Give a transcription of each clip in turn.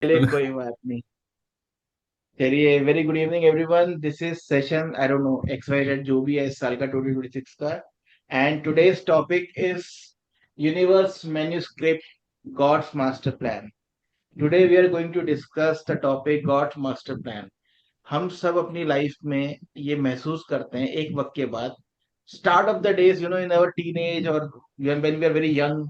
चलिए कोई बात नहीं। चलिए, very good evening everyone. This is session I don't know X Y Z जो भी है इस साल का 2026 का। And today's topic is universe manuscript, God's master plan. Today we are going to discuss the topic God's master plan. हम सब अपनी लाइफ में ये महसूस करते हैं एक वक्त के बाद, start of the days, in our teenage और when we are very young,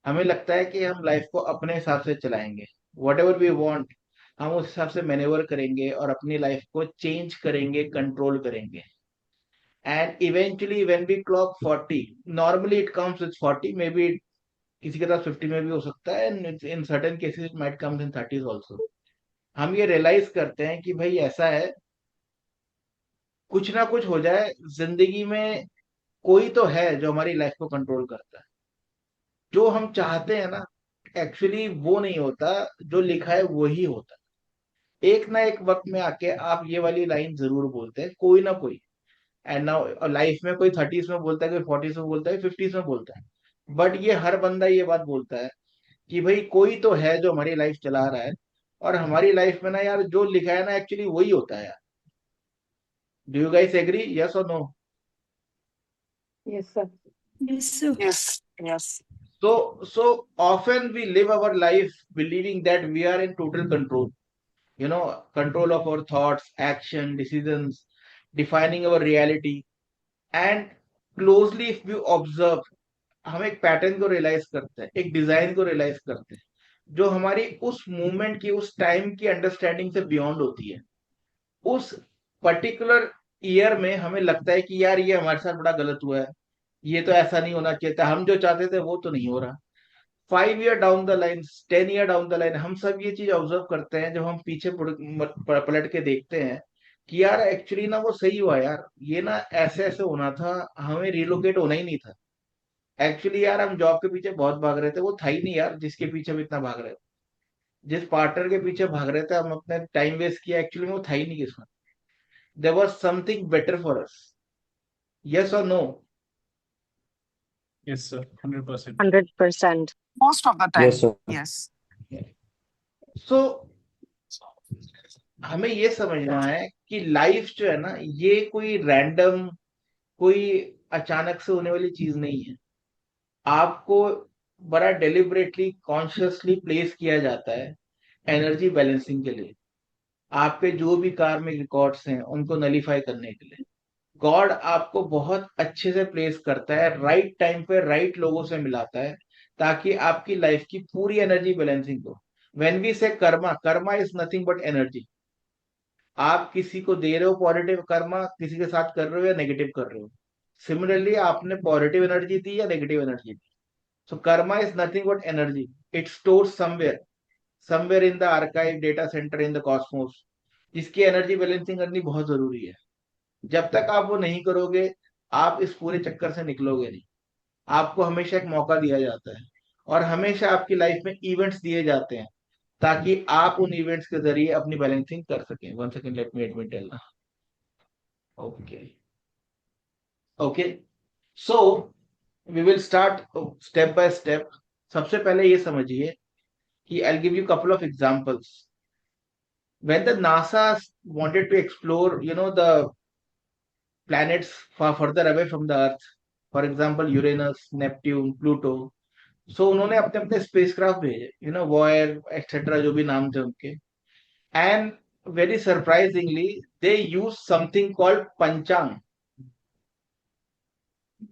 हमें लगता है कि हम लाइफ को अपने हिसाब से चलाएंगे, वट एवर वी वॉन्ट हम उस हिसाब से मैनेवर करेंगे और अपनी लाइफ को चेंज करेंगे, कंट्रोल करेंगे। And eventually when we clock 40, normally it comes with 40, may be किसी के साथ 50 में भी हो सकता है, in certain cases it might comes in 30s also. हम ये रियलाइज करते हैं कि भाई ऐसा है, कुछ ना कुछ हो जाए जिंदगी में, कोई तो है जो हमारी लाइफ को कंट्रोल करता है। जो हम चाहते हैं ना, एक्चुअली वो नहीं होता, जो लिखा है वही होता है। एक ना एक वक्त में आके आप ये वाली लाइन जरूर बोलते हैं, कोई ना कोई। एंड नाउ लाइफ में कोई 30s में बोलता है, कोई 40s में बोलता है, 50s में बोलता है, बट ये हर बंदा ये बात बोलता है कि भाई कोई तो है जो हमारी लाइफ चला रहा है। और हमारी लाइफ में ना यार, जो लिखा है ना एक्चुअली वही होता है यार। Do you guys agree, yes और no? Yes, sir. Yes, sir. Yes, yes. So often we live our life believing that we are in total control, control of our thoughts, action, decisions, defining our reality. And closely if you observe, हम एक pattern को realise करते हैं, एक design को realise करते हैं, जो हमारी उस मूवमेंट की, उस टाइम की अंडरस्टैंडिंग से बियॉन्ड होती है। उस पर्टिकुलर ईयर में हमें लगता है कि यार ये हमारे साथ बड़ा गलत हुआ है, ये तो ऐसा नहीं होना चाहिए था, हम जो चाहते थे वो तो नहीं हो रहा। 5 year down the line, 10 year down the line, हम सब ये चीज ऑब्जर्व करते हैं, जब हम पीछे पलट के देखते हैं कि यार एक्चुअली ना वो सही हुआ यार, ये ना ऐसे ऐसे होना था, हमें रिलोकेट होना ही नहीं था। एक्चुअली यार हम जॉब के पीछे बहुत भाग रहे थे, वो था ही नहीं यार जिसके पीछे हम इतना भाग रहे थे। जिस पार्टनर के पीछे भाग रहे थे, हम अपने टाइम वेस्ट किया, एक्चुअली वो था ही नहीं किस्मत। There was something better for us, yes और no? Yes, sir. 100%. 100%. Most of the Yes, time, sir. yes. सो हमें ये समझना है कि लाइफ जो है ना, ये कोई रैंडम, कोई अचानक से होने वाली चीज नहीं है। आपको बड़ा डेलिबरेटली, कॉन्शियसली प्लेस किया जाता है एनर्जी बैलेंसिंग के लिए, आपके जो भी कार्मिक रिकॉर्ड्स हैं उनको नलीफाई करने के लिए। गॉड आपको बहुत अच्छे से प्लेस करता है, राइट टाइम पे राइट लोगों से मिलाता है, ताकि आपकी लाइफ की पूरी एनर्जी बैलेंसिंग हो। व्हेन वी से Karma, Karma is nothing but energy. आप किसी को दे रहे हो पॉजिटिव कर्मा, किसी के साथ कर रहे हो या नेगेटिव कर रहे हो। सिमिलरली आपने पॉजिटिव एनर्जी दी या negative energy the. So Karma is nothing but energy. It store somewhere, somewhere in the archive data centre in the Cosmos. जिसकी एनर्जी बैलेंसिंग करनी बहुत जरूरी है। जब तक आप वो नहीं करोगे, आप इस पूरे चक्कर से निकलोगे नहीं। आपको हमेशा एक मौका दिया जाता है, और हमेशा आपकी लाइफ में इवेंट्स दिए जाते हैं, ताकि आप उन इवेंट्स के जरिए अपनी बैलेंसिंग कर सकें। One second, let me admit tell. Okay, okay. So we will start step by step. सबसे पहले ये समझिए कि I give you couple of examples. When the NASA wanted to explore, the planets far further away from the earth, for example Uranus, Neptune, Pluto, so उन्होंने अपने अपने spacecraft भेजे, वॉयर etcetera जो भी नाम थे उनके। And very surprisingly they use something called पंचांग।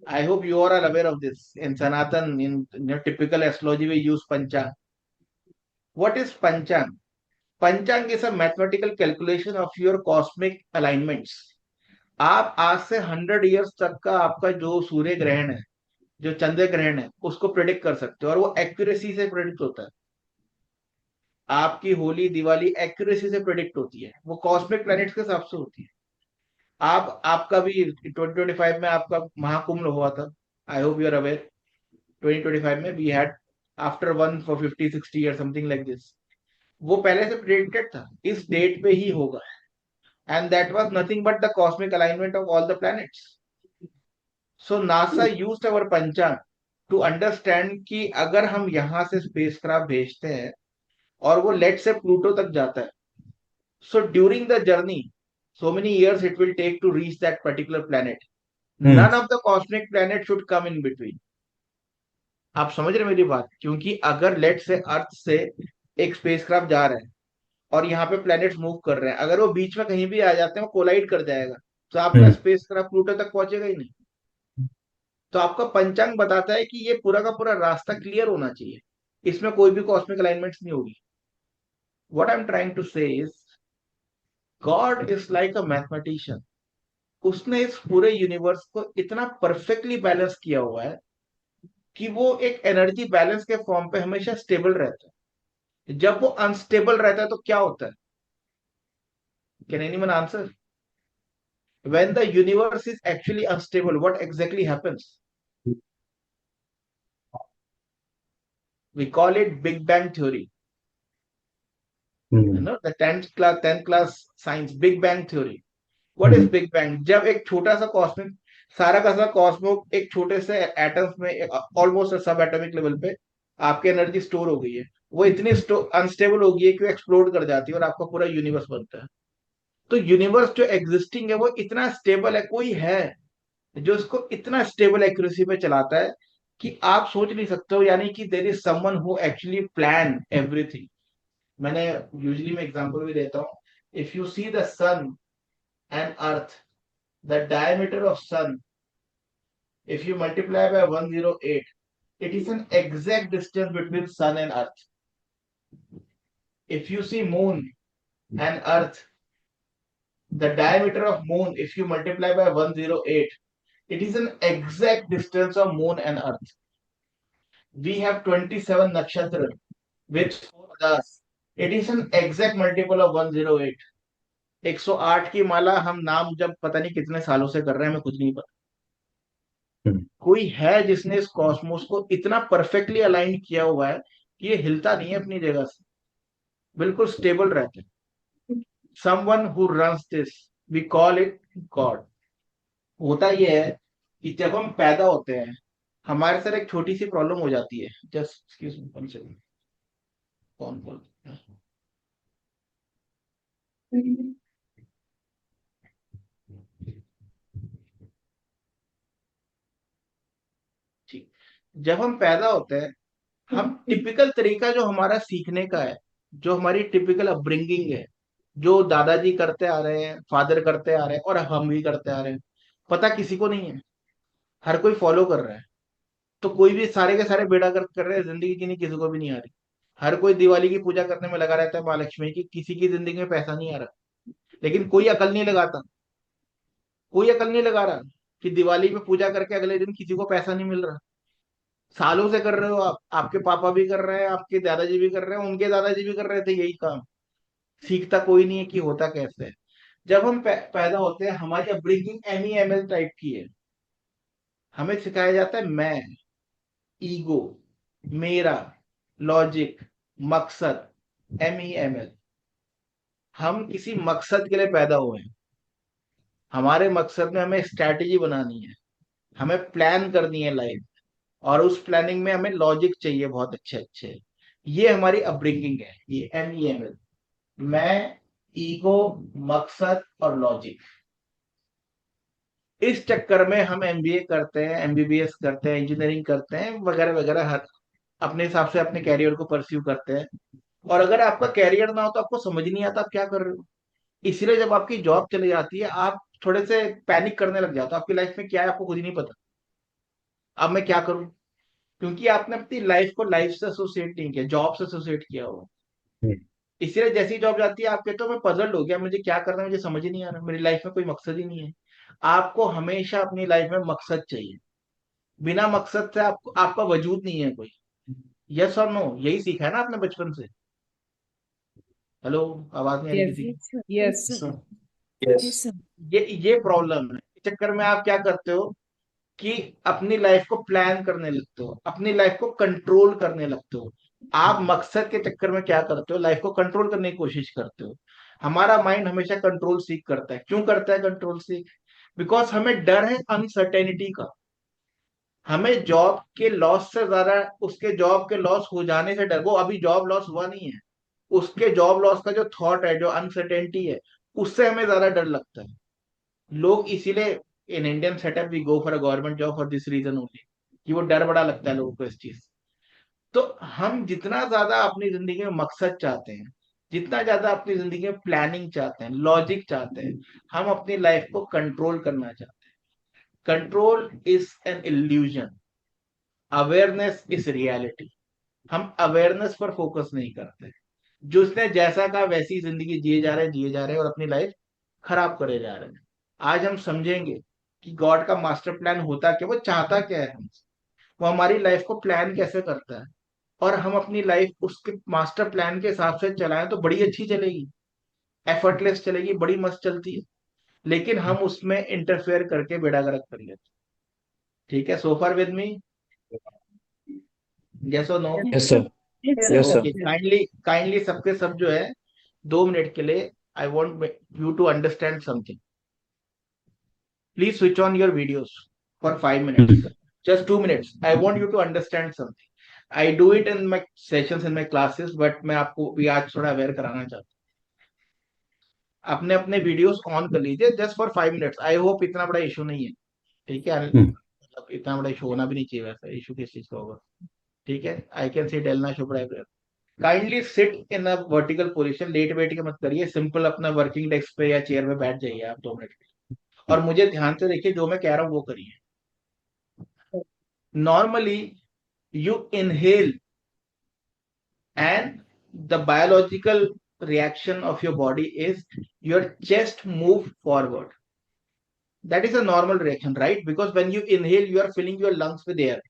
I hope you are all aware of this. In Sanatan, in typical astrology, we use Panchang. What is Panchang? Panchang is a mathematical calculation of your cosmic alignments. आप आज से 100 years तक का आपका जो सूर्य ग्रहण है, जो चंद्र ग्रहण है, उसको प्रेडिक्ट कर सकते हो, और वो एक्यूरेसी से प्रेडिक्ट होता है। आपकी होली दिवाली एक्यूरेसी से प्रेडिक्ट होती है, वो कॉस्मिक प्लैनेट्स के हिसाब से होती है। आपका भी 2025 में आपका महाकुंभ हुआ था, I hope you are aware. 2025 में we had after one for 50-60 year, something like this. वो पहले से प्रेडिक्टेड था, इस डेट पे ही होगा। And that was nothing but the cosmic alignment of all the planets. So NASA used our panchang to understand कि अगर हम यहाँ से स्पेसक्राफ्ट भेजते हैं, और वो लेट से प्लूटो तक जाता है. So during the journey, so many years it will take to reach that particular planet. Hmm. None of the cosmic planet should come in between. आप समझ रहे मेरी बात? क्योंकि अगर लेट से अर्थ से एक स्पेसक्राफ्ट जा रहा है और यहाँ पे प्लैनेट्स मूव कर रहे हैं, अगर वो बीच में कहीं भी आ जाते हैं वो कोलाइड कर जाएगा, तो आपका हम्म। स्पेसक्राफ्ट प्लूटो तक पहुंचेगा ही नहीं. तो आपका पंचांग बताता है कि ये पूरा का पूरा रास्ता क्लियर होना चाहिए, इसमें कोई भी कॉस्मिक अलाइनमेंट्स नहीं होगी. What I am trying to say is, God is like a mathematician. उसने इस पूरे यूनिवर्स को इतना परफेक्टली बैलेंस किया हुआ है कि वो एक एनर्जी बैलेंस के फॉर्म पे हमेशा स्टेबल रहता है. जब वो अनस्टेबल रहता है तो क्या होता है? Can anyone answer? When the universe is actually unstable, what exactly happens? We call it big bang theory. You hmm. Know the tenth class science, big bang theory. What is hmm. Big bang? जब एक छोटा सा cosmic, सारा का सारा Cosmo एक छोटे से एटम्स में ऑलमोस्ट सब एटॉमिक लेवल पे आपकी एनर्जी स्टोर हो गई है, वो इतनी अनस्टेबल हो गई है कि वो एक्सप्लोड कर जाती है और आपका पूरा यूनिवर्स बनता है. तो यूनिवर्स जो एग्जिस्टिंग है वो इतना स्टेबल है, कोई है जो इसको इतना स्टेबल एक्यूरेसी पे चलाता है कि आप सोच नहीं सकते हो. यानी कि there is someone who actually plan everything. मैंने यूजली मैं एग्जांपल भी देता हूँ. If you see the sun and earth, the diameter of sun, if you multiply by 108, it is an exact distance between sun and earth. If you see moon and earth, the diameter of moon, if you multiply by 108, it is an exact distance of moon and earth. We have 27 nakshatra with 4 das. It is an exact multiple of 108. 108 की माला हम नाम जब पता नहीं कितने सालों से कर रहे हैं, हमें कुछ नहीं पता. हम्म। कोई है जिसने इस कॉस्मोस को इतना परफेक्टली अलाइन किया हुआ है कि ये हिलता नहीं है अपनी जगह से, बिल्कुल स्टेबल रहता है. Someone who runs this, we call it God. होता ये है कि जब हम पैदा होते हैं, हमारे साथ एक छोटी सी प्रॉब्लम हो जाती है. Just excuse me one second. कौन बोल? ठीक. जब हम पैदा होते हैं, हम टिपिकल तरीका जो हमारा सीखने का है, जो हमारी टिपिकल अपब्रिंगिंग है, जो दादाजी करते आ रहे हैं, फादर करते आ रहे हैं और हम भी करते आ रहे हैं, पता किसी को नहीं है. हर कोई फॉलो कर रहा है. तो कोई भी सारे के सारे बेड़ा गर्क कर रहे हैं, जिंदगी जीनी किसी को भी नहीं आ रही. हर कोई दिवाली की पूजा करने में लगा रहता है माँ लक्ष्मी की, किसी की जिंदगी में पैसा नहीं आ रहा. लेकिन कोई अकल नहीं लगाता. कोई अकल नहीं लगा रहा कि दिवाली पे पूजा करके अगले दिन किसी को पैसा नहीं मिल रहा. सालों से कर रहे हो आप, आपके पापा भी कर रहे हैं, आपके दादाजी भी कर रहे हैं, उनके दादाजी भी कर रहे थे यही काम. सीखता कोई नहीं है कि होता कैसे है. जब हम पैदा होते हैं, हमारी अपब्रिंगिंग MEML टाइप की है. हमें सिखाया जाता है मैं, ईगो, मेरा, लॉजिक, मकसद, MEML. हम किसी मकसद के लिए पैदा हुए हैं. हमारे मकसद में हमें स्ट्रैटेजी बनानी है, हमें प्लान करनी है लाइफ, और उस प्लानिंग में हमें लॉजिक चाहिए बहुत अच्छे अच्छे. ये हमारी अपब्रिंगिंग है, ये MEML. मैं, ईगो, मकसद और लॉजिक. इस चक्कर में हम MBA करते हैं, MBBS करते हैं, इंजीनियरिंग करते हैं, वगैरह वगैरह, हर अपने हिसाब से अपने कैरियर को परस्यू करते हैं. और अगर आपका कैरियर ना हो तो आपको समझ नहीं आता आप क्या कर रहे हो. इसलिए जब आपकी जॉब चली जाती है, आप थोड़े से पैनिक करने लग जाते हो. आपकी लाइफ में क्या है आपको खुद ही नहीं पता. अब मैं क्या करूं? क्योंकि आपने अपनी लाइफ को लाइफ से एसोसिएट नहीं किया, जॉब से एसोसिएट किया हो. हम्म। इसलिए जैसी जॉब जाती है आप कहते हो मैं पजल्ड हो गया, मुझे क्या करना है मुझे समझ ही नहीं आ रहा, मेरी लाइफ में कोई मकसद ही नहीं है. आपको हमेशा अपनी लाइफ में मकसद चाहिए. बिना मकसद से आपको आपका वजूद नहीं है कोई. यस और नो, यही सीखा है ना आपने बचपन से. हेलो, आवाज नहीं आ रही Yes, किसी की? yes, yes. yes, sir. ये प्रॉब्लम है. इस चक्कर में आप क्या करते हो कि अपनी लाइफ को प्लान करने लगते हो, अपनी लाइफ को कंट्रोल करने लगते हो. आप मकसद के चक्कर में क्या करते हो, लाइफ को कंट्रोल करने की कोशिश करते हो. हमारा माइंड हमेशा कंट्रोल सीख करता है. क्यों करता है कंट्रोल सीख? बिकॉज हमें डर है अनसर्टेनिटी का. हमें जॉब के लॉस से ज्यादा उसके जॉब के लॉस हो जाने से डर. वो अभी जॉब लॉस हुआ नहीं है, उसके जॉब लॉस का जो थॉट है, जो अनसर्टेनिटी है, उससे हमें ज्यादा डर लगता है। लोग इसीलिए in Indian setup we go for a government job for this reason only, कि वो डर बड़ा लगता है लोगों को इस चीज। तो हम जितना ज्यादा अपनी जिंदगी में मकसद चाहते हैं, जितना ज्यादा अपनी जिंदगी में प्लानिंग चाहते हैं, लॉजिक चाहते हैं, हम अपनी लाइफ को कंट्रोल करना चाहते हैं। Control is an illusion, awareness is reality. हम अवेयरनेस पर फोकस नहीं करते। जो उसने जैसा कहा वैसी जिंदगी जिए जा रहे हैं और अपनी लाइफ खराब करे जा रहे हैं। आज हम समझेंगे कि गॉड का मास्टर प्लान होता क्या, वो चाहता क्या है हमसे, वो हमारी लाइफ को प्लान कैसे करता है, और हम अपनी लाइफ उसके मास्टर प्लान के हिसाब से चलाएं तो बड़ी अच्छी चलेगी, एफर्टलेस चलेगी, बड़ी मस्त चलती है। लेकिन हम उसमें इंटरफेयर करके बेड़ा गर्क कर लेते हैं। ठीक है, so far with me, yes और no? Yes sir. Yes sir. Okay, kindly kindly सबके सब जो है 2 मिनट के लिए, I want you to understand something. Please switch on your videos for 5 minutes, just 2 minutes. I want you to understand something. I do it in my sessions in my classes, but मैं आपको भी आज थोड़ा aware कराना चाहता हूँ। अपने अपने वीडियोस ऑन कर लीजिए just for 5 minutes. I hope इतना बड़ा इशू नहीं है। ठीक है, मतलब इतना बड़ा इशू होना भी नहीं चाहिए, वैसे इशू किस चीज का होगा। ठीक है, I can see Delna Shubh Rai. Kindly sit in a vertical position, late wait के मत करिए, सिंपल अपना वर्किंग डेस्क पे या चेयर पे बैठ जाइए आप 2 मिनट के लिए, और मुझे ध्यान से देखिए, जो मैं कह रहा हूँ वो करिए। Normally, you inhale and the biological reaction of your body is your chest move forward. That is a normal reaction, right? Because when you inhale, you are filling your lungs with air.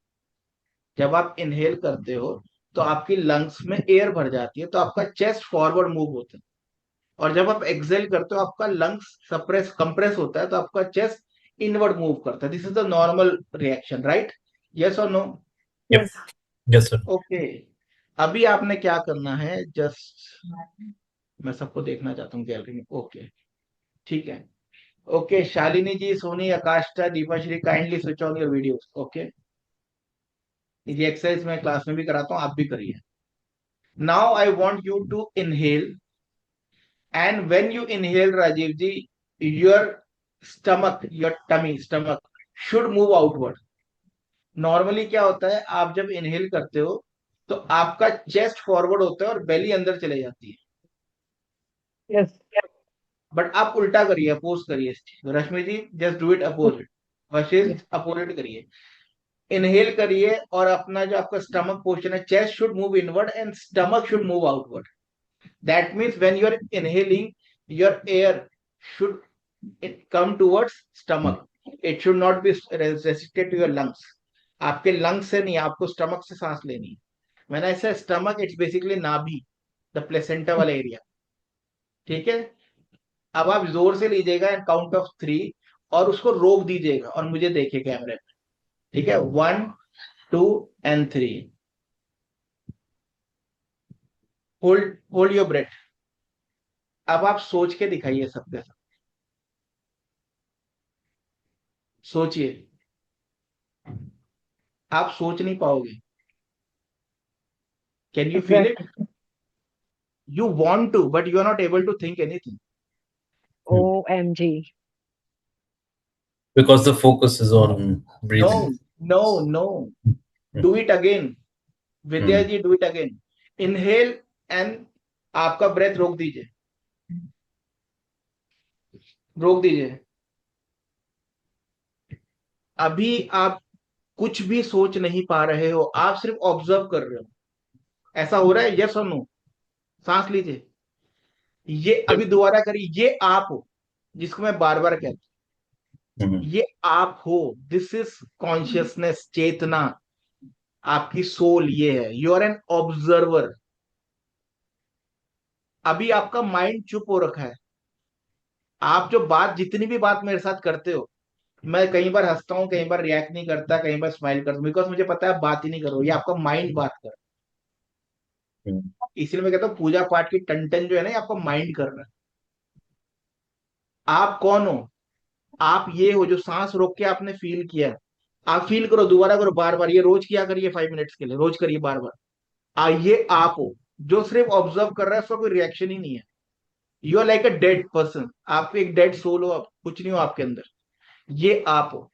जब आप inhale करते हो तो आपकी lungs में air भर जाती है, तो आपका चेस्ट फॉरवर्ड मूव होता है। और जब आप एक्सेल करते हो, आपका लंग्स सप्रेस कंप्रेस होता है, तो आपका चेस्ट इनवर्ड मूव करता है। This is the normal reaction, right? Yes और no? Yup. Yes sir. Okay, अभी आपने क्या करना है, जस्ट मैं सबको देखना चाहता हूँ गैलरी में। ओके, ठीक है। ओके, शालिनी जी, सोनी, आकाष्ठा, Deepa Shri, kindly switch on your videos. Okay, ये एक्सरसाइज मैं क्लास में भी कराता हूँ, आप भी करिए। Now I want you to inhale, and when you inhale Rajeev ji, your stomach, your tummy stomach should move outward. Normally क्या होता है, आप जब इनहेल करते हो तो आपका चेस्ट फॉरवर्ड होता है और बेली अंदर चले जाती है। यस। बट आप उल्टा करिए, अपोज करिए इस चीज को। Rashmi ji, just do it opposite, versus opposite करिए। इनहेल करिए और अपना जो आपका स्टमक पोर्शन है, chest should move inward and stomach should move outward. That means when you are inhaling, your air should come towards stomach, it should not be restricted to your lungs. आपके lungs से नहीं, आपको stomach से सांस लेनी है। When I से stomach, it's basically नाभि, द प्लेसेंटा वाला एरिया। ठीक है, अब आप जोर से लीजिएगा एंड काउंट ऑफ 3, और उसको रोक दीजिएगा और मुझे देखिए कैमरे में। ठीक है, 1, 2 and 3। Hold hold your breath. अब आप सोच के दिखाइए सबके सब, सोचिए। आप सोच नहीं पाओगे। Can you feel it? Exactly. You want to, but you are not able to think anything. OMG। Because the focus is on no, breathing. No, no, Hmm. Do it again. Vidya Hmm. जी, do it again. Inhale and आपका breath रोक दीजिए, रोक दीजिए। अभी आप कुछ भी सोच नहीं पा रहे हो, आप सिर्फ ऑब्जर्व कर रहे हो। ऐसा हो रहा है, यस और नो? सांस लीजिए, ये Yep. अभी दोबारा करिए। ये आप हो जिसको मैं बार बार कहता हूं, Hmm. ये आप हो। दिस इज कॉन्शियसनेस, चेतना, आपकी सोल ये है। You are an observer. अभी आपका माइंड चुप हो रखा है। आप जो बात, जितनी भी बात मेरे साथ करते हो, मैं कई बार हंसता हूं, कई बार रिएक्ट नहीं करता, कई बार स्माइल करता हूं, बिकॉज मुझे पता है आप बात ही नहीं करो, ये आपका माइंड बात कर। Hmm. इसलिए मैं कहता हूँ पूजा पाठ की टन जो है ना, ये आपका माइंड कर रहा है। आप कौन हो? आप ये हो जो सांस रोक के आपने फील किया। आप फील करो, दोबारा करो, बार बार, ये रोज किया करिए 5 मिनट्स के लिए, रोज करिए बार बार। ये आप हो। जो सिर्फ ऑब्जर्व कर रहा है उसका कोई रिएक्शन ही नहीं है। You are like a dead person, आप एक डेड सोल हो, आप कुछ नहीं हो आपके अंदर, ये आप हो।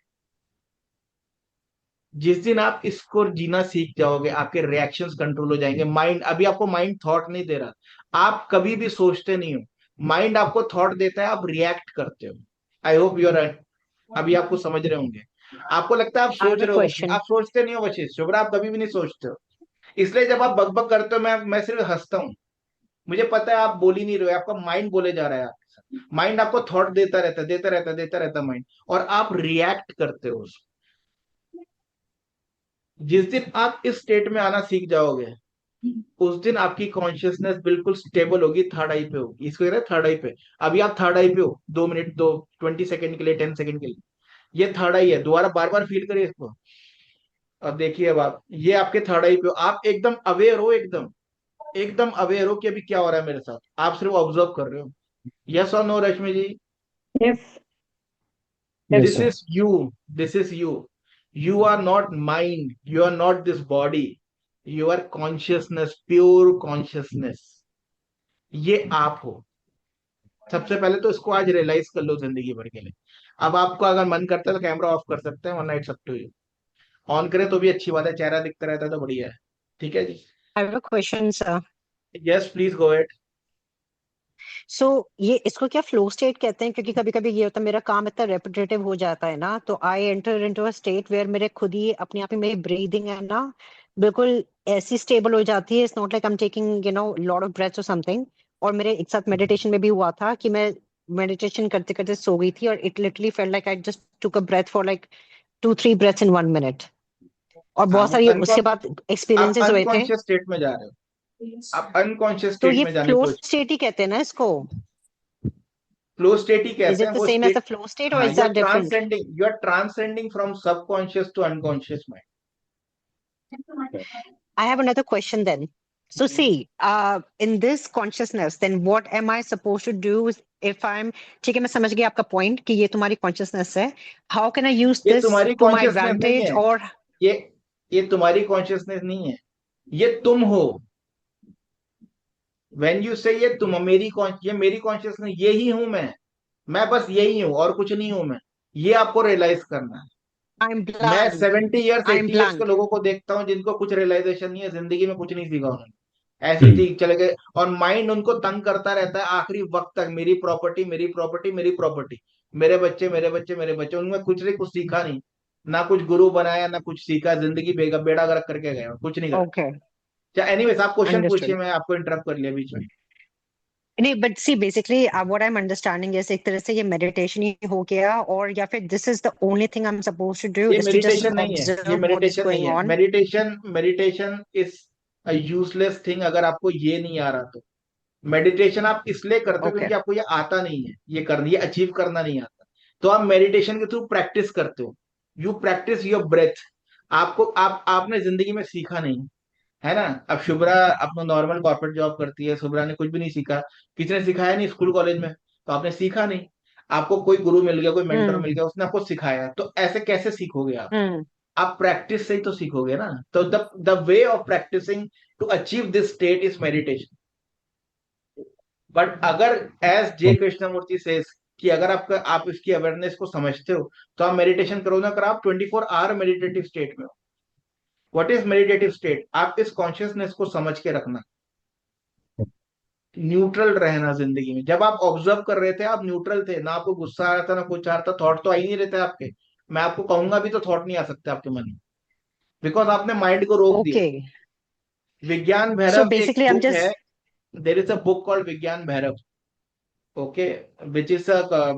जिस दिन आप इसको जीना सीख जाओगे, आपके रिएक्शंस कंट्रोल हो जाएंगे। माइंड, अभी आपको माइंड थॉट नहीं दे रहा, आप कभी भी सोचते नहीं हो, माइंड आपको थॉट देता है, आप रिएक्ट करते हो। आई होप यू आर, अभी आपको समझ रहे होंगे। आपको लगता है आप I have सोच a रहे हो, बस question. आप सोचते नहीं हो, बस शुभ्रा आप कभी भी नहीं सोचते हो। इसलिए जब आप बकबक करते हो, मैं सिर्फ हंसता हूँ। मुझे पता है आप बोल ही नहीं रहे हो, आपका माइंड बोले जा रहा है आपके साथ, माइंड आपको थॉट देता रहता है, देता रहता है, देता रहता है माइंड, और आप रिएक्ट करते हो उसको। जिस दिन आप इस स्टेट में आना सीख जाओगे, उस दिन आपकी कॉन्शियसनेस बिल्कुल स्टेबल होगी, थर्ड आई पे होगी। इसको कहते हैं थर्ड आई पे। अभी आप थर्ड आई पे हो, 2 मिनट, दो 20 सेकंड के लिए, 10 सेकंड के लिए, ये थर्ड आई है। दोबारा बार बार फील करिए इसको। अब देखिए, अब आप ये आपके थर्ड आई पे हो, आप एकदम अवेयर हो, एकदम एकदम अवेयर हो कि अभी क्या हो रहा है मेरे साथ, आप सिर्फ ऑब्जर्व कर रहे हो। यस और no Rashmi ji? Yes. Yes, this Yes. sir. Is you, this is you. You are not mind, you are not this body, you are consciousness, pure consciousness, ये आप हो। सबसे पहले तो इसको आज रियलाइज कर लो जिंदगी भर के लिए। अब आपको अगर मन करता है तो कैमरा ऑफ कर सकते हैं, वरना it's up to you. On करें तो भी अच्छी बात है, चेहरा दिखता रहता है तो बढ़िया है। ठीक है जी? I have a question, sir. Yes please go ahead. So ये इसको क्या फ्लो स्टेट कहते हैं? क्योंकि कभी कभी ये होता है, मेरा काम इतना रेपिटेटिव हो जाता है ना, तो I enter into a state where मेरे खुद ही अपने आप ही मेरी ब्रीदिंग है ना, बिल्कुल ऐसी स्टेबल हो जाती है। It's not like I am taking lot of breaths और समथिंग। और मेरे एक साथ मेडिटेशन में भी हुआ था कि मैं मेडिटेशन करते करते सो गई थी, और it literally felt like I just took a breath for like 2-3 breaths in 1 minute। और हाँ, बहुत वो सारी उसके अनकॉन बाद आप एक्सपीरियंसेस हुए थे। अनकॉन्शियस स्टेट में जा रहे हो, आप अनकॉन्शियस तो स्टेट ये में जाने की फ्लो कोशिश। स्टेट ही कहते हैं ना इसको? फ्लो स्टेट ही इज कहते हैं इट द वो same as the state. Flow state और हाँ, is that different? You are transcending from subconscious to unconscious I have another question then. So mind. see, in this consciousness, then what am I supposed to do if I'm, ठीक है मैं समझ गई आपका point कि ये तुम्हारी consciousness है. How can I use ये this तुम्हारी to my कॉन्शियसनेस नहीं advantage है, or ये ये तुम्हारी कॉन्शियसनेस नहीं है, ये तुम हो। व्हेन यू से ये तुम, ये मेरी कॉन्शियसनेस, ये ही हूं मैं बस यही हूं और कुछ नहीं हूं मैं। ये आपको रियलाइज करना है। I'm मैं blank, 70 ईयर्स I'm 80 ईयर्स के blank. लोगों को देखता हूँ जिनको कुछ रियलाइजेशन नहीं है, जिंदगी में कुछ नहीं सीखा उन्होंने, ऐसे ही Hmm. ठीक चले गए। और माइंड उनको तंग करता रहता है आखिरी वक्त तक, मेरी प्रॉपर्टी, मेरी प्रॉपर्टी, मेरी प्रॉपर्टी, मेरे बच्चे, मेरे बच्चे, मेरे बच्चे। उनमें कुछ नहीं, कुछ सीखा नहीं, ना कुछ गुरु बनाया, ना कुछ सीखा, जिंदगी बेड़ा गर्क करके गए और कुछ नहीं करा। Okay, क्या, एनीवेज आप क्वेश्चन पूछिए, understood. मैं आपको इंटरप्ट कर लिया बीच में। नहीं, but see, basically, what I'm understanding is एक तरह से ये meditation ही हो गया, और या फिर this is the only thing I'm supposed to do ये is to just मेडिटेशन नहीं है, ये observe what is मेडिटेशन नहीं going है। on. Meditation is a useless thing अगर आपको ये नहीं आ रहा तो। मेडिटेशन आप इसलिए करते हो Okay, क्योंकि आपको ये आता नहीं है, ये अचीव करना नहीं आता। तो आप मेडिटेशन के थ्रू प्रैक्टिस करते हो, यू प्रैक्टिस योर ब्रेथ। आपने जिंदगी में सीखा नहीं है ना। अब शुभ्रा अपना नॉर्मल कॉर्पोरेट जॉब करती है, शुभ्रा ने कुछ भी नहीं सीखा, किसी ने सिखाया नहीं स्कूल कॉलेज में, तो आपने सीखा नहीं। आपको कोई गुरु मिल गया, कोई मेंटर hmm, मिल गया, उसने आपको सिखाया, तो ऐसे कैसे सीखोगे hmm, आप प्रैक्टिस से ही तो सीखोगे ना। तो the way of practising to achieve this state is meditation. But अगर, एज जे कृष्णमूर्ति सेज, कि अगर आप इसकी अवेयरनेस को समझते हो, तो आप मेडिटेशन करो ना, कर आप 24 आवर मेडिटेटिव स्टेट में हो। What is meditative state? आप इस कॉन्शियसनेस को समझ के रखना, न्यूट्रल रहना जिंदगी में। जब आप ऑब्जर्व कर रहे थे, आप न्यूट्रल थे ना, आपको गुस्सा आ रहा था ना कुछ आ रहा था, थॉट तो आ ही नहीं रहते आपके। मैं आपको कहूंगा भी तो थॉट नहीं आ सकते आपके मन में, बिकॉज आपने माइंड को रोक दिया। okay. विज्ञान So भैरव एक basically, I'm बुक है, just there is a book called Vigyan Bhairav, okay, which is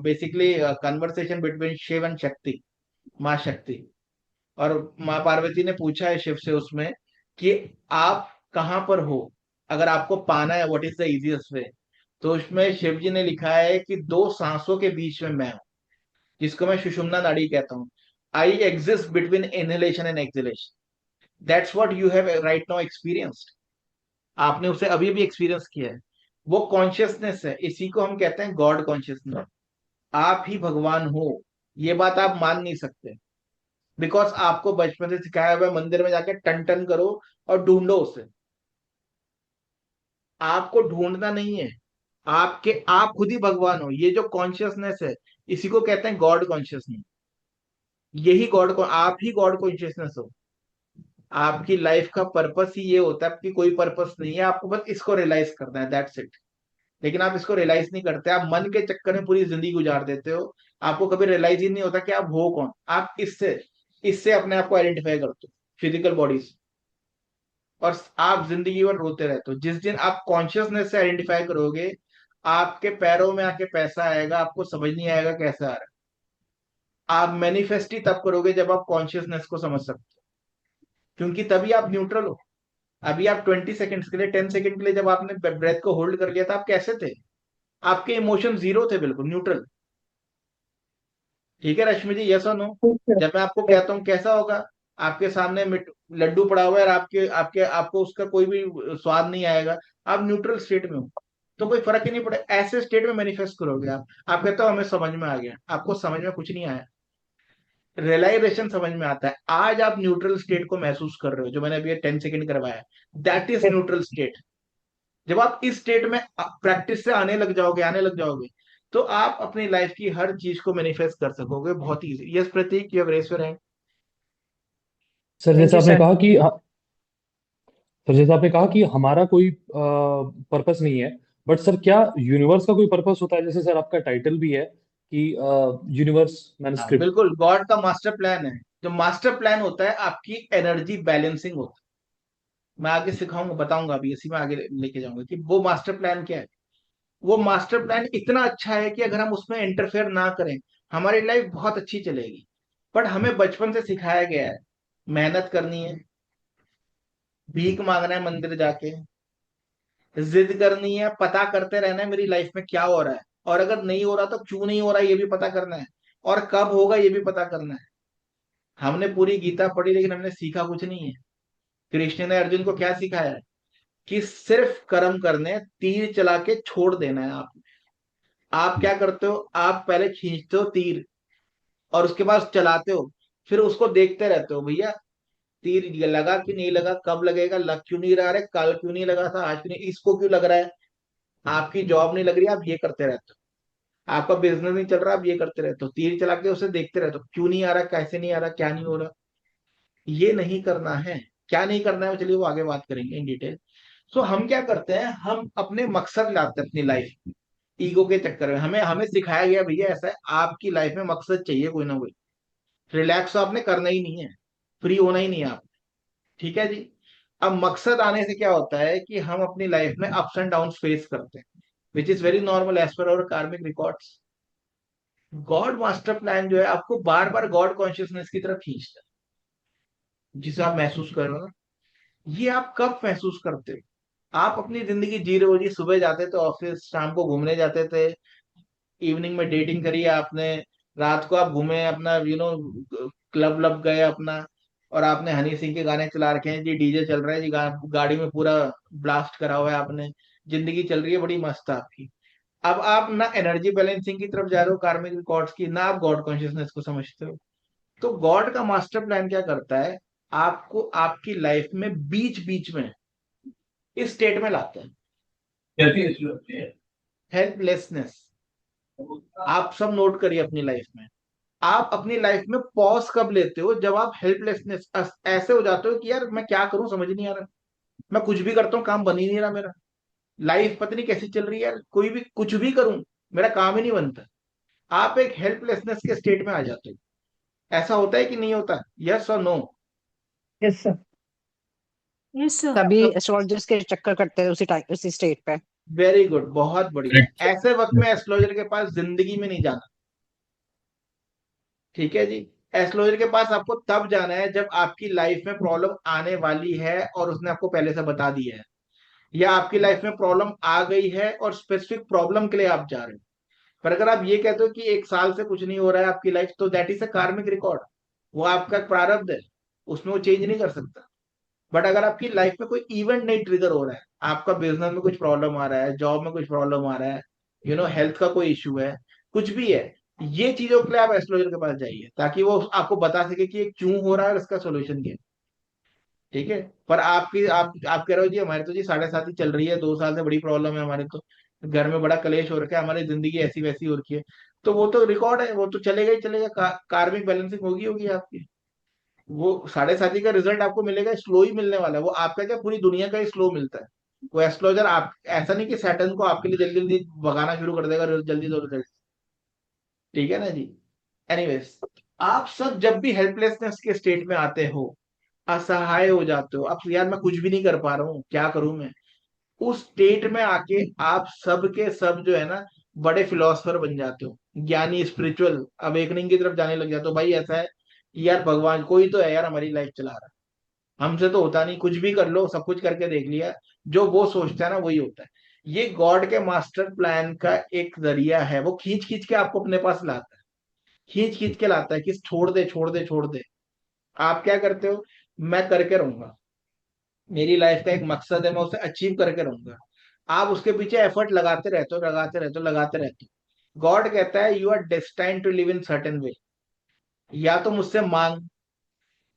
basically conversation between Shiv and Shakti, माँ शक्ति। और माँ पार्वती ने पूछा है शिव से उसमें कि आप कहाँ पर हो, अगर आपको पाना है, what is the easiest way. तो उसमें शिव जी ने लिखा है कि दो सांसों के बीच में मैं हूं, जिसको मैं सुषुम्ना नाड़ी कहता हूँ। I exist between inhalation and exhalation. That's what you have right now experienced. आपने उसे अभी भी एक्सपीरियंस किया है। वो कॉन्शियसनेस है, इसी को हम कहते हैं गॉड कॉन्शियसनेस। आप ही भगवान हो, ये बात आप मान नहीं सकते, बिकॉज आपको बचपन से सिखाया हुआ है, मंदिर में जाके टन टन करो और ढूंढो उसे। आपको ढूंढना नहीं है, आपके आप खुद ही भगवान हो। ये जो कॉन्शियसनेस है, इसी को कहते हैं गॉड कॉन्शियसनेस। यही गॉड को, आप ही गॉड कॉन्शियसनेस हो। आपकी लाइफ का पर्पस ही ये होता है कि कोई पर्पस नहीं है, आपको बस इसको रियलाइज करना है, दैट्स इट। लेकिन आप इसको रियलाइज नहीं करते, आप मन के चक्कर में पूरी जिंदगी गुजार देते हो। आपको कभी रियलाइज ही नहीं होता कि आप हो कौन। आप इससे इससे अपने आप को आइडेंटिफाई करते हो, फिजिकल बॉडी से। और आप जिंदगी भर रोते रहते हो। जिस दिन आप कॉन्शियसनेस से आइडेंटिफाई करोगे, आपके पैरों में आके पैसा आएगा, आपको समझ नहीं आएगा कैसे आ रहा है। आप मैनिफेस्ट ही तब करोगे जब आप कॉन्शियसनेस को समझ सकते हो, क्योंकि तभी आप न्यूट्रल हो। अभी आप 20 सेकंड्स के लिए, 10 सेकंड के लिए जब आपने ब्रेथ को होल्ड कर लिया था, आप कैसे थे? आपके इमोशन जीरो थे, बिल्कुल न्यूट्रल। ठीक है रश्मि जी, यस और नो? जब मैं आपको कहता हूँ कैसा होगा, आपके सामने लड्डू पड़ा हुआ है और आपके आपके आपको उसका कोई भी स्वाद नहीं आएगा, आप न्यूट्रल स्टेट में हो, तो कोई फर्क ही नहीं पड़े। ऐसे स्टेट में मैनिफेस्ट करोगे आप कहते हो हमें समझ में आ गया, आपको समझ में कुछ नहीं आया। रियलाइजेशन समझ में आता है। आज आप न्यूट्रल स्टेट को महसूस कर रहे हो, जो मैंने अभी 10 सेकंड करवाया, दैट इज न्यूट्रल स्टेट। जब आप इस स्टेट में प्रैक्टिस से आने लग जाओगे, तो आप अपनी लाइफ की हर चीज को मैनिफेस्ट कर सकोगे बहुत easy. Yes Prateek, you have raise your hand. Sir thank जैसे यू आपने सर। कहा कि सर जैसे आपने कहा कि हमारा कोई पर्पस नहीं है, बट सर क्या यूनिवर्स का कोई पर्पस होता है? जैसे सर आपका टाइटल भी है कि यूनिवर्स हाँ मैनस्क्रिप्ट। बिल्कुल, गॉड का मास्टर प्लान है। जो मास्टर प्लान होता है, आपकी एनर्जी बैलेंसिंग होता है। मैं आगे सिखाऊंगा, बताऊंगा, अभी इसी में आगे लेके जाऊंगा कि वो मास्टर प्लान क्या है। वो मास्टर प्लान इतना अच्छा है कि अगर हम उसमें इंटरफेयर ना करें, हमारी लाइफ बहुत अच्छी चलेगी। बट हमें बचपन से सिखाया गया है, मेहनत करनी है, भीख मांगना है मंदिर जाके, जिद करनी है, पता करते रहना है मेरी लाइफ में क्या हो रहा है, और अगर नहीं हो रहा तो क्यों नहीं हो रहा ये भी पता करना है, और कब होगा ये भी पता करना है। हमने पूरी गीता पढ़ी, लेकिन हमने सीखा कुछ नहीं है। कृष्ण ने अर्जुन को क्या सिखाया है? कि सिर्फ कर्म करने, तीर चला के छोड़ देना है। आप क्या करते हो? आप पहले खींचते हो तीर, और उसके बाद चलाते हो, फिर उसको देखते रहते हो, भैया तीर लगा कि नहीं लगा, कब लगेगा, लग क्यों नहीं रहा है, कल क्यों नहीं लगा था, आज क्यों नहीं, इसको क्यों लग रहा है। आपकी जॉब नहीं लग रही, आप ये करते रहते हो। आपका बिजनेस नहीं चल रहा, आप ये करते रहते हो, तीर चला के उसे देखते रहते हो, क्यों नहीं आ रहा, कैसे नहीं आ रहा, क्या नहीं हो रहा। ये नहीं करना है। क्या नहीं करना है, चलिए वो आगे बात करेंगे इन डिटेल। सो हम क्या करते हैं, हम अपने मकसद लाते हैं अपनी लाइफ। ईगो के चक्कर में हमें हमें सिखाया गया, भैया ऐसा है, आपकी लाइफ में मकसद चाहिए कोई ना कोई। रिलैक्स तो आपने करना ही नहीं है, फ्री होना ही नहीं है आप। ठीक है जी। अब मकसद आने से क्या होता है कि हम अपनी लाइफ में अप्स एंड डाउन फेस करते हैं, which is very normal as per our karmic records. God master plan जो है, आपको बार बार गॉड कॉन्शियसनेस की तरफ खींचता है, जिसे आप महसूस कर रहे हो ना। ये आप कब महसूस करते हो? आप अपनी जिंदगी जी रहे हो जी, सुबह जाते थे ऑफिस, शाम को घूमने जाते थे, इवनिंग में डेटिंग करी आपने, रात को आप घूमे अपना, क्लब लब गए अपना, और आपने हनी सिंह के गाने चला रखे हैं जी, डीजे चल रहा है जी, गाड़ी में पूरा ब्लास्ट करा हुआ है आपने, जिंदगी चल रही है बड़ी मस्त है आपकी। अब आप ना एनर्जी बैलेंसिंग की तरफ जा रहे हो, कार्मिक रिकॉर्ड्स की, ना आप गॉड कॉन्शियसनेस को समझते हो। तो गॉड का मास्टर प्लान क्या करता है? आपको आपकी लाइफ में बीच बीच में इस स्टेट में लाता है, हेल्पलेसनेस। आप सब नोट करिए अपनी लाइफ में, आप अपनी लाइफ में पॉज कब लेते हो? जब आप हेल्पलेसनेस, ऐसे हो जाते हो कि यार मैं क्या करूं, समझ नहीं आ रहा, मैं कुछ भी करता हूँ काम बन ही नहीं रहा मेरा, लाइफ पता नहीं कैसी चल रही है यार, कोई भी कुछ भी करूं मेरा काम ही नहीं बनता। आप एक हेल्पलेसनेस के स्टेट में आ जाते हो। ऐसा होता है कि नहीं होता? यस और no? Yes sir. Yes sir. तभी एस्ट्रोलॉजर्स के चक्कर करते हैं उसी टाइम उसी स्टेट पे। वेरी गुड, बहुत बढ़िया। करेक्ट। ऐसे वक्त में एस्ट्रोलॉजर के पास जिंदगी में नहीं जाना। ठीक है जी। एस्ट्रोलॉजर के पास आपको तब जाना है जब आपकी लाइफ में प्रॉब्लम आने वाली है और उसने आपको पहले से बता दिया है, या आपकी लाइफ में प्रॉब्लम आ गई है और स्पेसिफिक प्रॉब्लम के लिए आप जा रहे हो। पर अगर आप ये कहते हो कि 1 साल से कुछ नहीं हो रहा है आपकी लाइफ, तो दैट इज अ कार्मिक रिकॉर्ड। वो आपका प्रारब्ध है, उसमें वो चेंज नहीं कर सकता। बट अगर आपकी लाइफ में कोई इवेंट नहीं ट्रिगर हो रहा है, आपका बिजनेस में कुछ प्रॉब्लम आ रहा है, जॉब में कुछ प्रॉब्लम आ रहा है, हेल्थ का कोई इश्यू है, कुछ भी है, ये चीजों के लिए आप एस्ट्रोलॉजर के पास जाइए, ताकि वो आपको बता सके कि ये क्यों हो रहा है और इसका सोल्यूशन क्या है। ठीक है। पर आप कह रहे हो जी हमारे तो जी 7.5 ही चल रही है, 2 साल से बड़ी प्रॉब्लम है हमारे तो, घर में बड़ा कलेश हो रखा है, हमारी जिंदगी ऐसी वैसी हो रखी है। तो वो तो रिकॉर्ड है, वो तो चलेगा ही चलेगा, कार्मिक बैलेंसिंग होगी होगी आपकी। वो 7.5 का रिजल्ट आपको मिलेगा, स्लो ही मिलने वाला है वो, आपका क्या पूरी दुनिया का ही स्लो मिलता है। वो एस्ट्रोलॉजर आप ऐसा नहीं कि सैटर्न को आपके लिए जल्दी जल्दी भगाना शुरू कर देगा, जल्दी दो रिजल्ट। ठीक है ना जी। एनीवेज, आप सब जब भी हेल्पलेसनेस के स्टेट में आते हो, असहाय हो जाते हो, अब यार मैं कुछ भी नहीं कर पा रहा हूँ, क्या करूं मैं, उस स्टेट में आके आप सब के सब जो है ना, बड़े फिलोसफर बन जाते हो, ज्ञानी, स्पिरिचुअल अवेकनिंग की तरफ जाने लग जाते हो। भाई ऐसा है कि यार भगवान कोई तो है यार हमारी लाइफ चला रहा है, हमसे तो होता नहीं, कुछ भी कर लो, सब कुछ करके देख लिया, जो वो सोचता है ना वही होता है। ये गॉड के मास्टर प्लान का एक जरिया है, वो खींच खींच के आपको अपने पास लाता है, खींच खींच के लाता है कि छोड़ दे छोड़ दे छोड़ दे। आप क्या करते हो, मैं करके रहूंगा, मेरी लाइफ का एक मकसद है, मैं उसे अचीव करके रहूंगा। आप उसके पीछे एफर्ट लगाते रहते हो, लगाते रहते हो, लगाते रहते हो। गॉड कहता है you are destined to live in certain way. या तो मुझसे मांग,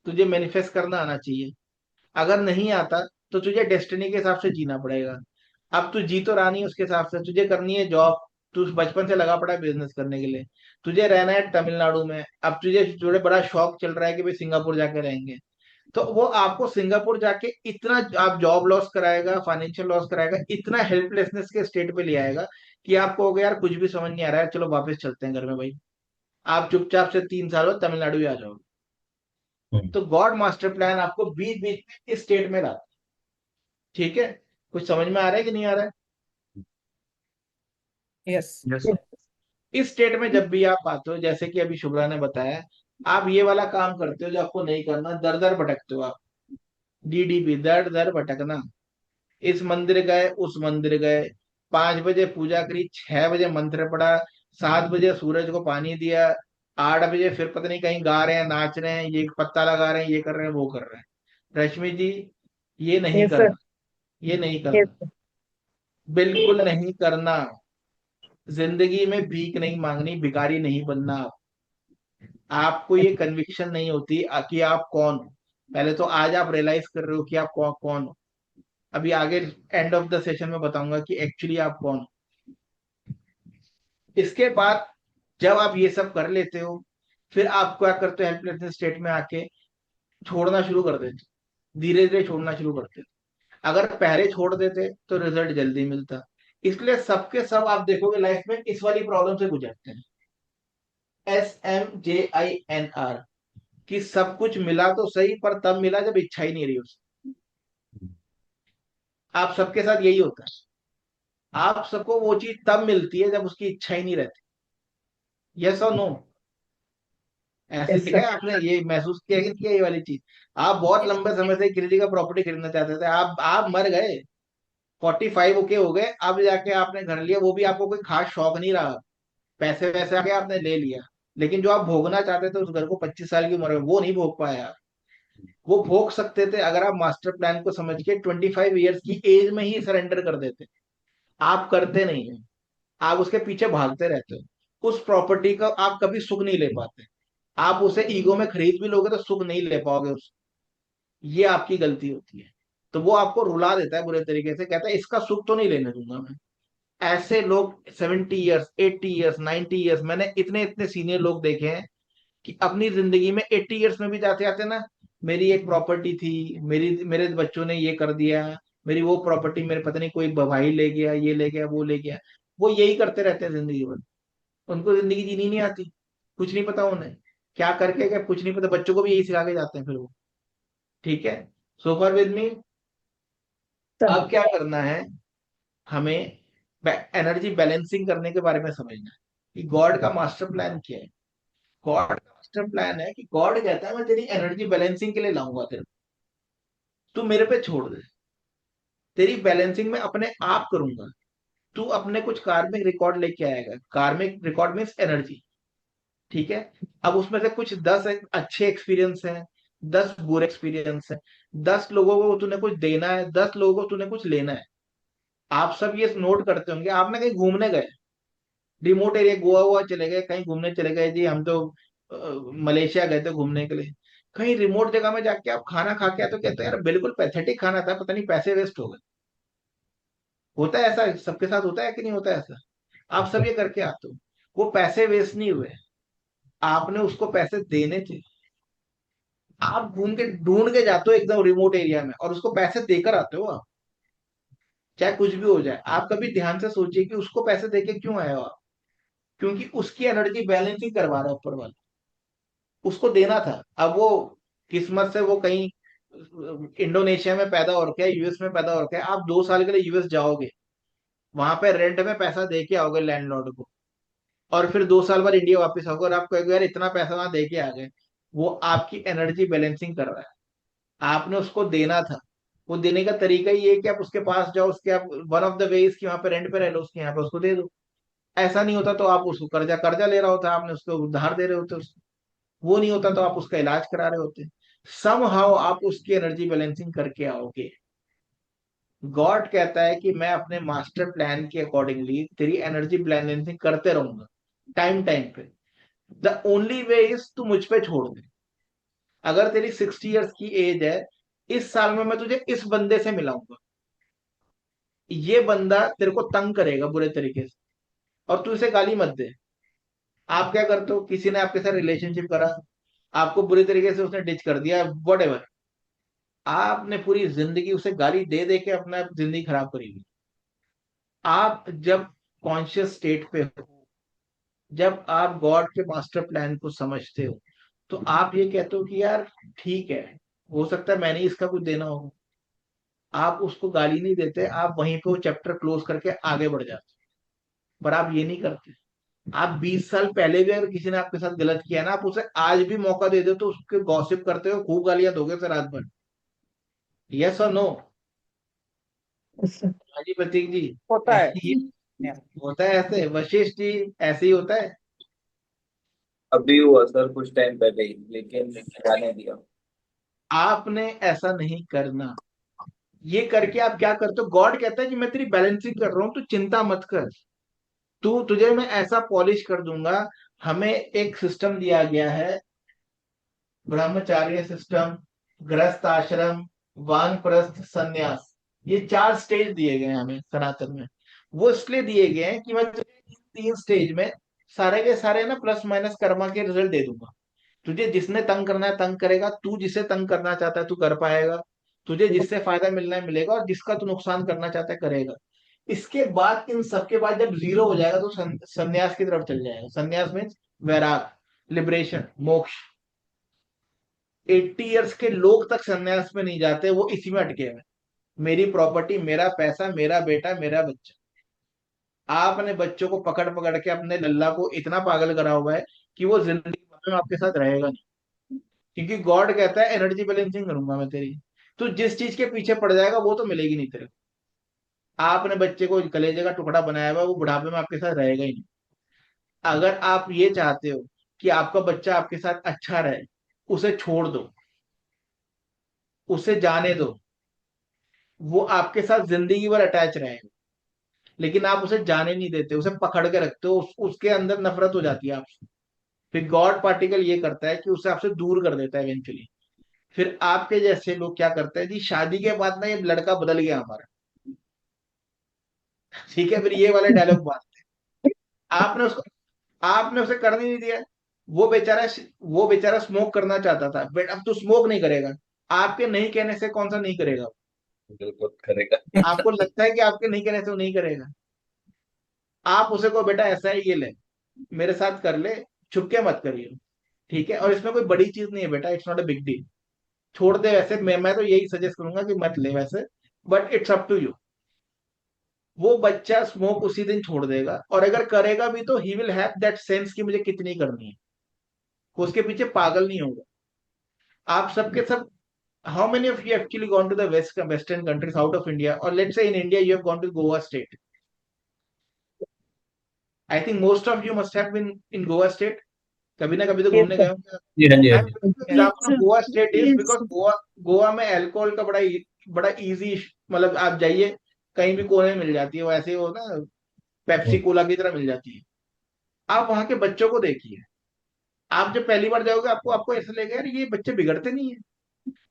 तुझे मैनिफेस्ट करना आना चाहिए, अगर नहीं आता तो तुझे डेस्टिनी के हिसाब से जीना पड़ेगा। अब तू जी तो रहा नहीं उसके हिसाब से, तुझे करनी है जॉब, तू बचपन से लगा पड़ा है बिजनेस करने के लिए, तुझे रहना है तमिलनाडु में, अब तुझे थोड़े बड़ा शौक चल रहा है कि भाई सिंगापुर जाके रहेंगे। तो वो आपको सिंगापुर जाके इतना आप जॉब लॉस कराएगा, फाइनेंशियल लॉस कराएगा, इतना हेल्पलेसनेस के स्टेट पे ले आएगा कि आप कहोगे यार कुछ भी समझ नहीं आ रहा है, चलो वापस चलते हैं घर में भाई। आप चुपचाप से 3 साल बाद तमिलनाडु ही आ जाओगे। हम्म, तो गॉड मास्टर प्लान आपको बीच बीच में इस स्टेट में लाता है। ठीक है, कुछ समझ में आ रहा है कि नहीं आ रहा है? यस। yes, इस स्टेट में जब भी आप आते हो, जैसे कि अभी शुभ्रा ने बताया, आप ये वाला काम करते हो जो आपको नहीं करना, दर दर भटकते हो आप, डीडीपी, दर दर भटकना। इस मंदिर गए, उस मंदिर गए, 5 बजे पूजा करी, 6 बजे मंत्र पढ़ा, 7 बजे सूरज को पानी दिया, 8 बजे फिर पता नहीं कहीं गा रहे हैं, नाच रहे हैं, ये पत्ता लगा रहे हैं, ये कर रहे हैं, वो कर रहे हैं। रश्मि जी, ये नहीं यस सर। करना, ये नहीं यस करना, बिल्कुल नहीं करना। जिंदगी में भीख नहीं मांगनी, भिखारी नहीं बनना। आपको ये कन्विक्शन नहीं होती कि आप कौन हो। पहले तो आज आप रियलाइज कर रहे हो कि आप कौन हो। अभी आगे एंड ऑफ द सेशन में बताऊंगा कि एक्चुअली आप कौन हो। इसके बाद जब आप ये सब कर लेते हो, फिर आप क्या करते हो, हेल्पलेस स्टेट में आके छोड़ना शुरू कर देते हो, धीरे धीरे छोड़ना शुरू करते हो। अगर पहले छोड़ देते तो रिजल्ट जल्दी मिलता। इसलिए सबके सब आप देखोगे लाइफ में इस वाली प्रॉब्लम से गुजरते हैं, SMJINR, कि सब कुछ मिला तो सही पर तब मिला जब इच्छा ही नहीं रही उसकी। आप सबके साथ यही होता है, आप सबको वो चीज तब मिलती है जब उसकी इच्छा ही नहीं रहती। यस और नो? ऐसे यस देखा है सर। आपने, ये महसूस किया कि नहीं किया ये वाली चीज? आप बहुत लंबे समय से किसी का प्रॉपर्टी खरीदना चाहते थे, आप मर गए, 45 ओके हो गए, अब जाके आपने घर लिया, वो भी आपको कोई खास शौक नहीं रहा, पैसे वैसे आके आपने ले लिया, लेकिन जो आप भोगना चाहते थे उस घर को 25 साल की उम्र में, वो नहीं भोग पाए आप। वो भोग सकते थे अगर आप मास्टर प्लान को समझ के 25 ईयर्स की एज में ही सरेंडर कर देते। आप करते नहीं है, आप उसके पीछे भागते रहते हो, उस प्रॉपर्टी का आप कभी सुख नहीं ले पाते। आप उसे ईगो में खरीद भी लोगे तो सुख नहीं ले पाओगे उस, ये आपकी गलती होती है। तो वो आपको रुला देता है बुरे तरीके से, कहता है इसका सुख तो नहीं लेने दूंगा मैं। ऐसे लोग 70 ईयर्स, 80 ईयर्स, 90 ईयर्स, मैंने इतने इतने सीनियर लोग देखे हैं कि अपनी जिंदगी में 80 ईयर्स में भी जाते जाते ना, मेरी एक प्रॉपर्टी थी, मेरे बच्चों ने ये कर दिया, मेरी वो प्रॉपर्टी, मेरे पता नहीं कोई भाई ले गया, ये ले गया, वो ले गया। वो यही करते रहते हैं जिंदगी भर, उनको जिंदगी जीनी नहीं आती, कुछ नहीं पता उन्हें क्या करके, क्या कुछ नहीं पता, बच्चों को भी यही सिखा के जाते हैं फिर वो। ठीक है, so for with me. Sir. अब क्या करना है, हमें एनर्जी बैलेंसिंग करने के बारे में समझना है कि गॉड का मास्टर प्लान क्या है। गॉड का मास्टर प्लान है कि गॉड कहता है मैं तेरी एनर्जी बैलेंसिंग के लिए लाऊंगा तेरे को, तू मेरे पे छोड़ दे, तेरी बैलेंसिंग में अपने आप करूंगा। तू अपने कुछ कार्मिक रिकॉर्ड लेके आएगा, कार्मिक रिकॉर्ड मीन्स एनर्जी। ठीक है, अब उसमें से कुछ 10 अच्छे एक्सपीरियंस हैं, 10 बुरे एक्सपीरियंस हैं, 10 लोगों को तूने कुछ देना है, 10 लोगों को तूने कुछ लेना है। आप सब ये नोट करते होंगे, आपने कहीं घूमने गए, रिमोट एरिया गोवा हुआ चले गए, कहीं घूमने चले गए जी, हम तो मलेशिया गए थे घूमने के लिए। कहीं रिमोट जगह में जाके आप खाना खा के आए तो कहते हैं यार बिल्कुल पैथेटिक खाना था, पता नहीं पैसे वेस्ट हो गए। होता है ऐसा, सबके साथ होता है कि नहीं होता है ऐसा? आप सब ये करके आते हो, वो पैसे वेस्ट नहीं हुए, आपने उसको पैसे देने थे। आप घूम के ढूंढ के जाते हो एकदम रिमोट एरिया में और उसको पैसे देकर आते हो आप, चाहे कुछ भी हो जाए। आप कभी ध्यान से सोचिए कि उसको पैसे देके क्यों आए हो आप? क्योंकि उसकी एनर्जी बैलेंसिंग करवा रहा है ऊपर वाला, उसको देना था। अब वो किस्मत से वो कहीं इंडोनेशिया में पैदा हो रखा है, यूएस में पैदा हो रखा है, आप 2 साल के लिए यूएस जाओगे, वहां पे रेंट में पैसा दे के आओगे लैंडलॉर्ड को, और फिर 2 साल बाद इंडिया वापस आओगे और आप कहोगे यार इतना पैसा वहां दे के आ गए। वो आपकी एनर्जी बैलेंसिंग कर रहा है, आपने उसको देना था। वो देने का तरीका ये है कि आप उसके पास जाओ, उसके आप वन ऑफ द वेज कि वहां पे रेंट पे रह लो, उसके यहाँ पे उसको दे दो। ऐसा नहीं होता तो आप उसको कर्जा कर्जा ले रहा होता, आपने उसको उधार दे रहे होते उसको। वो नहीं होता तो आप उसका इलाज करा रहे होते। सम हाउ आप उसकी एनर्जी बैलेंसिंग करके आओगे। गॉड कहता है कि मैं अपने मास्टर प्लान के अकॉर्डिंगली तेरी एनर्जी बैलेंसिंग करते रहूंगा टाइम टाइम पे। द ओनली वे इज तू मुझ पे छोड़ दे। अगर तेरी 60 ईयर्स की एज है, इस साल में मैं तुझे इस बंदे से मिलाऊंगा, ये बंदा तेरे को तंग करेगा बुरे तरीके से, और तू इसे गाली मत दे। आप क्या करते हो, किसी ने आपके साथ रिलेशनशिप करा, आपको बुरे तरीके से उसने डिच कर दिया, वट एवर, आपने पूरी जिंदगी उसे गाली दे दे के अपना जिंदगी खराब करी हुई। आप जब कॉन्शियस स्टेट पे हो, जब आप गॉड के मास्टर प्लान को समझते हो, तो आप ये कहते हो कि यार ठीक है, हो सकता है मैंने इसका कुछ देना हो। आप उसको गाली नहीं देते, आप वहीं पे वो चैप्टर क्लोज करके आगे बढ़ जाते। पर आप ये नहीं करते। आप 20 साल पहले भी अगर किसी ने आपके साथ गलत किया ना, आप उसे आज भी मौका दे दो तो उसके गॉसिप करते हो, खूब गालियां दोगे सर रात भर। यस और नो? Yes, sir. हाँ जी प्रतीक जी। होता है। ये होता है ऐसे, वशिष्ठ जी, ऐसे ही होता है। अभी हुआ सर कुछ टाइम पहले ही, लेकिन जाने दिया। आपने ऐसा नहीं करना। ये करके आप क्या करते हो, गॉड कहता है कि मैं तेरी बैलेंसिंग कर रहा हूं, तू चिंता मत कर, तू तुझे मैं ऐसा पॉलिश कर दूंगा। हमें एक सिस्टम दिया गया है, ब्रह्मचार्य सिस्टम, गृहस्थ आश्रम, वानप्रस्थ, संन्यास। ये 4 स्टेज दिए गए हैं हमें सनातन में। वो इसलिए दिए गए हैं कि मैं तुझे इन 3 स्टेज में सारे के सारे ना प्लस माइनस कर्मा के रिजल्ट दे दूंगा। तुझे जिसने तंग करना है तंग करेगा, तू जिसे तंग करना चाहता है तू कर पाएगा, तुझे जिससे फायदा मिलना है मिलेगा, और जिसका तू नुकसान करना चाहता है करेगा। इसके बाद, इन सबके बाद जब जीरो हो जाएगा तो संन्यास की तरफ चल जाएगा। संन्यास मीन्स वैराग, लिबरेशन, मोक्ष। 80 ईयर्स के लोग तक संन्यास में नहीं जाते, वो इसी में अटके हुए। मेरी प्रॉपर्टी, मेरा पैसा, मेरा बेटा, मेरा बच्चा। आपने बच्चों को पकड़ पकड़ के अपने लल्ला को इतना पागल करा हुआ है कि वो जिंदगी भर में आपके साथ रहेगा नहीं। क्योंकि गॉड कहता है एनर्जी बैलेंसिंग करूंगा मैं तेरी। तू जिस चीज के पीछे पड़ जाएगा वो तो मिलेगी नहीं तेरे को। आपने बच्चे को कलेजे का टुकड़ा बनाया हुआ है, वो बुढ़ापे में आपके साथ रहेगा ही नहीं। अगर आप ये चाहते हो कि आपका बच्चा आपके साथ अच्छा रहे, उसे छोड़ दो, उसे जाने दो। वो आपके साथ जिंदगी भर अटैच रहेगा, लेकिन आप उसे जाने नहीं देते, उसे पकड़ के रखते हो, उसके अंदर नफरत हो जाती है आपसे। फिर गॉड पार्टिकल ये करता है कि उसे आपसे दूर कर देता है इवेंचुअली। फिर आपके जैसे लोग क्या करते हैं जी, शादी के बाद ना ये लड़का बदल गया हमारा, ठीक है, फिर ये वाले डायलॉग मारते हैं। आपने उसे करने नहीं दिया। वो बेचारा वो बेचारा स्मोक करना चाहता था, बट अब तो स्मोक नहीं करेगा। आपके नहीं कहने से कौन सा नहीं करेगा? बिल्कुल करेगा। आपको लगता है कि आपके नहीं कहने से वो नहीं करेगा? आप उसे को बेटा ऐसा है ये ले, मेरे साथ कर ले, छुप के मत करिए, ठीक है, और इसमें कोई बड़ी चीज नहीं है बेटा, it's not a big deal. छोड़ दे वैसे, मैं तो यही सजेस्ट करूंगा कि मत ले वैसे, but it's up to you. वो बच्चा स्मोक उसी दिन छोड़ देगा, और अगर करेगा भी तो he will have that sense कि मुझे कितनी करनी है। वो उसके पीछे पागल नहीं होगा। आप सबके सब, how many of you actually gone to the western countries out of India, और let's say in India you have gone to Goa state? I think most of you must have been in Goa state, कभी ना कभी तो Yes, घूमने sir. गए होंगे। जी हाँ जी हाँ आई जी। Yes, example sir. Goa state is Yes, because sir. Goa में अल्कोहल का बड़ा इजी, मतलब आप जाइए कहीं भी कोने में मिल जाती है, वैसे ही वो ना पेप्सी कोला की तरह मिल जाती है। आप वहां के बच्चों को देखिए, आप जब पहली बार जाओगे आपको आपको ऐसा लगेगा यार ये बच्चे बिगड़ते नहीं है।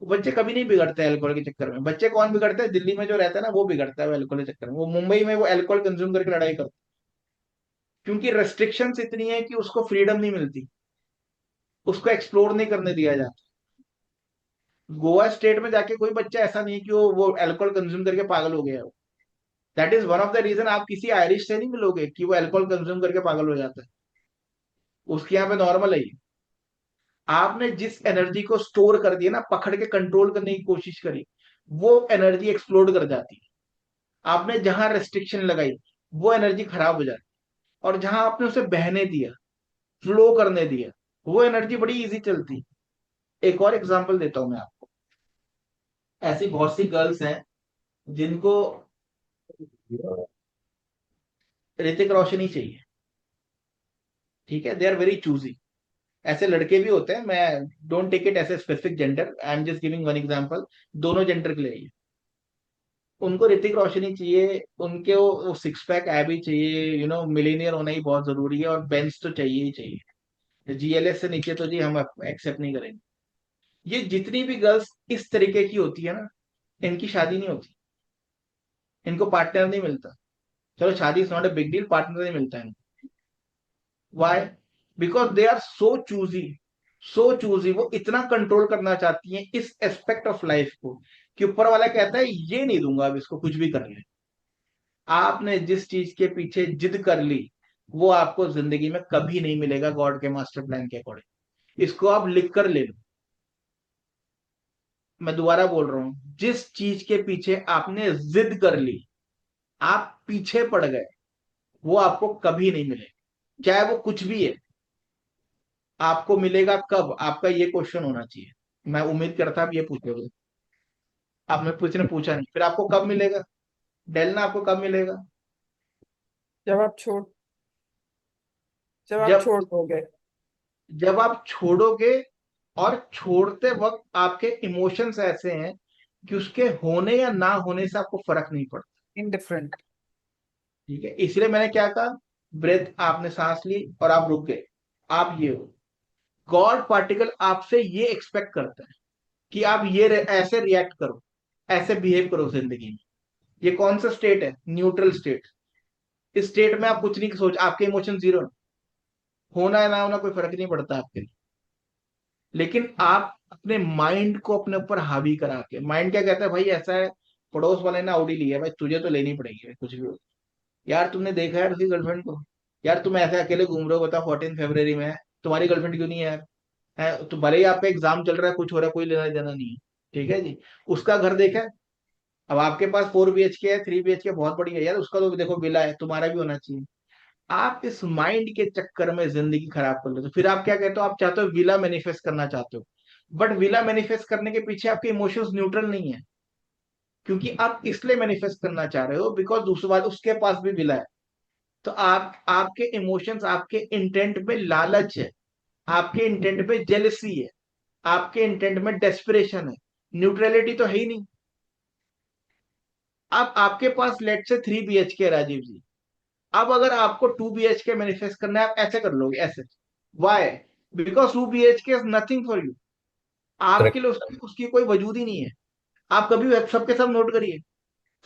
वो बच्चे कभी नहीं बिगड़ते अल्कोहल के चक्कर में। बच्चे कौन बिगड़ते हैं? दिल्ली में जो रहता है ना वो बिगड़ता है अल्कोहल के चक्कर में। वो मुंबई में वो अल्कोहल कंज्यूम करके लड़ाई करता है, क्योंकि रेस्ट्रिक्शंस इतनी है कि उसको फ्रीडम नहीं मिलती, उसको एक्सप्लोर नहीं करने दिया जाता। गोवा स्टेट में जाके कोई बच्चा ऐसा नहीं कि वो अल्कोहल कंज्यूम करके पागल हो गया है। That is one of the reason आप किसी आयरिश से नहीं मिलोगे कि वो अल्कोहल कंज्यूम करके पागल हो जाता है। उसके यहाँ पे नॉर्मल है ये। आपने जिस एनर्जी को स्टोर कर दिया ना, पकड़ के कंट्रोल करने की कोशिश करी, वो एनर्जी एक्सप्लोड कर जाती है। आपने जहां रेस्ट्रिक्शन लगाई वो एनर्जी खराब हो जाती है, और जहां आपने उसे बहने दिया, फ्लो करने दिया, वो एनर्जी बड़ी इजी चलती है। एक और एग्जांपल देता हूं मैं आपको। ऐसी बहुत सी गर्ल्स हैं जिनको ऋतिक रोशन ही चाहिए, ठीक है, दे आर वेरी चूजी। ऐसे लड़के भी होते हैं, मैं don't take it as a specific gender, I am just giving one example, दोनों जेंडर के लिए ही। उनको ऋतिक रोशन ही चाहिए, उनके वो सिक्स पैक ऐब ही चाहिए, मिलीनियर होना ही बहुत जरूरी है, और बेंच तो चाहिए ही चाहिए। जीएलएस से नीचे तो जी हम एक्सेप्ट नहीं करेंगे। ये जितनी भी गर्ल्स इस तरीके की होती है ना, इनकी शादी नहीं होती, इनको पार्टनर नहीं मिलता। चलो शादी is not a big deal, partner नहीं मिलता है। Why? Because they are so choosy, so choosy. वो इतना कंट्रोल करना चाहती हैं इस एस्पेक्ट ऑफ लाइफ को कि ऊपर वाला कहता है ये नहीं दूंगा, अब इसको कुछ भी कर ले। आपने जिस चीज के पीछे जिद कर ली वो आपको जिंदगी में कभी नहीं मिलेगा गॉड के मास्टर प्लान के अकॉर्डिंग। इसको आप लिख कर ले लो। मैं दोबारा बोल रहा हूं, जिस चीज के पीछे आपने जिद कर ली, आप पीछे पड़ गए, वो आपको कभी नहीं मिलेगा, चाहे वो कुछ भी है। आपको मिलेगा कब? आपका ये क्वेश्चन होना चाहिए। मैं उम्मीद करता आप ये पूछोगे। आपने पूछा नहीं, फिर आपको कब मिलेगा? डेलना आपको कब मिलेगा? जब आप छोड़ जब आप जब छोड़ दोगे। जब आप छोड़ोगे, और छोड़ते वक्त आपके इमोशंस ऐसे हैं कि उसके होने या ना होने से आपको फर्क नहीं पड़ता। इनडिफरेंट। ठीक है, इसलिए मैंने क्या कहा, ब्रेथ, आपने सांस ली और आप रुक गए, आप ये हो। गॉड पार्टिकल आपसे ये एक्सपेक्ट करता है कि आप ऐसे रिएक्ट करो, ऐसे बिहेव करो जिंदगी में। ये कौन सा स्टेट है? Neutral state. इस स्टेट में आप कुछ नहीं सोच, आपके इमोशन जीरो है, होना है ना होना कोई फर्क नहीं पड़ता आपके लिए। लेकिन आप अपने माइंड को अपने ऊपर हावी करा के, माइंड क्या कहता है, भाई ऐसा है, पड़ोस वाले ने ऑडी ली है, भाई तुझे तो लेनी पड़ेगी भाई, कुछ भी हो। यार तुमने देखा है उसकी गर्लफ्रेंड को? यार तुम ऐसे अकेले घूम रहे हो, बताओ 14 फरवरी में है, तुम्हारी गर्लफ्रेंड क्यों नहीं है यार? है तो भले ही आपका एग्जाम चल रहा है, कुछ हो रहा है, कोई लेना देना नहीं है, ठीक है जी। उसका घर देखा है? अब आपके पास 4 BHK है, 3 BHK बहुत बढ़िया है यार, उसका तो देखो विला है, तुम्हारा भी होना चाहिए। आप इस माइंड के चक्कर में जिंदगी खराब कर लेते हो। फिर आप क्या कहते हो? आप चाहते हो विला मैनिफेस्ट करना चाहते हो, बट विला मैनिफेस्ट करने के पीछे आपके इमोशंस न्यूट्रल नहीं है, क्योंकि आप इसलिए मैनिफेस्ट करना चाह रहे हो बिकॉज दूसरा उसके पास भी विला है। तो आपके इमोशंस, आपके इंटेंट में लालच है, आपके इंटेंट में जेलसी है, आपके इंटेंट में डेस्परेशन है, न्यूट्रलिटी तो है ही नहीं। अब आपके पास लेट से 3 BHK है राजीव जी, अब अगर आपको 2 BHK मैनिफेस्ट करना है, आप ऐसे कर लोगे, ऐसे। Why? Because 2 BHK is nothing for you. आपके Correct. लिए उसकी कोई वजूद ही नहीं है। आप कभी सबके सब नोट करिए,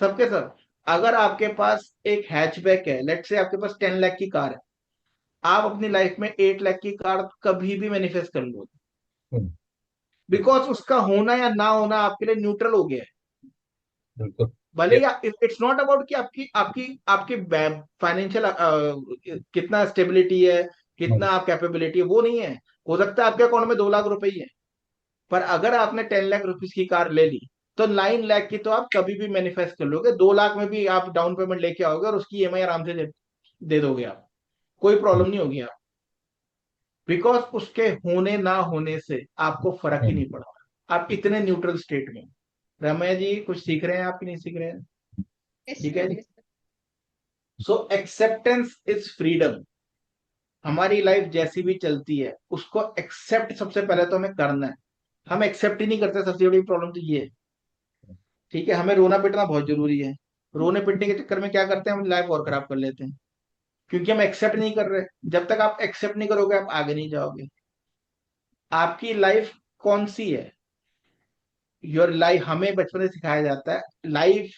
सबके सब। अगर आपके पास एक हैचबैक है, लेट से आपके पास 10 लाख की कार है, आप अपनी लाइफ में 8 लाख की कार कभी भी मैनिफेस्ट कर लोगे, हम्म, बिकॉज उसका होना या ना होना आपके लिए न्यूट्रल हो गया है। बिल्कुल। भले Yep. He it's not about कि आपकी आपकी आपकी फाइनेंशियल कितना स्टेबिलिटी है, कितना हम्म, आप कैपेबिलिटी है, वो नहीं है। हो सकता है आपके अकाउंट में 2 लाख रुपए ही है, पर अगर आपने 10 लाख रुपीज की कार ले ली, तो 9 लाख की तो आप कभी भी मैनिफेस्ट कर लोगे। 2 लाख में भी आप डाउन पेमेंट लेके आओगे और उसकी ईएमआई आराम से दे दोगे आप, कोई हम्म, प्रॉब्लम नहीं होगी आप, बिकॉज उसके होने ना होने से आपको फर्क ही हम्म, नहीं पड़ता। आप इतने न्यूट्रल स्टेट में। रमैया जी कुछ सीख रहे हैं आप कि नहीं सीख रहे हैं? ठीक है जी। सो एक्सेप्टेंस इज फ्रीडम। हमारी लाइफ जैसी भी चलती है उसको एक्सेप्ट सबसे पहले तो हमें करना है। हम एक्सेप्ट ही नहीं करते, सबसे बड़ी प्रॉब्लम तो ये है। ठीक है, हमें रोना पिटना बहुत जरूरी है। रोने पिटने के चक्कर में क्या करते हैं, हम लाइफ और खराब कर लेते हैं, क्योंकि हम एक्सेप्ट नहीं कर रहे। जब तक आप एक्सेप्ट नहीं करोगे आप आगे नहीं जाओगे। आपकी लाइफ कौन सी है? योर लाइफ, हमें बचपन से सिखाया जाता है life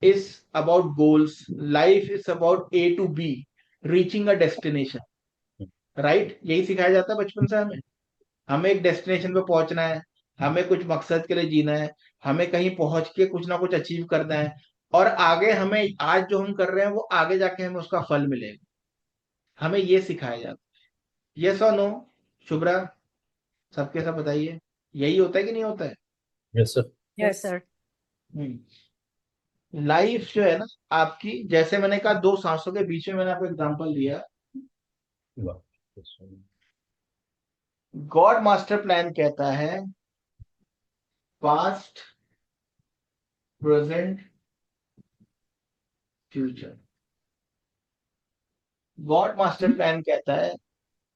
is about goals, life is about A to B, reaching a destination, right? यही सिखाया जाता है बचपन से हमें। हमें एक डेस्टिनेशन पे पहुंचना है, हमें कुछ मकसद के लिए जीना है, हमें कहीं पहुंच के कुछ ना कुछ अचीव करना है, और आगे हमें आज जो हम कर रहे हैं वो आगे जाके हमें उसका फल मिलेगा। हमें ये सिखाया जाता है। यस और नो? शुभ्रा, सबके सब बताइए, यही होता है कि नहीं होता है? Yes, sir. Yes Yes. Sir. Life जो है ना आपकी, जैसे मैंने कहा दो सांसों के बीच में, मैंने आपको एग्जांपल दिया। Wow. Yes, sir. God master plan कहता है past, present, future. God master plan कहता है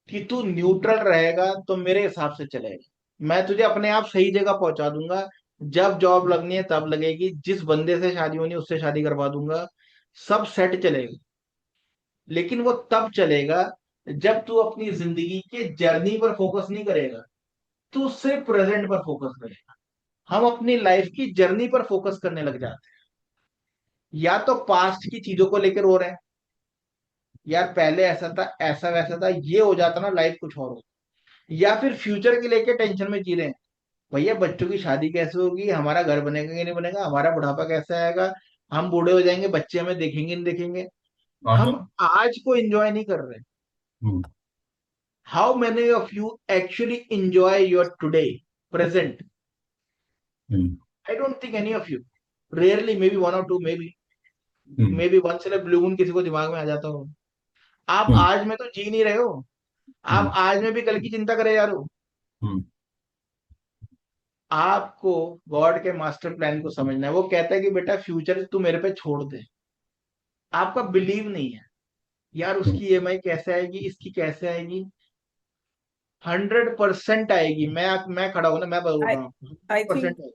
कि तू न्यूट्रल रहेगा तो मेरे हिसाब से चलेगा, मैं तुझे अपने आप सही जगह पहुंचा दूंगा। जब जॉब लगनी है तब लगेगी, जिस बंदे से शादी होनी है उससे शादी करवा दूंगा, सब सेट चलेगा। लेकिन वो तब चलेगा जब तू अपनी जिंदगी के जर्नी पर फोकस नहीं करेगा, तू सिर्फ प्रेजेंट पर फोकस करेगा। हम अपनी लाइफ की जर्नी पर फोकस करने लग जाते हैं, या तो पास्ट की चीजों को लेकर रो रहे हैं, यार पहले ऐसा था, ऐसा वैसा था, ये हो जाता ना लाइफ कुछ और होता, या फिर फ्यूचर के लेके टेंशन में जी रहे हैं, भैया बच्चों की शादी कैसे होगी, हमारा घर बनेगा कि नहीं बनेगा, हमारा बुढ़ापा कैसे आएगा, हम बूढ़े हो जाएंगे, बच्चे हमें देखेंगे नहीं देखेंगे। हम Uh-huh. आज को एंजॉय नहीं कर रहे। Hmm. How many of you actually enjoy your today, present? Hmm. I don't think any of you, rarely, maybe one or two, Hmm. Maybe once in a blue moon किसी को दिमाग में आ जाता हो। आप Hmm. आज में तो जी नहीं रहे हो, आप Hmm. आज में भी कल की चिंता करे जा रहे हो। Hmm. आपको गॉड के मास्टर प्लान को समझना है। वो कहता है कि बेटा फ्यूचर तू मेरे पे छोड़ दे। आपका बिलीव नहीं है, यार Hmm. उसकी ईएमआई कैसे आएगी, इसकी कैसे आएगी। 100% आएगी। मैं खड़ा हूं ना, मैं बोल I रहा हूँ I 100% think आएगी।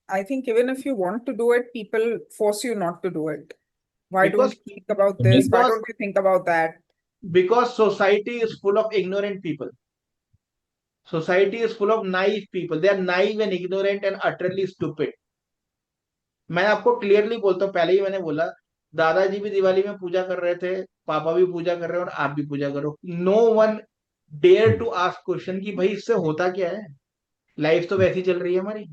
I think even if you want to do it, people force you not to do it. Why don't because you think about this? Why because don't you think about that? Because society is full of ignorant people, society is full of naive people, they are naive and ignorant and utterly stupid. मैं आपको clearly बोलता हूँ, पहले ही मैंने बोला, दादाजी भी दिवाली में पूजा कर रहे थे, पापा भी पूजा कर रहे हैं, और आप भी पूजा करो। No one dare to ask question कि भाई इससे होता क्या है, लाइफ तो वैसी चल रही है हमारी,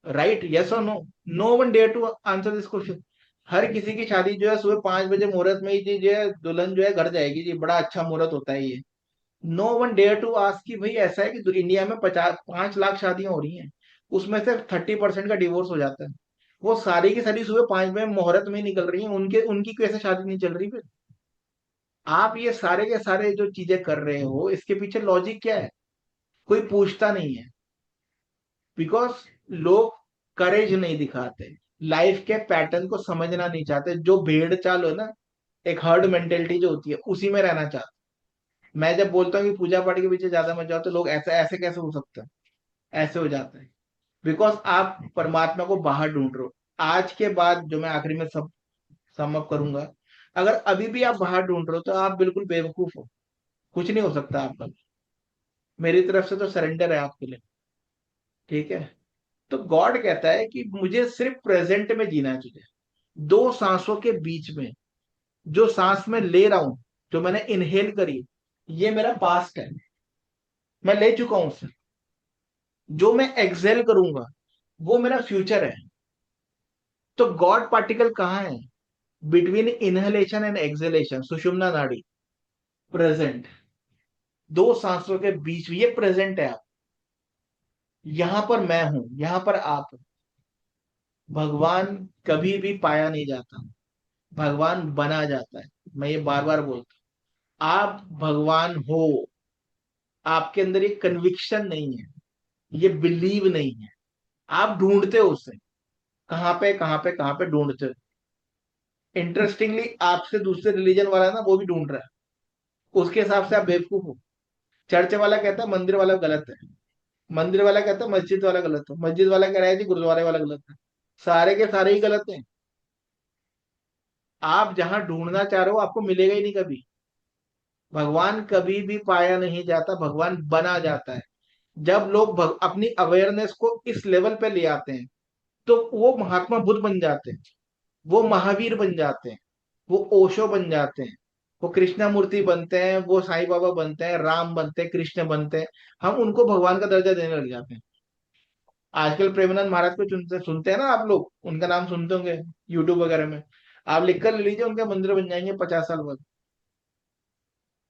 राइट? यस और no? No one dare to answer this question. हर किसी की शादी जो है सुबह 5 बजे मुहूर्त में ही जी जो है दुल्हन जो है घर जाएगी जी, बड़ा अच्छा मुहूर्त होता है ये। No one dare to ask कि भाई ऐसा है कि इंडिया में 5 लाख शादियां हो रही हैं, उसमें से 30% का डिवोर्स हो जाता है। वो सारी की सारी सुबह 5 बजे मुहूर्त में ही निकल रही हैं, उनके उनकी कैसे शादी नहीं चल रही फिर? आप ये सारे के सारे जो चीजें कर रहे हो, इसके पीछे लॉजिक क्या है? कोई पूछता नहीं है, बिकॉज लोग करेज नहीं दिखाते, लाइफ के पैटर्न को समझना नहीं चाहते। जो भेड़ चाल हो ना, एक हर्ड मेंटेलिटी जो होती है, उसी में रहना चाहते। मैं जब बोलता हूँ कि पूजा पाठ के पीछे ज्यादा मत जाओ, तो लोग ऐसे ऐसे कैसे हो सकता है, ऐसे हो जाता है। बिकॉज आप परमात्मा को बाहर ढूंढ रहे हो। आज के बाद जो मैं आखिरी में सब सम अप करूंगा, अगर अभी भी आप बाहर ढूंढ रहे हो तो आप बिल्कुल बेवकूफ हो, कुछ नहीं हो सकता आपका। मेरी तरफ से तो सरेंडर है आपके लिए, ठीक है? तो गॉड कहता है कि मुझे सिर्फ प्रेजेंट में जीना है तुझे, दो सांसों के बीच में। जो सांस मैं ले रहा हूं, जो मैंने इनहेल करी, ये मेरा पास्ट है, मैं ले चुका हूं उससे। जो मैं एक्सेल करूंगा वो मेरा फ्यूचर है। तो गॉड पार्टिकल कहाँ है? बिटवीन इनहेलेशन एंड एक्सेलेशन, सुषुम्ना नाड़ी, प्रेजेंट। दो सांसों के बीच में ये प्रेजेंट है। आप यहां पर मैं हूं, यहां पर आप हो। भगवान कभी भी पाया नहीं जाता, भगवान बना जाता है। मैं ये बार बार बोलता हूं, आप भगवान हो। आपके अंदर ये कन्विक्शन नहीं है, ये बिलीव नहीं है, आप ढूंढते हो उसे। कहां पे कहां पे कहां पे ढूंढते हो? इंटरेस्टिंगली आपसे दूसरे रिलीजन वाला है ना, वो भी ढूंढ रहा है। उसके हिसाब से आप बेवकूफ हो। चर्च वाला कहता है मंदिर वाला गलत है, मंदिर वाला कहता है मस्जिद वाला गलत है, मस्जिद वाला कह रहा है कि गुरुद्वारे वाला गलत है। सारे के सारे ही गलत हैं। आप जहां ढूंढना चाह रहे हो आपको मिलेगा ही नहीं कभी। भगवान कभी भी पाया नहीं जाता, भगवान बना जाता है। जब लोग अपनी अवेयरनेस को इस लेवल पे ले आते हैं तो वो महात्मा बुद्ध बन जाते हैं, वो महावीर बन जाते हैं, वो ओशो बन जाते हैं, वो कृष्णा मूर्ति बनते हैं, वो साईं बाबा बनते हैं, राम बनते हैं, कृष्ण बनते हैं। हम उनको भगवान का दर्जा देने लग जाते हैं। आजकल प्रेमानंद महाराज को सुनते सुनते हैं ना आप लोग, उनका नाम सुनते होंगे यूट्यूब वगैरह में। आप लिख कर ले लीजिए, उनके मंदिर बन जाएंगे 50 साल बाद।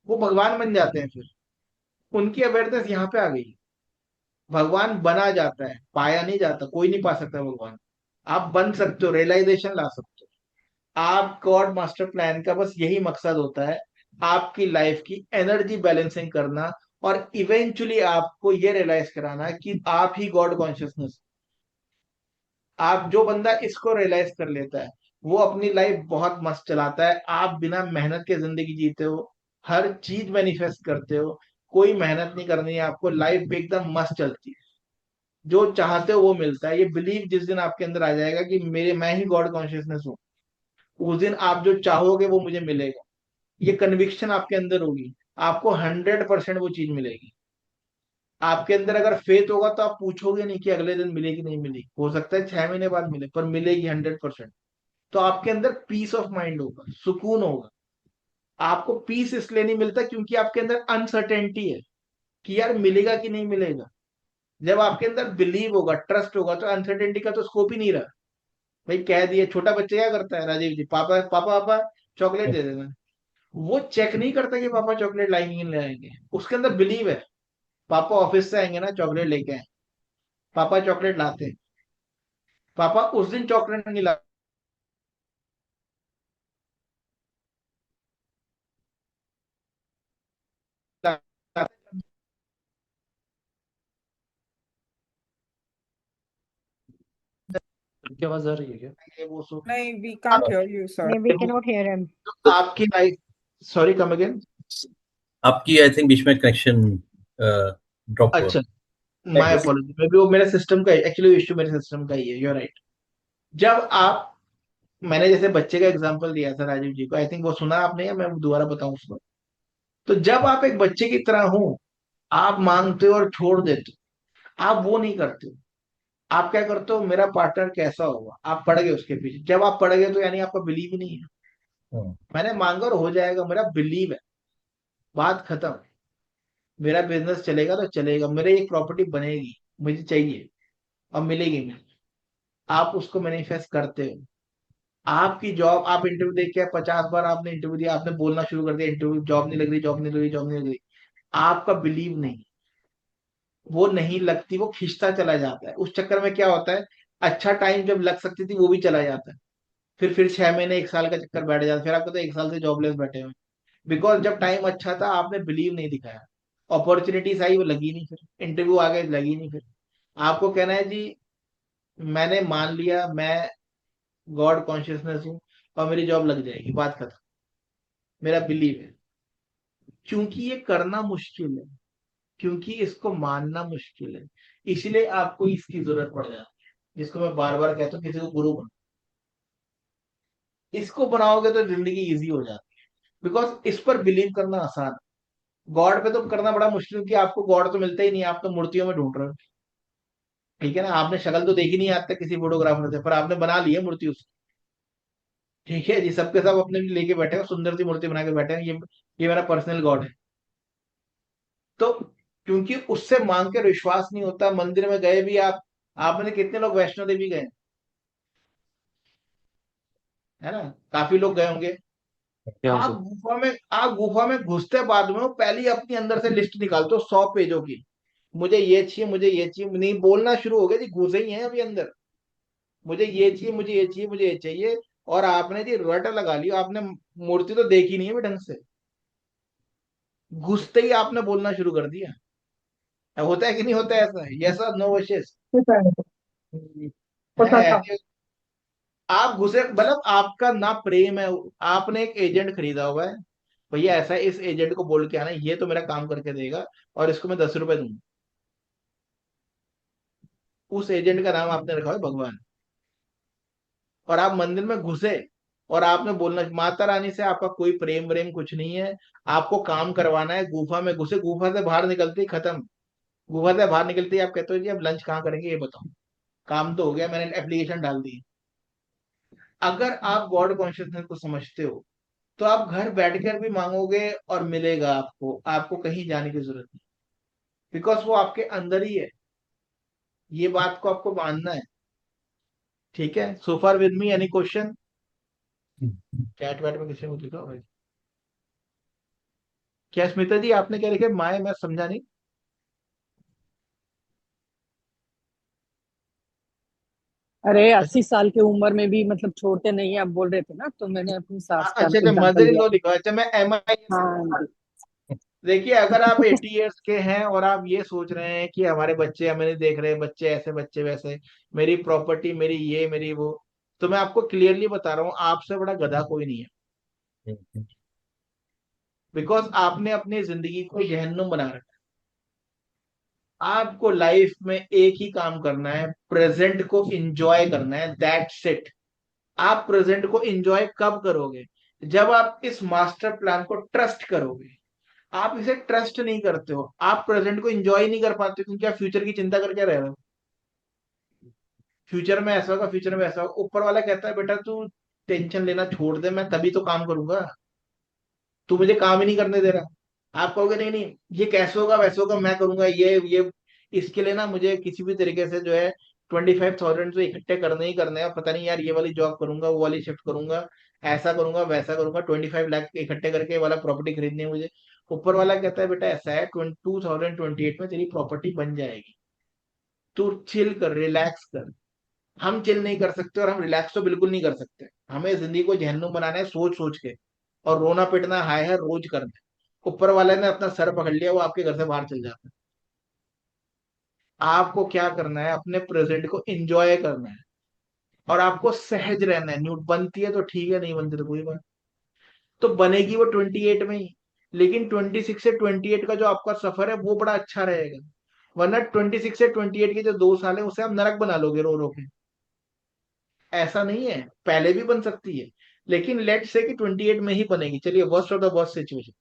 वो भगवान बन जाते हैं फिर। उनकी अवेयरनेस यहाँ पे आ गई। भगवान बना जाता है, पाया नहीं जाता। कोई नहीं पा सकता भगवान। आप बन सकते हो, रियलाइजेशन ला सकते हो। आप गॉड मास्टर प्लान का बस यही मकसद होता है, आपकी लाइफ की एनर्जी बैलेंसिंग करना, और इवेंचुअली आपको ये रियलाइज कराना कि आप ही गॉड कॉन्शियसनेस। आप जो बंदा इसको रियलाइज कर लेता है वो अपनी लाइफ बहुत मस्त चलाता है। आप बिना मेहनत के जिंदगी जीते हो, हर चीज मैनिफेस्ट करते हो, कोई मेहनत नहीं करनी है आपको, लाइफ एकदम मस्त चलती है। जो चाहते हो वो मिलता है। ये बिलीव जिस दिन आपके अंदर आ जाएगा कि मेरे मैं ही गॉड कॉन्शियसनेस हूँ, उस दिन आप जो चाहोगे वो मुझे मिलेगा। ये कन्विक्शन आपके अंदर होगी, आपको 100% वो चीज मिलेगी। आपके अंदर अगर फेथ होगा तो आप पूछोगे नहीं कि अगले दिन मिलेगी नहीं मिलेगी, हो सकता है 6 महीने बाद मिले, पर मिलेगी 100%। तो आपके अंदर पीस ऑफ माइंड होगा, सुकून होगा। आपको पीस इसलिए नहीं मिलता क्योंकि आपके अंदर अनसर्टेनिटी है कि यार मिलेगा कि नहीं मिलेगा। जब आपके अंदर बिलीव होगा, ट्रस्ट होगा, तो अनसर्टेनिटी का तो स्कोप ही नहीं रहा। भाई कह दिए, छोटा बच्चा क्या करता है, राजीव जी, पापा पापा पापा चॉकलेट दे देना। वो चेक नहीं करता कि पापा चॉकलेट लाएंगे नहीं लाएंगे, उसके अंदर बिलीव है। पापा ऑफिस से आएंगे ना, चॉकलेट लेके आए, पापा चॉकलेट लाते हैं। पापा उस दिन चॉकलेट नहीं लाते, क्या आवाज आ रही है क्या? ये वो सो। No, we can't आप hear you, sir. Maybe we cannot hear him. आपकी लाइफ, सॉरी कम अगेन। आपकी आई थिंक बीच में कनेक्शन ड्रॉप हुआ। अच्छा, माय अपॉलॉजी। मे बी वो मेरे सिस्टम का, एक्चुअली इश्यू मेरे सिस्टम का ही है। You're right. जब आप, मैंने जैसे बच्चे का एग्जांपल दिया था राजीव जी को, आई थिंक वो सुना आपने, या मैं दोबारा बताऊं उसको। तो जब आप एक बच्चे की तरह हो, आप मांगते हो और छोड़ देते हो, आप वो नहीं करते हो। आप क्या करते हो, मेरा पार्टनर कैसा होगा, आप पड़ गए उसके पीछे। जब आप पड़ गए तो यानी आपका बिलीव ही नहीं है। हाँ, मैंने मांगा और हो जाएगा, मेरा बिलीव है, बात खत्म। मेरा बिजनेस चलेगा तो चलेगा, मेरे एक प्रॉपर्टी बनेगी, मुझे चाहिए और मिलेगी मुझे। आप उसको मैनिफेस्ट करते हो। आपकी जॉब, आप इंटरव्यू देख के 50 बार आपने इंटरव्यू दिया, आपने बोलना शुरू कर दिया, इंटरव्यू, जॉब नहीं लग रही, जॉब नहीं लग रही, जॉब नहीं लग रही। आपका बिलीव नहीं, वो नहीं लगती, वो खिंचता चला जाता है। उस चक्कर में क्या होता है, अच्छा टाइम जब लग सकती थी वो भी चला जाता है। फिर 6 महीने 1 साल का चक्कर बैठ जाता है, फिर आपको तो 1 साल से जॉबलेस बैठे हुए। बिकॉज जब टाइम अच्छा था आपने बिलीव नहीं दिखाया। अपॉर्चुनिटीज आई, वो लगी नहीं, फिर इंटरव्यू आ गए, लगी नहीं। फिर आपको कहना है जी, मैंने मान लिया मैं गॉड कॉन्शियसनेस हूँ और मेरी जॉब लग जाएगी, बात खत्म। मेरा बिलीव है। क्योंकि ये करना मुश्किल है, क्योंकि इसको मानना मुश्किल है, इसलिए आपको इसकी जरूरत पड़ जाती है। जिसको मैं बार बार कहता हूँ, किसी को गुरु बनो। इसको बनाओगे तो जिंदगी इजी हो जाती है, बिकॉज इस पर बिलीव करना आसान है। गॉड पे तो करना बड़ा मुश्किल है, कि आपको गॉड तो मिलता ही नहीं, आप तो मूर्तियों में ढूंढ रहे हो। ठीक है ना, आपने शक्ल तो देखी नहीं आज तक किसी फोटोग्राफर से, पर आपने बना ली है मूर्ति उसकी। ठीक है जी, सबके सब अपने लिए लेके बैठे हैं, सुंदर सी मूर्ति बना के बैठे हैं, ये मेरा पर्सनल गॉड है। तो क्योंकि उससे मांग कर विश्वास नहीं होता, मंदिर में गए भी आप, आपने कितने लोग वैष्णो देवी गए, है ना, काफी लोग गए होंगे। यहाँ से आप गुफा में घुसते बाद में वो पहले ही अपनी अंदर से लिस्ट निकालते हो 100 पेजों की। मुझे ये चाहिए, मुझे ये चाहिए, नहीं बोलना शुरू हो गया जी, घुसे ही हैं अभी अंदर। मुझे ये चाहिए, मुझे ये चाहिए, मुझे ये चाहिए। और आपने जी रट लगा ली, आपने मूर्ति तो देखी नहीं है भी ढंग से, घुसते ही आपने बोलना शुरू कर दिया। होता है कि नहीं होता है ऐसा, यस और नो विशेष है। आप घुसे, मतलब आपका ना प्रेम है। आपने एक एजेंट खरीदा हुआ है, भैया ऐसा है, इस एजेंट को बोल के आना, ये तो मेरा काम करके देगा और इसको मैं 10 रुपए दूंगा। उस एजेंट का नाम आपने रखा है भगवान। और आप मंदिर में घुसे और आपने बोलना माता रानी से आपका कोई प्रेम व्रेम कुछ नहीं है, आपको काम करवाना है, गुफा में घुसे, गुफा से बाहर निकलते ही खत्म। गुफा से बाहर निकलते ही आप कहते हो जी अब लंच कहाँ करेंगे ये बताओ, काम तो हो गया, मैंने एप्लीकेशन डाल दी। अगर आप गॉड कॉन्शियसनेस को समझते हो तो आप घर बैठकर भी मांगोगे और मिलेगा आपको, आपको कहीं जाने की जरूरत नहीं, बिकॉज वो आपके अंदर ही है। ये बात को आपको मानना है। ठीक है, so far with me, any question? Chat वैट में किसी को लिखा भाई? क्या स्मिता जी आपने क्या लिखे? माए, मैं समझा नहीं। अरे अच्छा 80 साल की उम्र में भी मतलब छोड़ते नहीं है, आप बोल रहे थे ना, तो मैंने अपनी सास का अच्छा अच्छा, एग्जांपल मदर इन दिया। लॉ लिखा। अच्छा मैं MI। हाँ। देखिए अगर आप 80 ईयर्स के हैं और आप ये सोच रहे हैं कि हमारे बच्चे हमें नहीं देख रहे, बच्चे ऐसे बच्चे वैसे, मेरी प्रॉपर्टी मेरी ये मेरी वो, तो मैं आपको क्लियरली बता रहा हूँ आपसे बड़ा गधा कोई नहीं है। बिकॉज आपने अपनी जिंदगी को जहन्नुम बना रखा है। आपको लाइफ में एक ही काम करना है, प्रेजेंट को एंजॉय करना है, दैट्स इट। आप प्रेजेंट को एंजॉय कब करोगे? जब आप इस मास्टर प्लान को ट्रस्ट करोगे। आप इसे ट्रस्ट नहीं करते हो, आप प्रेजेंट को एंजॉय नहीं कर पाते क्योंकि आप फ्यूचर की चिंता करके रह रहे हो। फ्यूचर में ऐसा होगा, फ्यूचर में ऐसा होगा। ऊपर वाला कहता है बेटा तू टेंशन लेना छोड़ दे, मैं तभी तो काम करूंगा, तू मुझे काम ही नहीं करने दे रहा। आप कहोगे नहीं नहीं ये कैसे होगा वैसे होगा, मैं करूंगा ये, इसके लिए ना मुझे किसी भी तरीके से जो है 25,000 तो इकट्ठे करने ही करने हैं, पता नहीं यार ये वाली जॉब करूंगा, वो वाली शिफ्ट करूंगा, ऐसा करूंगा वैसा करूंगा, 25 लाख इकट्ठे करके ये वाला प्रॉपर्टी खरीदनी है मुझे। ऊपर वाला कहता है बेटा ऐसा है 2028 में तेरी प्रॉपर्टी बन जाएगी, तू चिल कर, रिलैक्स कर। हम चिल नहीं कर सकते और हम रिलैक्स तो बिल्कुल नहीं कर सकते। हमें जिंदगी को जहन्नुम बनाना है सोच सोच के, और रोना पिटना हाय है रोज करना है। ऊपर वाले ने अपना सर पकड़ लिया, वो आपके घर से बाहर चल जाता है। आपको क्या करना है, अपने प्रेजेंट को एंजॉय करना है, और आपको सहज रहना है। न्यूट बनती है तो ठीक है, नहीं बनती तो कोई बात। तो बनेगी वो 28 में ही, लेकिन 26 से 28 का जो आपका सफर है वो बड़ा अच्छा रहेगा। वरना 26 से 28 के जो 2 साल है उसे आप नरक बना लोगे रो रो के। ऐसा नहीं है, पहले भी बन सकती है, लेकिन लेट से कि 28 में ही बनेगी। चलिए worst of the worst situation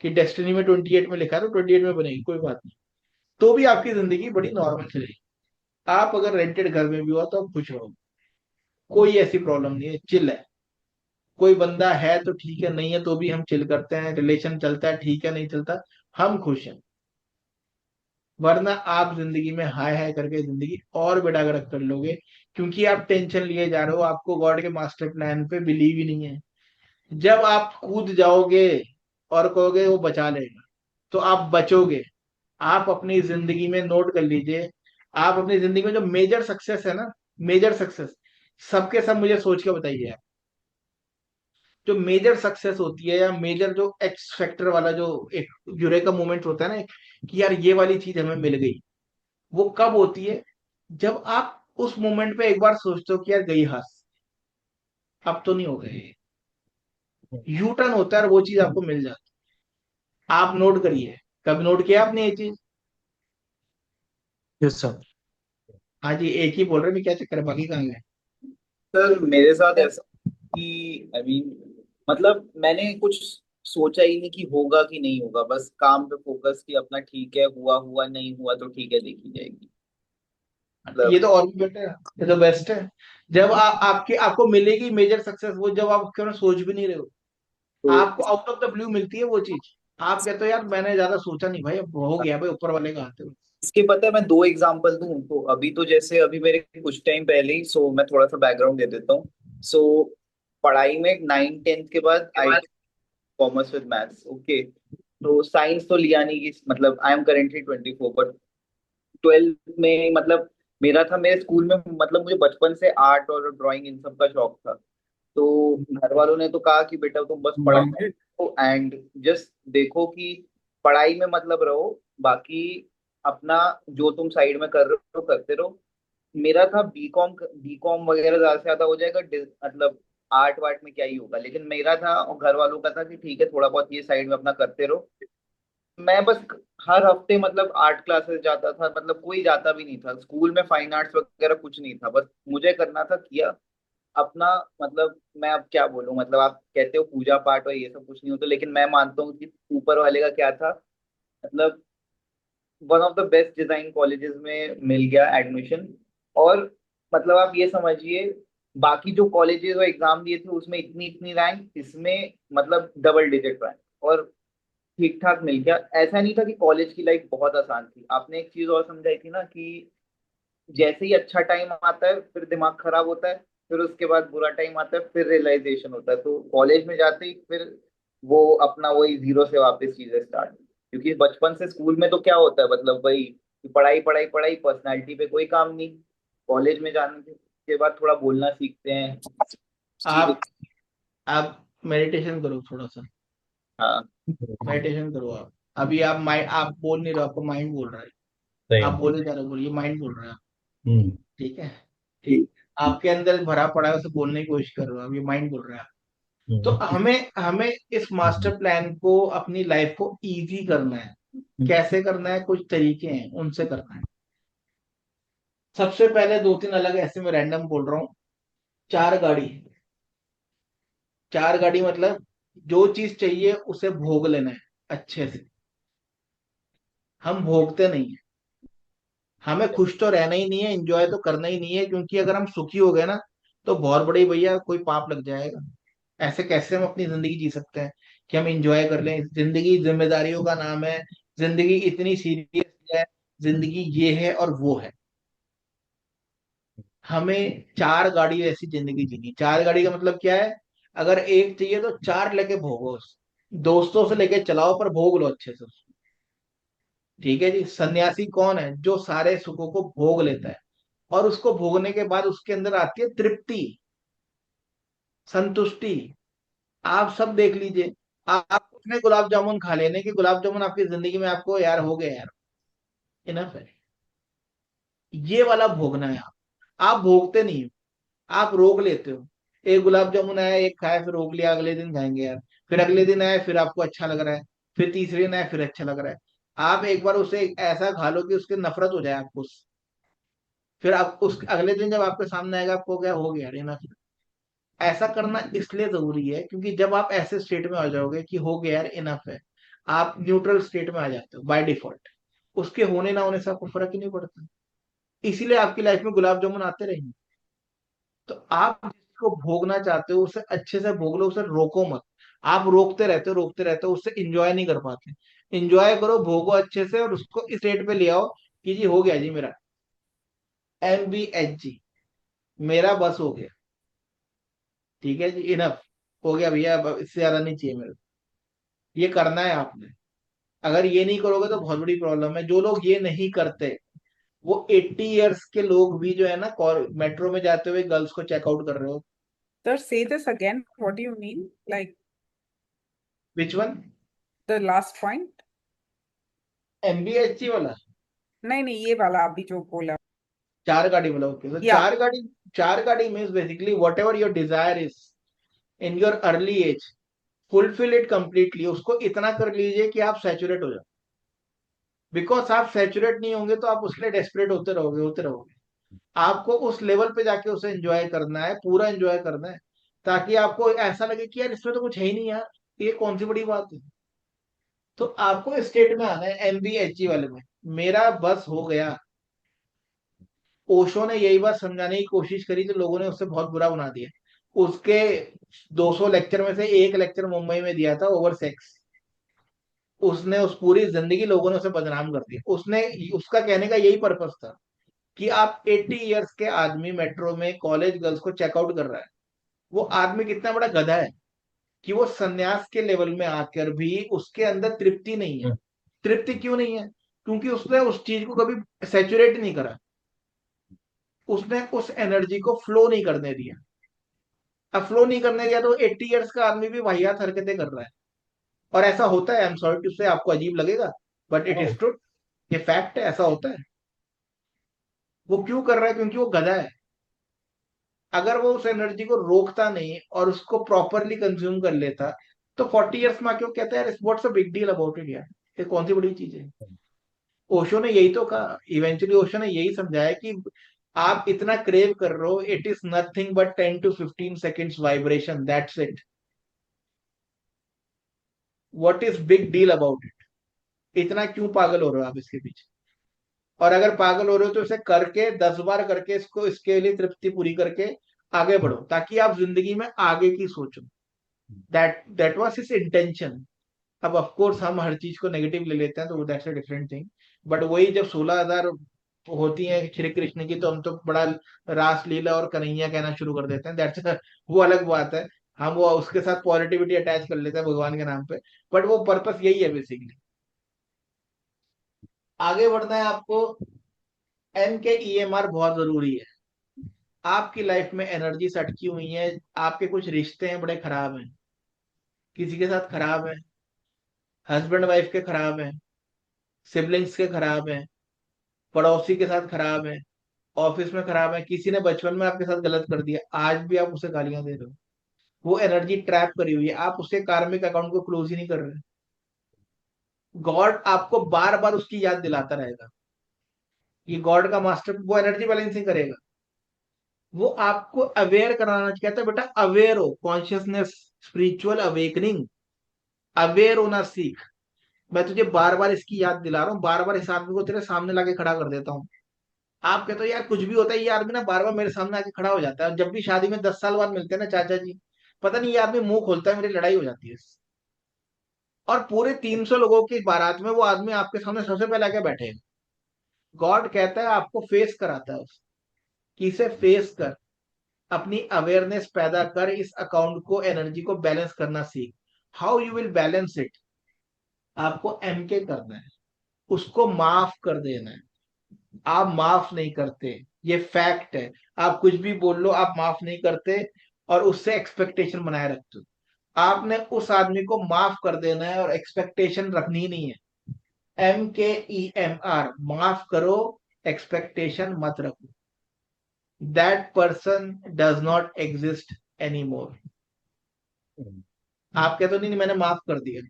कि डेस्टिनी में 28 में लिखा है तो 28 में बनेगी, कोई बात नहीं। तो भी आपकी जिंदगी बड़ी नॉर्मल चलेगी। आप अगर रेंटेड घर में भी हो तो आप खुश रहो, कोई ऐसी प्रॉब्लम नहीं है, चिल है। कोई बंदा है तो ठीक है, नहीं है तो भी हम चिल करते हैं, रिलेशन चलता है ठीक है, नहीं चलता हम खुश हैं। वरना आप जिंदगी में हाय हाय करके जिंदगी और बेड़ागर्क कर लोगे, क्योंकि आप टेंशन लिए जा रहे हो, आपको गॉड के मास्टर प्लान पे बिलीव ही नहीं है। जब आप कूद जाओगे और कहोगे वो बचा लेगा, तो आप बचोगे। आप अपनी जिंदगी में नोट कर लीजिए, आप अपनी जिंदगी में जो मेजर सक्सेस है ना, मेजर सक्सेस, सबके सब मुझे सोच के बताइए आप। जो मेजर सक्सेस होती है या मेजर जो एक्स फैक्टर वाला जो एक यूरेका मोमेंट होता है ना, कि यार ये वाली चीज हमें मिल गई, वो कब होती है? जब आप उस मोमेंट पे एक बार सोचते हो कि यार गई हाथ से, अब तो नहीं हो गए, यू टर्न होता है और वो चीज आपको मिल जाती है। आप नोट करिए, कब नोट किया आपने ये चीज? Yes sir. हाँ जी, एक ही बोल रहे हैं, क्या चक्कर है, बाकी कहाँ गए? सर मेरे साथ ऐसा कि आई मीन मतलब मैंने कुछ सोचा ही नहीं कि होगा कि नहीं होगा, बस काम पे फोकस कि अपना ठीक है, हुआ हुआ, नहीं हुआ तो ठीक है, देखी जाएगी। ये मतलब तो और भी बेटर है, ये तो बेस्ट है। जब आपकी आपको मिलेगी मेजर सक्सेस, वो जब आप उसके बारे में सोच भी नहीं रहे हो, तो आपको आउट ऑफ द ब्लू मिलती है वो चीज। आप कहते हो यार मैंने ज्यादा सोचा नहीं भाई, अब हो गया भाई, ऊपर वाले का हाथ है। इसके पता है मैं दो एग्जांपल दूं तो अभी तो जैसे अभी मेरे कुछ टाइम पहले ही, सो मैं थोड़ा सा बैकग्राउंड दे देता हूँ। सो पढ़ाई में 9th 10th के बाद आई कॉमर्स विद मैथ्स, ओके। तो साइंस तो लिया नहीं कि मतलब I am currently 24, but 12th में मतलब मेरा था, मेरे स्कूल में मतलब मुझे बचपन से आर्ट और ड्राइंग इन सब का शौक था। तो घर वालों ने तो कहा कि बेटा तुम बस पढ़ाई करो एंड जस्ट देखो कि पढ़ाई में मतलब रहो, बाकी अपना जो तुम साइड में कर रहे हो करते रहो। मेरा था बीकॉम, बीकॉम वगैरह ज्यादा से ज्यादा हो जाएगा, मतलब आर्ट वार्ट में क्या ही होगा, लेकिन मेरा था और घर वालों का था कि ठीक है थोड़ा बहुत ये साइड में अपना करते रहो। मैं बस हर हफ्ते मतलब आर्ट क्लासेस जाता था, मतलब कोई जाता भी नहीं था स्कूल में, फाइन आर्ट्स वगैरह कुछ नहीं था, बस मुझे करना था किया। अपना मतलब मैं अब क्या बोलूं, मतलब आप कहते हो पूजा पाठ और ये सब कुछ नहीं होता, लेकिन मैं मानता हूँ कि ऊपर वाले का क्या था, मतलब one of the best design colleges में मिल गया एडमिशन। और मतलब आप ये समझिए, बाकी जो कॉलेजेस और एग्जाम दिए थे उसमें इतनी इतनी रैंक, इसमें मतलब डबल डिजिट रैंक, और ठीक ठाक मिल गया। ऐसा नहीं था कि कॉलेज की लाइफ बहुत आसान थी। आपने एक चीज और समझाई थी ना कि जैसे ही अच्छा टाइम आता है फिर दिमाग खराब होता है, फिर उसके बाद बुरा टाइम आता है, फिर रियलाइजेशन होता है। तो कॉलेज में जाते ही फिर वो अपना वही जीरो से वापस चीजें स्टार्ट। क्योंकि बचपन से स्कूल में तो क्या होता है, मतलब वही कि पढ़ाई पढ़ाई पढ़ाई, पर्सनैलिटी पे कोई काम नहीं। कॉलेज में जाने के बाद थोड़ा बोलना सीखते हैं, चीजें। आप आप मेडिटेशन करो थोड़ा सा। हाँ। मेडिटेशन करो आप। अभी आप माइंड, आप बोल नहीं रहे हो, आपको माइंड बोल रहा है। सही आप है। बोले जा रहे हो, बोलिए, माइंड बोल रहा है। हम्म। ठीक है। ठीक। आपके अंदर भरा पड़ा है, उसे बोलने की कोशिश कर रहे हो, अब ये माइंड बोल रहा है। तो हम्म। हमें हमें इस मास्टर प्लान को, अपनी लाइफ को इजी करना है। कैसे करना है? कुछ तरीके हैं, उनसे करना है। सबसे पहले दो तीन अलग, ऐसे में रैंडम बोल रहा हूँ। चार गाड़ी। चार गाड़ी मतलब जो चीज चाहिए उसे भोग लेना है अच्छे से। हम भोगते नहीं है। हमें खुश तो रहना ही नहीं है, एंजॉय तो करना ही नहीं है, क्योंकि अगर हम सुखी हो गए ना, तो बहुत बड़ी भैया कोई पाप लग जाएगा। ऐसे कैसे हम अपनी जिंदगी जी सकते हैं कि हम इंजॉय कर लें? जिंदगी जिम्मेदारियों का नाम है। जिंदगी इतनी सीरियस है। जिंदगी ये है और वो है। हमें चार गाड़ी ऐसी जिंदगी जीनी। चार गाड़ी का मतलब क्या है? अगर एक चाहिए तो चार लेके भोगो दोस्तों से लेके चलाओ, पर भोग लो अच्छे से उसको। ठीक है जी। सन्यासी कौन है? जो सारे सुखों को भोग लेता है, और उसको भोगने के बाद उसके अंदर आती है तृप्ति, संतुष्टि। आप सब देख लीजिए। आप उतने गुलाब जामुन खा लेने कि गुलाब जामुन आपकी जिंदगी में आपको यार हो गए यार, इनफ है। ये वाला भोगना है। आप भोगते नहीं हो, आप रोक लेते हो। एक गुलाब जामुन आया, एक खाया, फिर रोक लिया, अगले दिन खाएंगे यार। फिर अगले दिन आया, फिर आपको अच्छा लग रहा है। फिर तीसरे दिन आया, फिर अच्छा लग रहा है। आप एक बार उसे ऐसा खा लो कि उसकी नफरत हो जाए आपको फिर आप उस अगले दिन जब आपके सामने आएगा, आपको क्या हो गया यार, इनफ। ऐसा करना इसलिए जरूरी है क्योंकि जब आप ऐसे स्टेट में आ जाओगे कि हो गया यार, इनफ है, आप न्यूट्रल स्टेट में आ जाते हो बाय डिफॉल्ट। उसके होने ना होने से आपको फर्क ही नहीं पड़ता। इसीलिए आपकी लाइफ में गुलाब जामुन आते रहेंगे। तो आप जिसको भोगना चाहते हो उसे अच्छे से भोग लो, उसे रोको मत। आप रोकते रहते हो, उससे इंजॉय नहीं कर पाते। इंजॉय करो, भोगो अच्छे से, और उसको इस स्टेट पे ले आओ कि जी हो गया जी मेरा, MBHG, मेरा बस हो गया। ठीक है जी, इनफ हो गया भैया, अब इससे ज्यादा नहीं चाहिए मेरे को। ये करना है आपने। अगर ये नहीं करोगे तो बहुत बड़ी प्रॉब्लम है। जो लोग ये नहीं करते, वो 80 इयर्स के लोग भी जो है ना, मेट्रो में जाते हुए गर्ल्स को चेकआउट कर रहे हो। Sir, say this again. What do you mean? Like which one? the last point? MBHC वाला। नहीं नहीं, ये वाला अभी जो बोला। चार गाड़ी वाला, ओके। तो Yeah. चार गाड़ी means basically whatever your desire is in your early age, fulfil it completely. उसको इतना कर लीजिए कि आप सैचुरेट हो जाओ। बिकॉज आप सैचुरेट नहीं होंगे तो आप उसके लिए डेस्परेट होते रहोगे। आपको उस लेवल पे जाके उसे एंजॉय करना है, पूरा एंजॉय करना है, ताकि आपको ऐसा लगे कि यार इसमें तो कुछ है ही नहीं यार, ये कौन सी बड़ी बात है। तो आपको इस स्टेट में आना है, MBHG वाले में। मेरा बस हो गया। ओशो ने यही बात समझाने की कोशिश करी, तो लोगों ने उससे बहुत बुरा बना दिया। उसके 200 लेक्चर में से एक लेक्चर मुंबई में दिया था ओवर सेक्स। उसने उस पूरी जिंदगी लोगों ने उसे बदनाम कर दिया। उसने, उसका कहने का यही पर्पस था कि आप 80 इयर्स के आदमी मेट्रो में कॉलेज गर्ल्स को चेकआउट कर रहा है। वो आदमी कितना बड़ा गधा है कि वो सन्यास के लेवल में आकर भी उसके अंदर तृप्ति नहीं है। तृप्ति क्यों नहीं है? क्योंकि उसने उस चीज को कभी सेचुरेट नहीं करा। उसने उस एनर्जी को फ्लो नहीं करने दिया। अब फ्लो नहीं करने दिया तो 80 इयर्स का आदमी भी वाहियात हरकतें कर रहा है। और ऐसा होता है, आई एम सॉरी टू से, आपको अजीब लगेगा, बट इट इज ट्रू। ये फैक्ट है, ऐसा होता है। वो क्यों कर रहा है? क्योंकि वो गधा है। अगर वो उस एनर्जी को रोकता नहीं और उसको प्रॉपरली कंज्यूम कर लेता, तो 40 इयर्स में क्यों कहता है what's a big deal about it यार, ये कौन सी बड़ी चीज है। ओशो ने यही तो कहा, इवेंचुअली ओशो ने यही समझाया कि आप इतना क्रेव कर रहे हो, it is nothing but 10 to 15 seconds vibration, that's it. What is big deal about it? इतना क्यों पागल हो रहे हो आप इसके पीछे? और अगर पागल हो रहे हो तो इसे करके 10 बार करके इसको, इसके लिए तृप्ति पूरी करके आगे बढ़ो, ताकि आप जिंदगी में आगे की सोचो। That was his intention. अब ऑफ कोर्स हम हर चीज को नेगेटिव ले लेते हैं, तो that's a different thing. But वही जब 16,000 होती है श्री कृष्ण की, तो हम तो बड़ा रास लीला और कन्हैया कहना शुरू कर देते हैं, दैट्स वो अलग बात है। हम वो उसके साथ पॉजिटिविटी अटैच कर लेते हैं भगवान के नाम पे। बट वो पर्पस यही है बेसिकली। आगे बढ़ना है आपको। एम के EMR बहुत जरूरी है। आपकी लाइफ में एनर्जी अटकी हुई है, आपके कुछ रिश्ते हैं बड़े खराब हैं, किसी के साथ खराब है, हस्बैंड वाइफ के खराब है, सिबलिंग्स के खराब है, पड़ोसी के साथ खराब है, ऑफिस में खराब है, किसी ने बचपन में आपके साथ गलत कर दिया, आज भी आप उसे गालियां दे रहे हो। वो एनर्जी ट्रैप करी हुई है, आप उसके कार्मिक अकाउंट को क्लोज ही नहीं कर रहे। गॉड आपको बार बार उसकी याद दिलाता रहेगा। ये गॉड का मास्टर, वो एनर्जी बैलेंसिंग करेगा। वो आपको अवेयर कराना चाहता है, बेटा अवेयर हो, कॉन्शियसनेस, स्पिरिचुअल अवेकनिंग, अवेयर होना सीख। मैं तुझे बार बार इसकी याद दिला रहा हूँ, बार बार इस आदमी को तेरे सामने लाके खड़ा कर देता हूँ। आप कहते हो यार कुछ भी होता है, ये आदमी ना बार बार मेरे सामने आके खड़ा हो जाता है। जब भी शादी में 10 साल बाद मिलते हैं ना चाचा जी, पता नहीं ये आदमी मुंह खोलता है, मेरी लड़ाई हो जाती है इससे। और पूरे 300 लोगों की बारात में वो आदमी आपके सामने सबसे पहले आके बैठे। गॉड कहता है आपको फेस कराता है कि इसे फेस कर, अपनी अवेयरनेस पैदा कर, इस अकाउंट को, एनर्जी को बैलेंस करना सीख। How you will balance it? आपको MK करना है, उसको माफ कर देना है। आप माफ नहीं करते, ये फैक्ट है। आप कुछ भी बोल लो, आप माफ नहीं करते और उससे एक्सपेक्टेशन बनाए रखते हो। आपने उस आदमी को माफ कर देना है और एक्सपेक्टेशन रखनी ही नहीं है। MKEMR, माफ करो, एक्सपेक्टेशन मत रखो। That person does not exist any more. आप कहते हो नहीं, नहीं मैंने माफ कर दिया।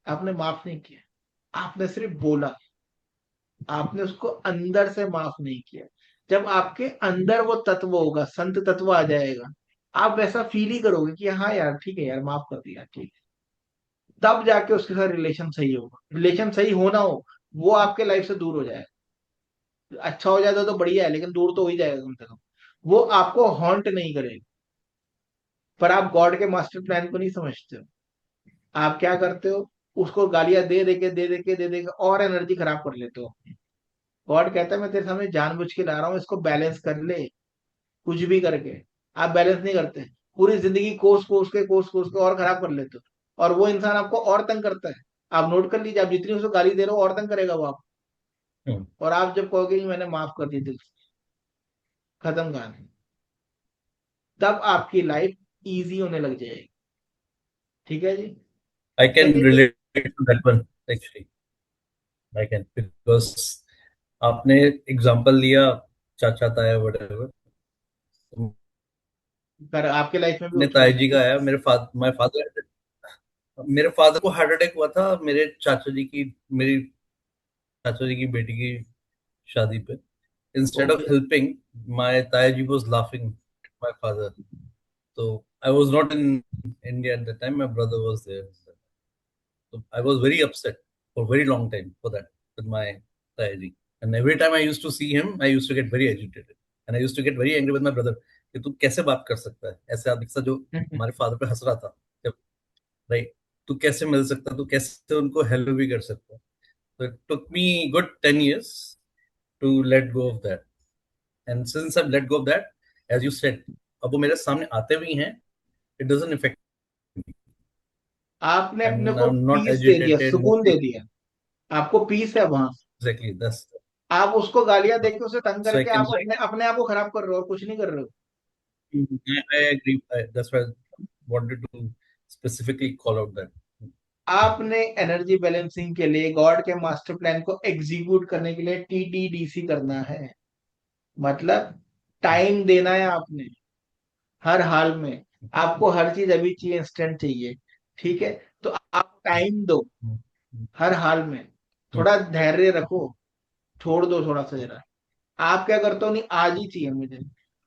आपने माफ नहीं किया, आपने सिर्फ बोला, आपने उसको अंदर से माफ नहीं किया। जब आपके अंदर वो तत्व होगा, संत तत्व आ जाएगा, आप वैसा फील ही करोगे कि हाँ यार ठीक है यार, माफ कर दिया, ठीक है। तब जाके उसके साथ रिलेशन सही होगा। रिलेशन सही होना हो, वो आपके लाइफ से दूर हो जाए। अच्छा हो जाए तो बढ़िया है, लेकिन दूर तो हो ही जाएगा कम से कम। वो आपको हॉन्ट नहीं करेगा। पर आप गॉड के मास्टर प्लान को नहीं समझते हो। आप क्या करते हो? उसको गालियां दे दे के और एनर्जी खराब कर लेते हो। गॉड कहता है मैं तेरे सामने जानबूझ के ला रहा हूँ, इसको बैलेंस कर ले, कुछ भी करके। आप बैलेंस नहीं करते, पूरी जिंदगी कोस कोस के और खराब कर लेते हो, और वो इंसान आपको और तंग करता है। आप नोट कर लीजिए, आप जितनी उसको गाली दे रहे हो और तंग करेगा वो आप। हम्म। और आप जब कहोगे कि मैंने माफ कर दी दिल से, खत्म कहानी। तब आपकी लाइफ इजी होने लग जाएगी। ठीक है जी। I can second, relate to that one actually. I can because आपने एग्जांपल लिया चाचा ताया whatever. पर आपके लाइफ में भी हो अपने चुका ताया है। जी का आया मेरे फादर को हार्ट अटैक हुआ था मेरी चाचा जी की बेटी की शादी पे. Instead of okay. helping, my Tayaji was laughing at my father. So I was not in India at the time. My brother was there. So I was very upset for a very long time for that with my Tayaji. And every time I used to see him, I used to get very agitated. And I used to get very angry with my brother. कि तू कैसे बात कर सकता है ऐसे आदमी के साथ जो हमारे फादर पे हंस रहा था जब राइट. तू कैसे मिल सकता है, तू कैसे उनको हेल्प भी कर सकता है. So it took me good 10 years to let go of that. And since I've let go of that, as you said, अब वो मेरे सामने आते भी हैं, it doesn't affect me. आपने अपने And को I'm not पीस दे दिया, agitated, not सुकून दे दिया। आपको पीस है वहां। exactly. That's आप उसको गालियां देके उसे तंग so I करके can आप अपने आप को खराब कर रहे हो और कुछ नहीं कर रहे हो। I agree. That's why I wanted to specifically call out that. आपने एनर्जी बैलेंसिंग के लिए गॉड के मास्टर प्लान को एग्जीक्यूट करने के लिए TDDC करना है। मतलब टाइम देना है आपने, हर हाल में। आपको हर चीज अभी चाहिए, इंस्टेंट चाहिए, ठीक है? तो आप टाइम दो हर हाल में। थोड़ा धैर्य रखो, छोड़ दो थोड़ा सा जरा। आप क्या करते हो, नहीं आज ही चाहिए मुझे।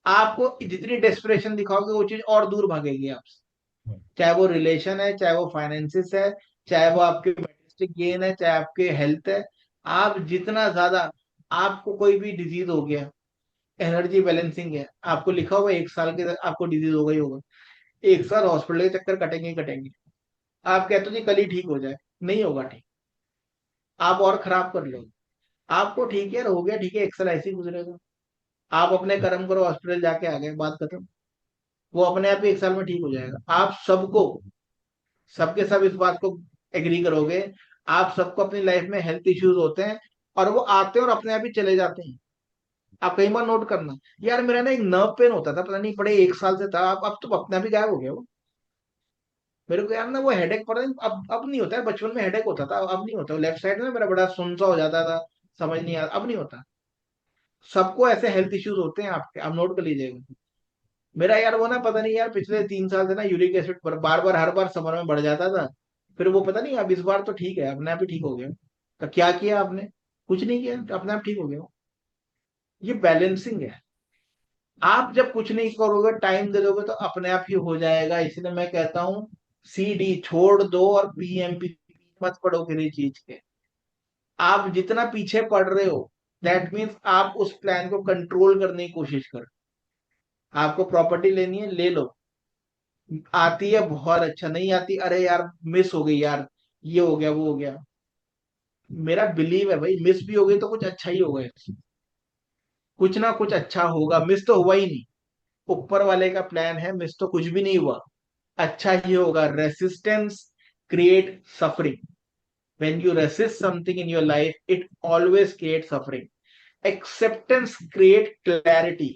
आपको जितनी डेस्परेशन दिखाओगे वो चीज और दूर भागेगी आपसे। चाहे वो रिलेशन है, चाहे वो फाइनेंसिस है, चाहे वो आपके मेटेरियलिस्टिक गेन है, चाहे आपके हेल्थ है। आप जितना ज्यादा, आपको कोई भी डिजीज हो गया, एनर्जी बैलेंसिंग है, आपको लिखा हुआ 1 साल के आपको डिजीज होगा ही होगा। 1 साल हॉस्पिटल के चक्कर कटेंगे ही कटेंगे। आप कहते हो जी कल ही ठीक हो जाए, नहीं होगा ठीक, आप और खराब कर लो। आपको ठीक है, हो गया ठीक है, 1 साल ऐसे ही गुजरेगा। आप अपने कर्म करो, हॉस्पिटल जाके आ गए, बात खत्म। वो अपने आप ही 1 साल में ठीक हो जाएगा। आप सबको, सबके सब इस बात को एग्री करोगे, आप सबको अपनी लाइफ में हेल्थ इश्यूज होते हैं, और वो आते हैं और अपने आप ही चले जाते हैं। आप कई बार नोट करना, यार मेरा ना एक नर्व पेन होता था, पता नहीं बड़े 1 साल से था, अब तो अपने आप ही गायब हो गया वो। मेरे को यार ना वो हेडेक, पता नहीं अब नहीं होता है, बचपन में हेडेक होता था, अब नहीं होता। लेफ्ट साइड में मेरा बड़ा सुन सा हो जाता था, समझ नहीं आता, अब नहीं होता। सबको ऐसे हेल्थ इश्यूज होते हैं आपके, आप नोट कर लीजिएगा। मेरा यार वो ना पता नहीं यार पिछले 3 साल से ना यूरिक एसिड पर बार बार हर बार समर में बढ़ जाता था। फिर वो पता नहीं, अब इस बार तो ठीक है, अपने आप ही ठीक हो गया। तो क्या किया आपने? कुछ नहीं किया, तो अपने आप ठीक हो गया। ये बैलेंसिंग है। आप जब कुछ नहीं करोगे, टाइम दे दोगे, तो अपने आप ही हो जाएगा। इसलिए मैं कहता हूँ सी डी छोड़ दो और पीएमपी मत पढ़ो किसी चीज के। आप जितना पीछे पढ़ रहे हो, दैट मीन्स आप उस प्लान को कंट्रोल करने की कोशिश करो। आपको प्रॉपर्टी लेनी है, ले लो। आती है बहुत अच्छा, नहीं आती अरे यार मिस हो गई यार, ये हो गया वो हो गया। मेरा बिलीव है भाई, मिस भी हो गई तो कुछ अच्छा ही होगा इसमें। कुछ ना कुछ अच्छा होगा, मिस तो हुआ ही नहीं। ऊपर वाले का प्लान है, मिस तो कुछ भी नहीं हुआ, अच्छा ही होगा। Resistance create suffering. When you resist something in your life, it always create suffering. Acceptance create clarity.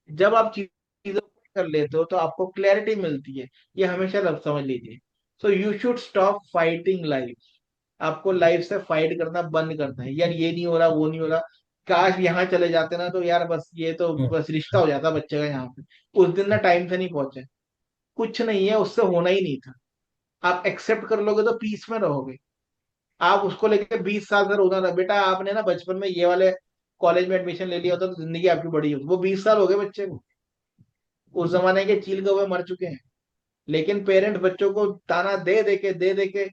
जब आप चीजों को कर लेते हो तो आपको क्लैरिटी मिलती है। ये हमेशा रब समझ लीजिए। So you should stop fighting life. आपको लाइफ से फाइट करना बंद करना है। यार ये नहीं हो रहा, वो नहीं हो रहा, काश यहाँ चले जाते ना, तो यार बस ये तो बस रिश्ता हो जाता बच्चे का यहाँ पे। उस दिन ना टाइम से नहीं पहुंचे, कुछ नहीं है, उससे होना ही नहीं था। आप एक्सेप्ट कर लोगे तो पीस में रहोगे। आप उसको लेके 20 साल से रोना था, बेटा आपने ना बचपन में ये वाले कॉलेज में एडमिशन ले लिया होता तो जिंदगी आपकी बड़ी होती। वो 20 साल हो गए बच्चे को। उस जमाने के चील कौवे मर चुके हैं। लेकिन पेरेंट बच्चों को ताना दे दे के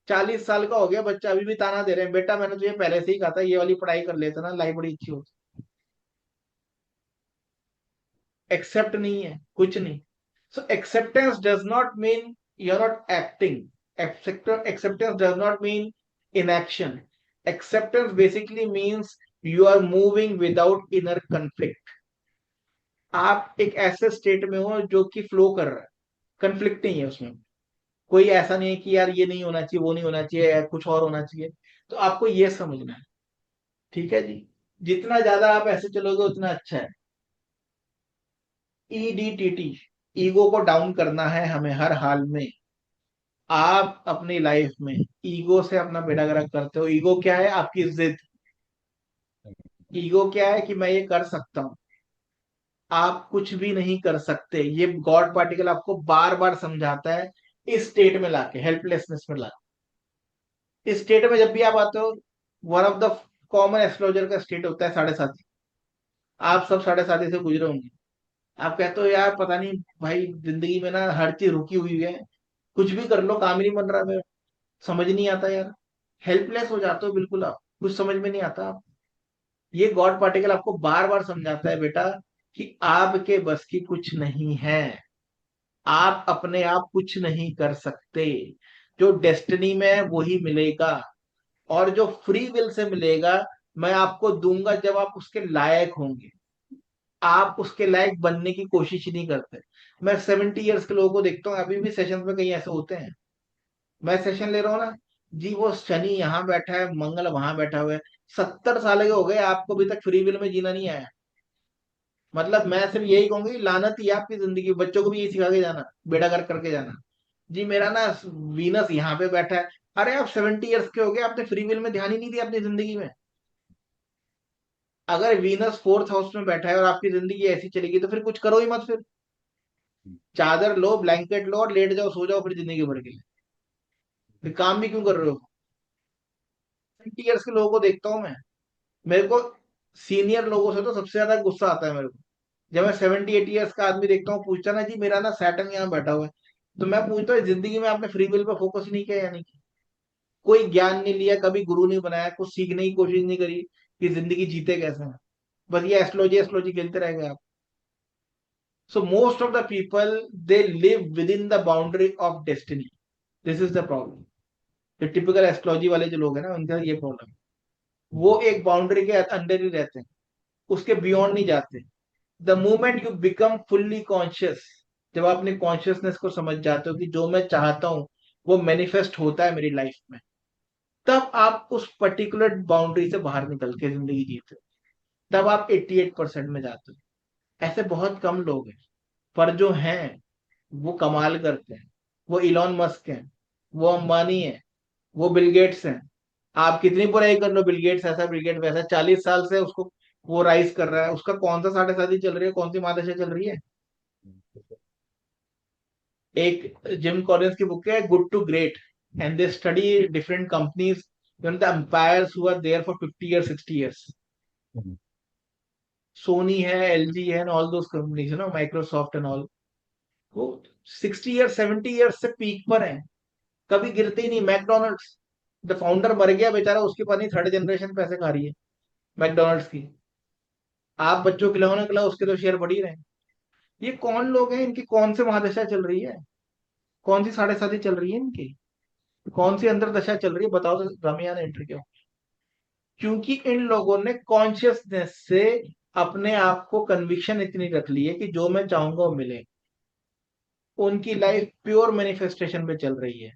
40 साल का हो गया बच्चा, अभी भी ताना दे रहे हैं, बेटा मैंने तुझे पहले से ही कहा था ये वाली पढ़ाई कर लेता ना, लाइफ बड़ी अच्छी होती। एक्सेप्ट नहीं है, कुछ नहीं। So acceptance does not mean you are not acting. Acceptance does not mean inaction. Acceptance basically means you are moving without inner conflict. आप एक ऐसे स्टेट में हो जो कि फ्लो कर रहा है, कंफ्लिक्ट नहीं है उसमें। कोई ऐसा नहीं है कि यार ये नहीं होना चाहिए, वो नहीं होना चाहिए, या कुछ और होना चाहिए। तो आपको ये समझना है, ठीक है जी। जितना ज्यादा आप ऐसे चलोगे उतना अच्छा है। ईडीटीटी, ईगो को डाउन करना है हमें हर हाल में। आप अपनी लाइफ में ईगो से अपना बेड़ा गर्क करते हो। ईगो क्या है? आपकी जिद। ईगो क्या है? कि मैं ये कर सकता हूं। आप कुछ भी नहीं कर सकते। ये गॉड पार्टिकल आपको बार बार समझाता है, इस स्टेट में लाके, हेल्पलेसनेस में लाके। इस स्टेट में जब भी आप आते हो, one of the common astrologer का स्टेट होता है 7.5। आप सब 7.5 से गुजरे होंगे। आप कहते हो यार पता नहीं भाई, जिंदगी में ना हर चीज रुकी हुई है, कुछ भी कर लो काम ही नहीं बन रहा मेरा, समझ नहीं आता यार। हेल्पलेस हो जाते हो बिल्कुल, आप कुछ समझ में नहीं आता आप। ये गॉड पार्टिकल आपको बार बार समझाता है बेटा कि आपके बस की कुछ नहीं है। आप अपने आप कुछ नहीं कर सकते। जो डेस्टिनी में है वही मिलेगा, और जो फ्री विल से मिलेगा मैं आपको दूंगा जब आप उसके लायक होंगे। आप उसके लायक बनने की कोशिश ही नहीं करते। मैं 70 ईयर्स के लोगों को देखता हूँ, अभी भी सेशन में कहीं ऐसे होते हैं। मैं सेशन ले रहा हूँ ना जी, वो शनि यहाँ बैठा है, मंगल वहां बैठा हुआ है। 70 साल के हो गए, आपको अभी तक फ्री विल में जीना नहीं आया। मतलब मैं सिर्फ यही कहूंगी, लानत ही है आपकी जिंदगी। बच्चों को भी यही सिखा के जाना, बेड़ा गर्क करके जाना। जी मेरा ना वीनस यहाँ पे बैठा है। अरे आप 70 ईयर्स के हो गए, आपने फ्री विल में ध्यान ही नहीं दिया अपनी जिंदगी में। अगर वीनस फोर्थ हाउस में बैठा है और आपकी जिंदगी ऐसी चलेगी तो फिर कुछ करो ही मत। फिर चादर लो, ब्लैंकेट लो और लेट जाओ, सो जाओ फिर जिंदगी भर के लिए। फिर काम भी क्यों कर रहे हो? 70 ईयर्स के लोगों को देखता हूँ मैं। मेरे को सीनियर लोगों से तो सबसे ज्यादा गुस्सा आता है मेरे को, जब मैं 70-80 ईयर्स का आदमी देखता हूँ, पूछता ना जी मेरा ना सैटर्न यहाँ बैठा हुआ है, तो मैं पूछता हूँ जिंदगी में आपने फ्री विल पे फोकस नहीं किया, यानी कि कोई ज्ञान नहीं लिया, कभी गुरु नहीं बनाया, कुछ सीखने की कोशिश नहीं करी कि जिंदगी जीते कैसे हैं, बस ये एस्ट्रोलॉजी एस्ट्रोलॉजी खेलते रह गए आप। So most of the people they live with in the boundary of destiny, this is the problem. जो टिपिकल एस्ट्रोलॉजी वाले जो लोग हैं ना, उनका ये प्रॉब्लम है, वो एक बाउंड्री के अंदर ही रहते हैं, उसके बियॉन्ड नहीं जाते। The moment you become fully conscious, जब आप अपनी कॉन्शियसनेस को समझ जाते हो कि जो मैं चाहता हूं वो मैनिफेस्ट होता है मेरी लाइफ में, तब आप उस पर्टिकुलर बाउंड्री से बाहर निकल के जिंदगी जीते हो, तब आप 88% में जाते हो। ऐसे बहुत कम लोग हैं, पर जो हैं वो कमाल करते हैं। वो इलॉन मस्क हैं, वो अंबानी है, वो बिल गेट्स हैं। आप कितनी बुराई कर लो, बिल गेट्स ऐसा बिल गेट्स वैसा, 40 साल से उसको वो राइज कर रहा है, उसका कौन सा साढ़े साथी चल रही है, कौन सी महादशा चल रही है। एक जिम कॉलिंस की बुक है good to great, and they study different companies, the empires who are there for 50 years 60 years. Sony है, एलजी है, ऑल दोस कंपनीज है ना, माइक्रोसॉफ्ट एंड ऑल, वो 60 ईयर्स 70 ईयर्स से पीक पर हैं, कभी गिरते ही नहीं। मैकडोनल्ड्स, द फाउंडर मर गया बेचारा, उसके पास नहीं, थर्ड जनरेशन पैसे खा रही है मैकडोनल्ड्स की। आप बच्चों के खिलौने खिलाओ, उसके तो शेयर बढ़ ही रहे हैं। ये कौन लोग हैं, इनकी कौन से महादशा चल रही है, कौन सी साढ़े साथी चल रही है इनकी, कौन सी अंतरदशा चल रही है, बताओ तो रमिया ने एंटर क्यों। क्योंकि इन लोगों ने कॉन्शियसनेस से अपने आप को कन्विक्शन इतनी रख ली है कि जो मैं चाहूंगा वो मिले। उनकी लाइफ प्योर मैनिफेस्टेशन पे चल रही है।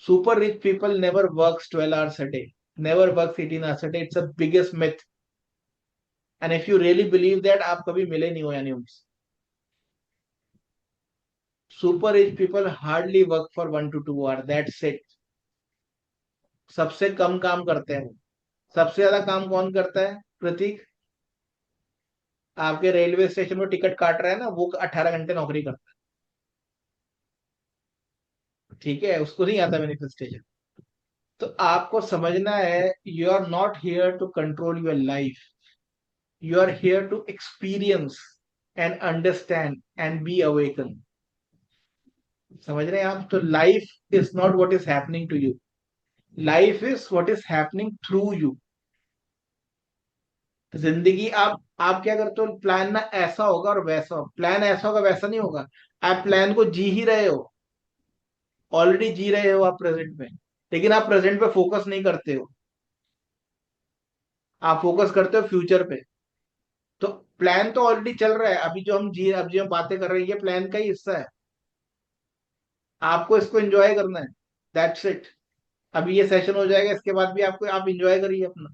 Super rich people never works 12 hours a day, never works 18 hours a day, it's a biggest myth, and if you really believe that, आप कभी मिले नहीं हो यानी उनसे। Super rich people hardly work for 1 to 2 hours, that's it. सबसे कम काम करते हैं वो। सबसे ज्यादा काम कौन करता है प्रतीक? आपके रेलवे स्टेशन में टिकट काट रहा है ना, वो 18 घंटे नौकरी करता है, ठीक है, उसको नहीं आता मैनिफेस्टेशन। तो आपको समझना है, you are not here to control your life, you are here to experience and understand and be awaken. समझ रहे हैं आप? तो life is not what is happening to you, life is what is happening through you. जिंदगी आप क्या करते हो, प्लान ना ऐसा होगा और वैसा हो, प्लान ऐसा होगा वैसा नहीं होगा। आप प्लान को जी ही रहे हो, ऑलरेडी जी रहे हो आप प्रेजेंट में, लेकिन आप प्रेजेंट पे फोकस नहीं करते हो, आप फोकस करते हो फ्यूचर पे। तो प्लान तो ऑलरेडी चल रहा है, अभी जो हम बातें कर रहे हैं, ये प्लान का ही हिस्सा है। आपको इसको एंजॉय करना है, दैट्स इट। अभी ये सेशन हो जाएगा, इसके बाद भी आपको आप एंजॉय करिए अपना,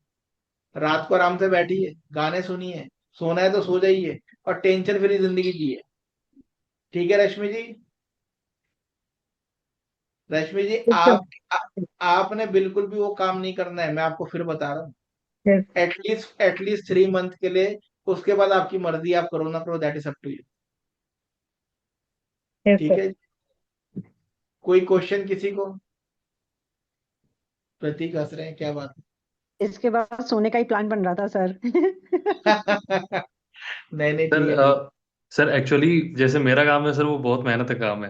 रात को आराम से बैठिए, गाने सुनिए, सोना है तो सो जाइए, और टेंशन फ्री जिंदगी जिए। ठीक है रश्मि जी? रश्मि जी, ठीक है। आपने बिल्कुल भी वो काम नहीं करना है, मैं आपको फिर बता रहा हूँ। Yes, एटलीस्ट 3 month के लिए, उसके बाद आपकी मर्जी, आप करो ना करो, that is up to you. yes, ठीक sir. है, कोई क्वेश्चन किसी को? प्रतीक हंस रहे हैं, क्या बात इसके बाद सोने का ही प्लान बन रहा था सर। है? नहीं नहीं, ठीक सर है ठीक सर एक्चुअली जैसे मेरा काम है सर, वो बहुत मेहनत का काम है।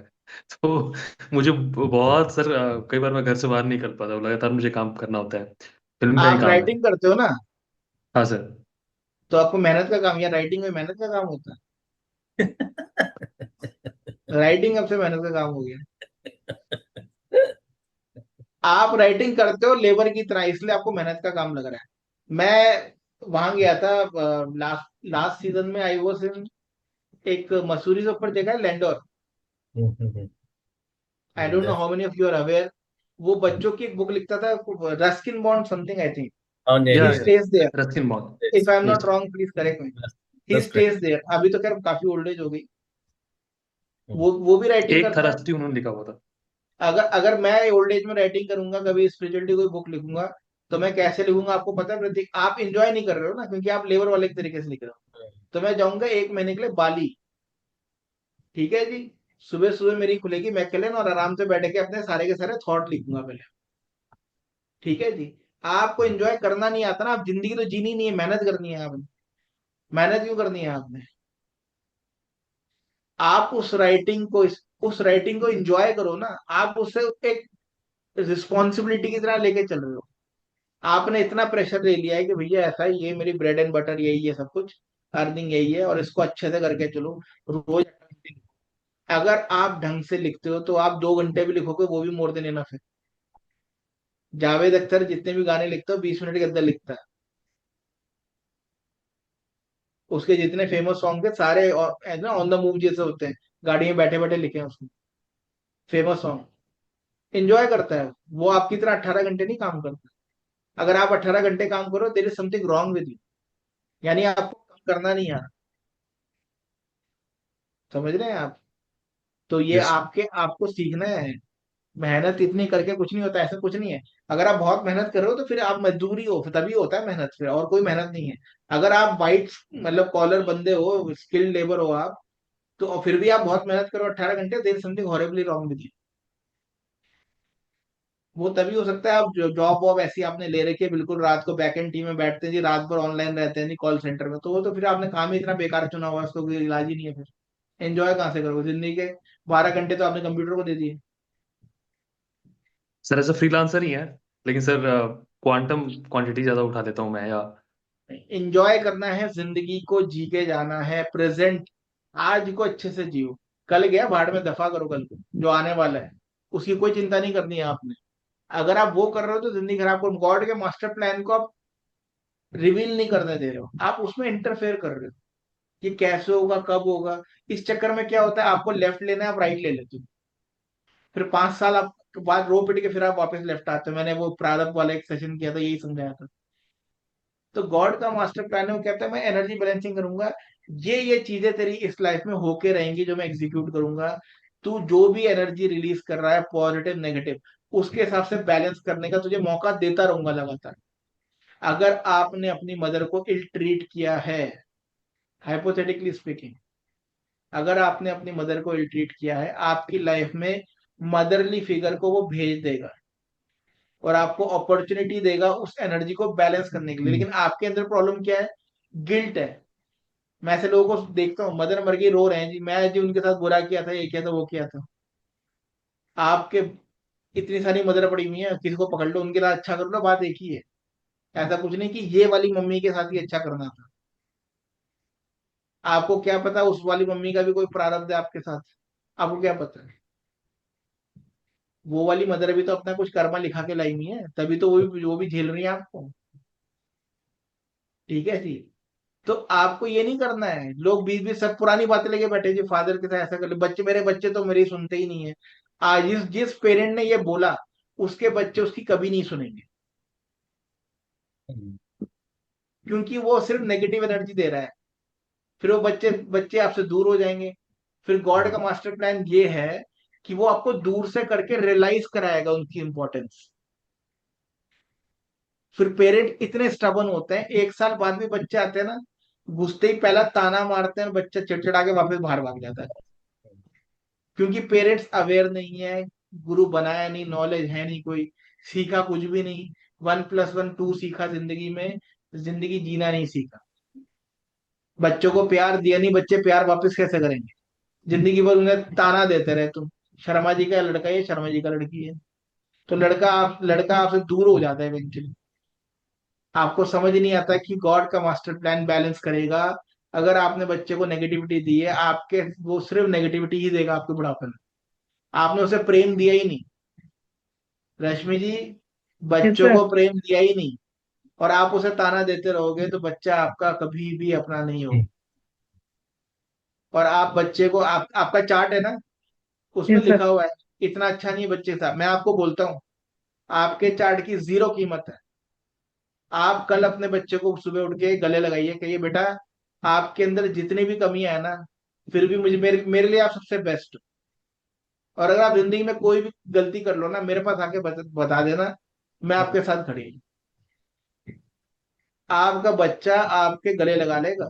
तो मुझे बहुत सर कई बार मैं घर से बाहर नहीं निकल पाता हूँ, लगातार मुझे काम करना होता है, फिल्म है। का ही आप काम है। राइटिंग करते हो ना, हाँ सर। तो आपको मेहनत का काम, या राइटिंग में मेहनत का काम होता है? राइटिंग अब से मेहनत का काम हो गया। आप राइटिंग करते हो लेबर की तरह, इसलिए आपको मेहनत का काम लग रहा है। मैं वहां गया था लास्ट लास्ट सीजन में, आई वॉज इन, एक मसूरी से ऊपर देखा है Landour, I don't know Yes. How many of you are aware. वो बच्चों की एक बुक लिखता था, Ruskin Bond something I think, Oh, yeah, या ही yeah, stays there, Ruskin Bond. If I am yes, not wrong please correct me. yes, he that's correct. Stays there, अभी तो खैर काफी ओल्ड एज हो गई। Hmm. वो भी राइटिंग एक था करता है। रस्टी, उन्होंने लिखा हुआ था। अगर अगर मैं ओल्ड एज में राइटिंग करूंगा, कभी स्पिरिचुअलिटी कोई बुक लिखूंगा, तो मैं कैसे लिखूंगा आपको पता है प्रतीक? आप इंजॉय नहीं कर रहे हो ना, क्योंकि आप लेबर वाले तरीके से लिख रहे हो। तो मैं जाऊंगा 1 महीने के लिए बाली, ठीक है जी, सुबह सुबह मेरी खुलेगी मैकेलन, और आराम से बैठ के अपने सारे के सारे थॉट लिखूंगा पहले, ठीक है जी। आपको एंजॉय करना नहीं आता ना, आप जिंदगी तो जीनी नहीं है, मेहनत करनी है आपने। मेहनत क्यों करनी है आपने? आप उस राइटिंग को एंजॉय करो ना। आप उससे एक रिस्पॉन्सिबिलिटी की तरह लेके चल रहे हो। आपने इतना प्रेशर ले लिया है कि भैया ऐसा ही, ये मेरी ब्रेड एंड बटर यही है, सब कुछ अर्निंग यही है और इसको अच्छे से करके चलो। रोज अगर आप ढंग से लिखते हो तो आप 2 घंटे भी लिखोगे वो भी मोर देन इनफ है। जावेद अख्तर जितने भी गाने लिखता है 20 मिनट के अंदर लिखता है। उसके जितने फेमस सॉन्ग थे सारे ऑन द मूव जैसे होते हैं, गाड़ी में बैठे बैठे लिखे हैं उसने फेमस सॉन्ग। एंजॉय करता है वो, आपकी तरह 18 घंटे नहीं काम करता। अगर आप 18 घंटे काम करो there is something wrong with you, यानी आपको काम करना नहीं आ। समझ रहे हैं आप? तो ये यस। आपको सीखना है। मेहनत इतनी करके कुछ नहीं होता, ऐसा कुछ नहीं है। अगर आप बहुत मेहनत कर रहे हो तो फिर आप मजदूरी हो, फिर तभी होता है मेहनत, फिर और कोई मेहनत नहीं है। अगर आप वाइट मतलब कॉलर बंदे हो, स्किल्ड लेबर हो आप, तो और फिर भी आप बहुत मेहनत करो 18 घंटे, there something horribly wrong with you. वो तभी हो सकता है आप जॉब वॉब ऐसी आपने ले रखी है बिल्कुल, रात को बैक एंड टीम में बैठते हैं जी, रात भर ऑनलाइन रहते हैं जी कॉल सेंटर में, तो वो तो फिर आपने काम ही इतना बेकार चुना हुआ है, उसको कोई इलाज ही नहीं है फिर। एंजॉय कहाँ से करोगे जिंदगी के? 12 घंटे तो आपने कंप्यूटर को दे दिए। सर एज अ फ्रीलांसर ही है, लेकिन सर क्वांटम क्वांटिटी ज्यादा उठा लेता हूँ मैं, या एंजॉय करना है, जिंदगी को जी के जाना है, प्रेजेंट आज को अच्छे से जियो। कल गया भाड़ में, दफा करो कल को जो आने वाला है, उसकी कोई चिंता नहीं करनी है आपने। अगर आप वो कर रहे हो तो जिंदगी खराब करो। गॉड के मास्टर प्लान को आप रिवील नहीं करने दे रहे हो, आप उसमें इंटरफेयर कर रहे हो। ये कैसे होगा, कब होगा? इस चक्कर में क्या होता है, आपको लेफ्ट लेना है, आप राइट ले लेते हो। फिर 5 साल आप बाद रो पिट के फिर आप वापस लेफ्ट आते हो। मैंने वो प्रारंभ वाला एक सेशन किया था, यही समझाया था। तो गॉड का मास्टर प्लान है, वो कहता है मैं एनर्जी बैलेंसिंग करूंगा। ये चीजें तेरी इस लाइफ में होके रहेंगी जो मैं एग्जीक्यूट करूंगा। तू जो भी एनर्जी रिलीज कर रहा है, पॉजिटिव नेगेटिव, उसके हिसाब से बैलेंस करने का तुझे मौका देता रहूंगा लगातार। अगर आपने अपनी मदर को इल ट्रीट किया है, हाइपोथेटिकली स्पीकिंग, अगर आपने अपनी मदर को इल ट्रीट किया है, आपकी लाइफ में मदरली फिगर को वो भेज देगा और आपको अपॉर्चुनिटी देगा उस एनर्जी को बैलेंस करने के लिए। लेकिन आपके अंदर प्रॉब्लम क्या है? गिल्ट है। मैं ऐसे लोगों को देखता हूँ, मदर मर गई रो रहे हैं जी, मैं जी उनके साथ बुरा किया था, ये किया था, वो किया था। आपके इतनी सारी मदर पड़ी हुई है, किसी को पकड़ लो उनके साथ अच्छा करो ना, बात एक ही है। ऐसा कुछ नहीं कि ये वाली मम्मी के साथ ही अच्छा करना था। आपको क्या पता उस वाली मम्मी का भी कोई प्रारब्ध है आपके साथ? आपको क्या पता है? वो वाली मदर भी तो अपना कुछ कर्मा लिखा के लाई हुई है, तभी तो वो भी झेल रही है आपको। ठीक है जी। तो आपको ये नहीं करना है। लोग बीच बीच सब पुरानी बातें लेके बैठे जी, फादर के साथ ऐसा कर ले, बच्चे मेरे बच्चे तो मेरी सुनते ही नहीं है। आज जिस जिस पेरेंट ने ये बोला, उसके बच्चे उसकी कभी नहीं सुनेंगे, क्योंकि वो सिर्फ नेगेटिव एनर्जी दे रहा है। फिर वो बच्चे बच्चे आपसे दूर हो जाएंगे। फिर गॉड का मास्टर प्लान ये है कि वो आपको दूर से करके रियलाइज कराएगा उनकी इंपॉर्टेंस। फिर पेरेंट इतने स्टबन होते हैं, 1 साल बाद भी बच्चे आते हैं ना, घुसते ही पहला ताना मारते हैं, बच्चा चिड़चिड़ा के वापस बाहर भाग जाता है। क्योंकि पेरेंट्स अवेयर नहीं है, गुरु बनाया नहीं, नॉलेज है नहीं कोई, सीखा कुछ भी नहीं। 1+1 2 सीखा जिंदगी में, जिंदगी जीना नहीं सीखा। बच्चों को प्यार दिया नहीं, बच्चे प्यार वापस कैसे करेंगे? जिंदगी भर उन्हें ताना देते रहे तुम, शर्मा जी का लड़का है, शर्मा जी का लड़की है। तो लड़का आपसे दूर हो जाता है इवेंचुअली। आपको समझ नहीं आता कि गॉड का मास्टर प्लान बैलेंस करेगा। अगर आपने बच्चे को नेगेटिविटी दी है, आपके वो सिर्फ नेगेटिविटी ही देगा आपके बुढ़ापे में। आपने उसे प्रेम दिया ही नहीं, रश्मि जी, Yes, बच्चों sir. को प्रेम दिया ही नहीं, और आप उसे ताना देते रहोगे तो बच्चा आपका कभी भी अपना नहीं होगा। और आप बच्चे को आपका चार्ट है ना, उसमें Yes, sir. लिखा हुआ है इतना अच्छा नहीं है बच्चे के साथ। मैं आपको बोलता हूँ, आपके चार्ट की 0 कीमत है। आप कल अपने बच्चे को सुबह उठ के गले लगाइए, कहिए बेटा आपके अंदर जितनी भी कमियां है ना, फिर भी मुझे मेरे लिए आप सबसे बेस्ट हो। और अगर आप जिंदगी में कोई भी गलती कर लो ना, मेरे पास आके बता देना, मैं आपके साथ खड़ी हूँ। आपका बच्चा आपके गले लगा लेगा।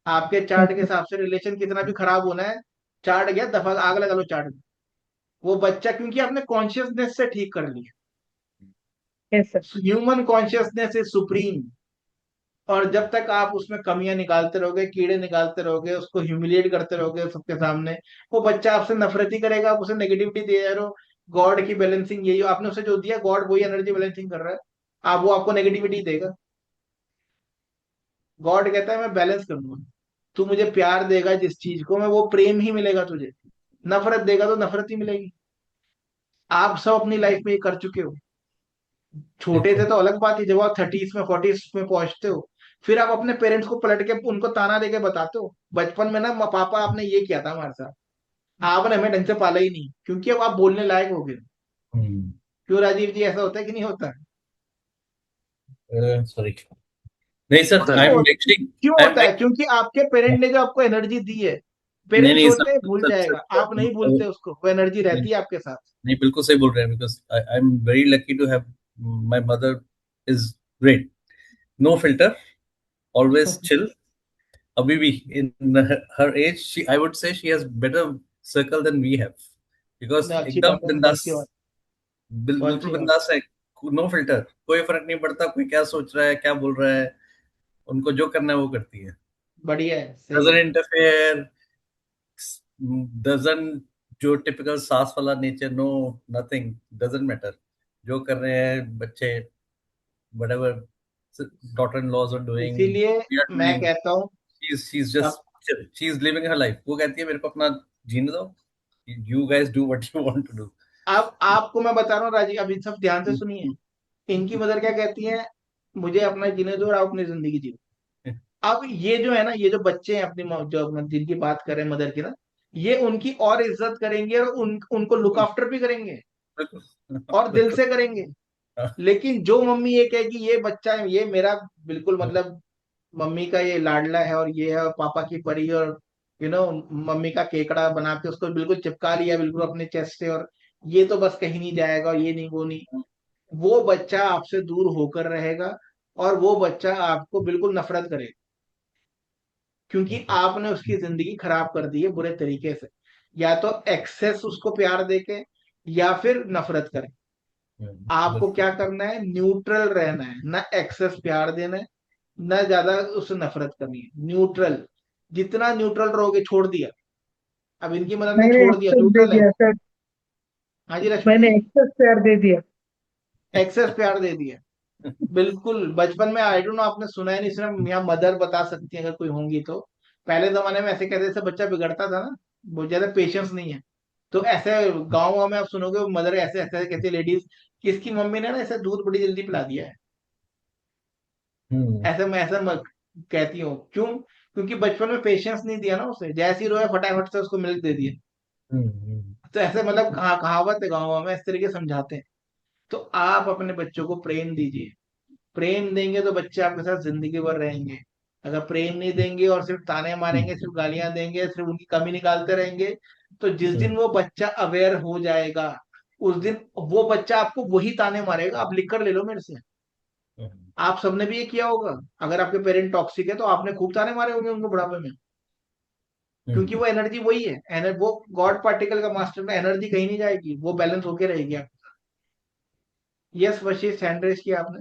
आपके चार्ट के हिसाब से रिलेशन कितना भी खराब होना है, चार्ट गया दफा, आग लगा लो चार्ट में। वो बच्चा, क्योंकि आपने कॉन्शियसनेस से ठीक कर लिया। Yes, sir. Human consciousness is supreme, और जब तक आप उसमें कमियां निकालते रहोगे, कीड़े निकालते रहोगे, उसको ह्यूमिलिएट करते रहोगे सबके सामने, वो बच्चा आपसे नफरत ही करेगा, आप उसे नेगेटिविटी दे जा रहे हो। गॉड की बैलेंसिंग यही, आपने उसे जो दिया, गॉड वही एनर्जी बैलेंसिंग कर रहा है, आप वो आपको नेगेटिविटी देगा। गॉड कहता है मैं बैलेंस करूंगा, तू मुझे प्यार देगा जिस चीज को, मैं वो प्रेम ही मिलेगा तुझे, नफरत देगा तो नफरत ही मिलेगी। आप सब अपनी लाइफ में ये कर चुके हो। छोटे थे बिल्कुल। तो अलग बात है, जब आप 30s में 40s में पहुंचते हो, फिर आप अपने पेरेंट्स को पलट के उनको ताना देके बताते हो, बचपन में ना पापा आपने ये किया था हमारे साथ, आपने हमें ढंग से पाला ही नहीं, क्योंकि अब आप बोलने लायक हो गए। हम्म। क्यों राजीव जी, ऐसा होता है कि नहीं होता? सॉरी, नहीं सर, होता है आई क्यों एम सर। होता एक्चुअली, क्यों आई एम होता है? क्योंकि आपके पेरेंट ने जो आपको एनर्जी दी है, नहीं पेरेंट्स नहीं होते हैं सर भूल सर सर, जाएगा, आप नहीं भूलते उसको, वो एनर्जी नहीं रहती है आपके साथ। नहीं, बिल्कुल सही बोल रहे हैं, because I am very lucky to have my mother is great, no filter, always chill. अभी भी in her age she, I would say she has better circle than we have, because ना, अच्छी एकदम बात है, बहुत बिंदास, अच्छी बात, बहुत बिल्कुल अच्छी बात। बिंदास है, नो फिल्टर, कोई फर्क नहीं पड़ता कोई क्या सोच रहा है क्या बोल रहा है, उनको जो करना है वो करती है, बढ़िया है, सही डजंट है। इंटरफेयर, डजंट, जो टिपिकल सास वाला nature, no, nothing, doesn't matter, जो कर रहे हैं बच्चे, whatever daughter in laws are doing, इसीलिए we are मैं doing, कहता हूँ, she's अब just, she's living her life, वो कहती है मेरे को अपना जीने दो, you guys do what you want to do। अब आपको मैं बता रहा हूँ राजीव, अब इन सब ध्यान से सुनिए। इनकी मदर क्या कहती है, मुझे अपना जीने दो और आप अपनी जिंदगी जियो। अब ये जो है ना, ये जो बच्चे हैं अपनी जो जिनकी बात कर रहे हैं मदर की ना, ये उनकी और इज्जत करेंगे, और उनको लुक आफ्टर भी करेंगे, और दिल बिल्कुल। से करेंगे। हाँ, लेकिन जो मम्मी ये कहेगी ये बच्चा है, ये मेरा बिल्कुल मतलब मम्मी का ये लाडला है, और ये है पापा की परी, और मम्मी का केकड़ा बना के उसको बिल्कुल चिपका लिया बिल्कुल अपने चेस्ट से, और ये तो बस कहीं नहीं जाएगा, और ये नहीं वो नहीं, वो बच्चा आपसे दूर होकर रहेगा, और वो बच्चा आपको बिल्कुल नफरत करेगा, क्योंकि आपने उसकी जिंदगी खराब कर दी है बुरे तरीके से। या तो एक्सेस उसको प्यार देके, या फिर नफरत करें। आपको बिल्कुल। क्या करना है, न्यूट्रल रहना है, ना एक्सेस प्यार देना है, ना ज्यादा उससे नफरत करनी है, न्यूट्रल। जितना न्यूट्रल रहोगे, छोड़ दिया, अब इनकी मदद ने मैंने छोड़ दिया, एक्सेस दे न्यूट्रल है। दिया सर। हाँ जी रश्मि मैंने जी, एक्सेस प्यार दे दिया। एक्सेस प्यार दे दिया, बिल्कुल। बचपन में आई डोंट नो, आपने सुना है नहीं सुना, यहाँ मदर बता सकती है अगर कोई होंगी तो, पहले जमाने में ऐसे कहते थे बच्चा बिगड़ता था ना, बहुत ज्यादा पेशेंस नहीं है, तो ऐसे गाँव में आप सुनोगे मदर ऐसे ऐसे कहती लेडीज, किसकी मम्मी ने ना ऐसे दूध बड़ी जल्दी पिला दिया है, हम्म। ऐसे मैं ऐसा कहती हूँ, क्यों? क्योंकि बचपन में पेशेंस नहीं दिया ना उसे, जैसे ही रोया फटाफट से उसको मिल्क दे दिया। हम्म। तो ऐसे मतलब कहावत है गाँव में, इस तरीके से समझाते हैं। तो आप अपने बच्चों को प्रेम दीजिए, प्रेम देंगे तो बच्चे आपके साथ जिंदगी भर रहेंगे। अगर प्रेम नहीं देंगे और सिर्फ ताने मारेंगे, सिर्फ गालियां देंगे, सिर्फ उनकी कमी निकालते रहेंगे, तो जिस दिन वो बच्चा अवेयर हो जाएगा, उस दिन वो बच्चा आपको वही ताने मारेगा। आप लिख कर ले लो मेरे से, आप सबने भी ये किया होगा। अगर आपके पेरेंट टॉक्सिक है तो आपने खूब ताने मारे होंगे उनको बुढ़ापे में, क्योंकि वो एनर्जी वही है, वो गॉड पार्टिकल का मास्टर में, एनर्जी कहीं नहीं जाएगी, वो बैलेंस होके रहेगी आप। यस वशीष, हैंड रेस किया आपने।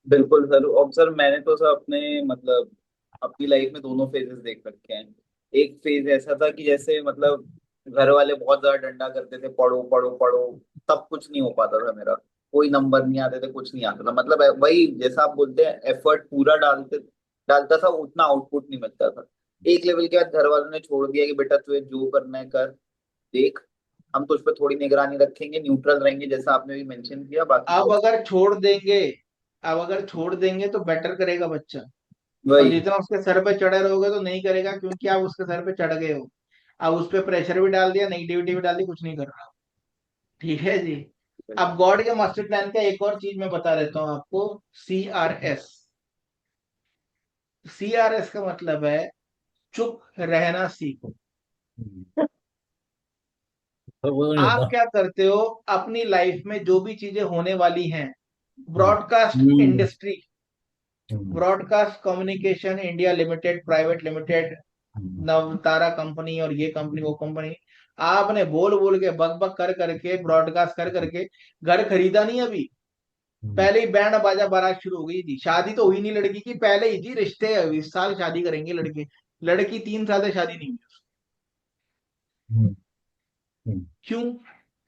बिल्कुल सर। और सर मैंने तो सर अपने मतलब अपनी लाइफ में दोनों फेजेस देख रखे हैं। एक फेज ऐसा था कि जैसे मतलब घर वाले बहुत ज्यादा डंडा करते थे, पढ़ो पढ़ो पढ़ो, तब कुछ नहीं हो पाता था मेरा, कोई नंबर नहीं आते थे, कुछ नहीं आता था, मतलब वही जैसा आप बोलते हैं एफर्ट पूरा डालता था, उतना आउटपुट नहीं मिलता था। एक लेवल के बाद घर वालों ने छोड़ दिया कि बेटा तुझे जो करना है कर, देख, हम तुझ पे थोड़ी निगरानी रखेंगे, न्यूट्रल रहेंगे, जैसा आपने भी मेंशन किया, बाकी अब तो अगर छोड़ देंगे, अब अगर छोड़ देंगे तो बेटर करेगा बच्चा, और वही। जितना उसके सर पे चढ़े रहोगे तो नहीं करेगा, क्योंकि आप उसके सर पे चढ़ गए हो। अब उस पर प्रेशर भी डाल दिया, नेगेटिविटी भी डाल दी, कुछ नहीं कर रहा। ठीक है जी। अब गॉड के मास्टर प्लान का एक और चीज मैं बता देता हूँ आपको, CRS। CRS का मतलब है चुप रहना सीखो। तो वो नहीं आप होता। क्या करते हो अपनी लाइफ में, जो भी चीजें होने वाली हैं, broadcast hmm. Industry, broadcast communication India limited private limited, Navtara company और ये कंपनी वो कंपनी, आपने बोल बोल के बक बक कर करके ब्रॉडकास्ट कर करके घर खरीदा नहीं अभी, पहले ही बैंड बाजा बारात शुरू हो गई थी, शादी तो हुई नहीं लड़की की, पहले ही जी रिश्ते, इस साल शादी करेंगे लड़के, लड़की 3 साल से शादी नहीं हुई। हम्म, हम्म, क्यों?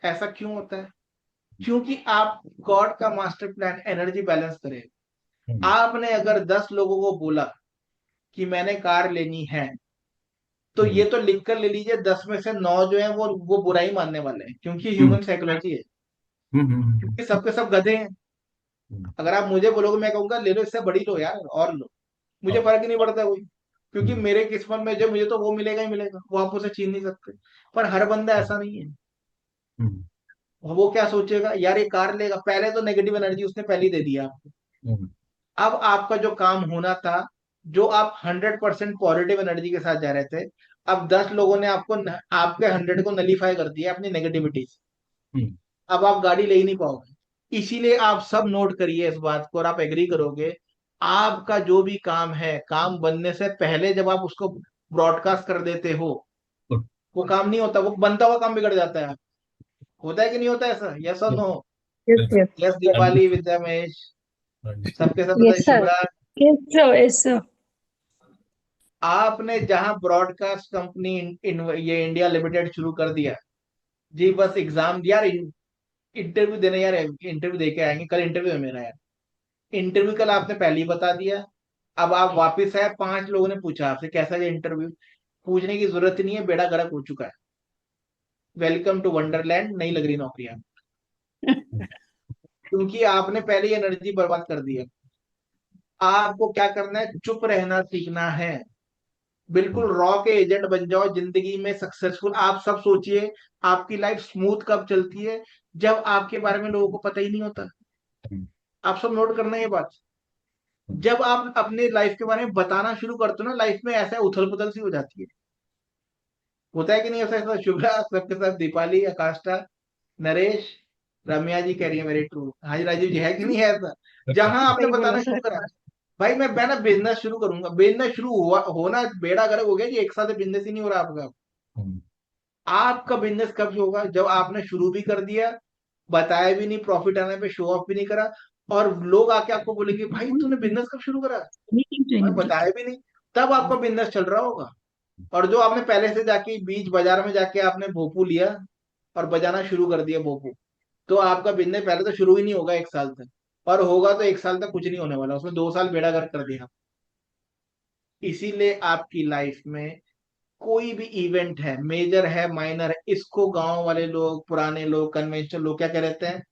ऐसा क्यों होता है? क्योंकि आप गॉड का मास्टर प्लान एनर्जी बैलेंस करें। हम्म, आपने अगर 10 लोगों को बोला कि मैंने कार लेनी है, तो ये तो लिख कर ले लीजिए, 10 में से 9 जो है वो बुराई मानने वाले हैं, क्योंकि हम्म, ह्यूमन साइकोलॉजी है, हम्म, क्योंकि सबके सब गधे हैं। अगर आप मुझे बोलोगे, मैं कहूंगा ले लो, इससे बड़ी लो यार और लो, मुझे हाँ, फर्क ही नहीं पड़ता कोई, क्योंकि हम्म, मेरे किस्मत में जो मुझे तो वो मिलेगा ही मिलेगा, वो आप उसे छीन नहीं सकते। पर हर बंदा ऐसा नहीं है। हम्म, वो क्या सोचेगा, यार ये कार लेगा, पहले तो नेगेटिव एनर्जी उसने पहले ही दे दिया आपको। हम्म, अब आपका जो काम होना था, जो आप 100% पॉजिटिव एनर्जी के साथ जा रहे थे, अब 10 लोगों ने आपके 100 को नलीफाई कर दिया अपनी नेगेटिविटी से। हम्म, अब आप गाड़ी ले ही नहीं पाओगे। इसीलिए आप सब नोट करिए इस बात को, और आप एग्री करोगे, आपका जो भी काम है, काम बनने से पहले जब आप उसको ब्रॉडकास्ट कर देते हो, वो काम नहीं होता, वो बनता हुआ काम बिगड़ जाता है। होता है कि नहीं होता ऐसा? यस और no? Yes, yes, yes yes, Deepali, Vidya Mahesh, हाँ जी, सबके सब बताइए, yes, sir. Shubhra. Yes, sir. Yes, sir. आपने जहां ब्रॉडकास्ट कंपनी ये इंडिया लिमिटेड शुरू कर दिया, जी बस एग्जाम दिया यार, इंटरव्यू देने, यार इंटरव्यू दे के आएंगे, कल इंटरव्यू है मेरा यार, इंटरव्यू कल आपने पहले ही बता दिया। अब आप वापस आए, 5 लोगों ने पूछा आपसे कैसा है इंटरव्यू, पूछने की जरूरत ही नहीं है, बेड़ा गर्क हो चुका है। वेलकम टू वंडरलैंड, नहीं लग रही नौकरी आप, क्योंकि आपने पहले ही एनर्जी बर्बाद कर दी है। आपको क्या करना है, चुप रहना सीखना है, बिल्कुल रॉ के एजेंट बन जाओ जिंदगी में सक्सेसफुल। आप सब सोचिए, आपकी लाइफ स्मूथ कब चलती है, जब आपके बारे में लोगों को पता ही नहीं होता। आप सब नोट करना ये बात। जब आप अपने लाइफ के बारे में बताना शुरू करते हो ना, लाइफ में ऐसा उथल पुथल सी हो जाती है। होता है कि नहीं ऐसा? ऐसा शुभ्रा, सबके साथ दीपाली, आकाष्ठा, नरेश, रम्या जी कह रही है वेरी ट्रू, हाँ जी राजीव जी, है कि नहीं है ऐसा? जहां आपने सही बोला बताना शुरू सर। करा, भाई मैं ना बिजनेस शुरू करूंगा, बिजनेस शुरू हुआ होना बेड़ा गर्क हो गया जी, एक साथ बिजनेस ही नहीं हो रहा आपका। आपका बिजनेस कब होगा, जब आपने शुरू भी कर दिया, बताया भी नहीं, प्रॉफिट आने पे शो ऑफ भी नहीं करा, और लोग आके आपको बोलेंगे भाई तूने बिजनेस कब शुरू करा, मैं बताया भी नहीं, तब आपका बिजनेस चल रहा होगा। और जो आपने पहले से जाके बीच बाजार में जाके आपने भोपू लिया और बजाना शुरू कर दिया भोपू, तो आपका बिजनेस पहले तो शुरू ही नहीं होगा 1 साल तक, और होगा तो 1 साल तक कुछ नहीं होने वाला, उसमें 2 साल बेड़ा गर्क कर दिया। इसीलिए आपकी लाइफ में कोई भी इवेंट है, मेजर है माइनर है, इसको गांव वाले लोग, पुराने लोग, कन्वेंशनल लोग क्या कह रहते हैं,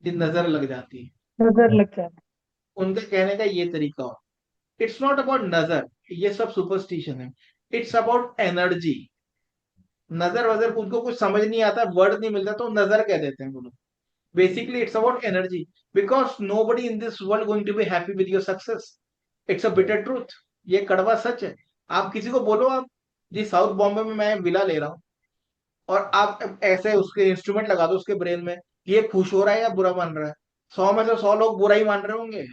कि नजर लग जाती है। नजर लग जाए. उनके कहने का ये तरीका हो, इट्स नॉट अबाउट नजर, ये सब सुपरस्टिशन है, इट्स अबाउट एनर्जी। नजर वजर उनको कुछ समझ नहीं आता, वर्ड नहीं मिलता, तो नजर कह देते हैं वो लोग। Basically it's about energy, because nobody in this world going to be happy with your success. It's a bitter truth, ये कड़वा सच है। आप किसी को बोलो, आप जी साउथ बॉम्बे में मैं विला ले रहा हूँ, और आप ऐसे उसके इंस्ट्रूमेंट लगा दो उसके ब्रेन में, ये खुश हो रहा है या बुरा मान रहा है, 100 में से 100 लोग बुरा ही मान रहे होंगे,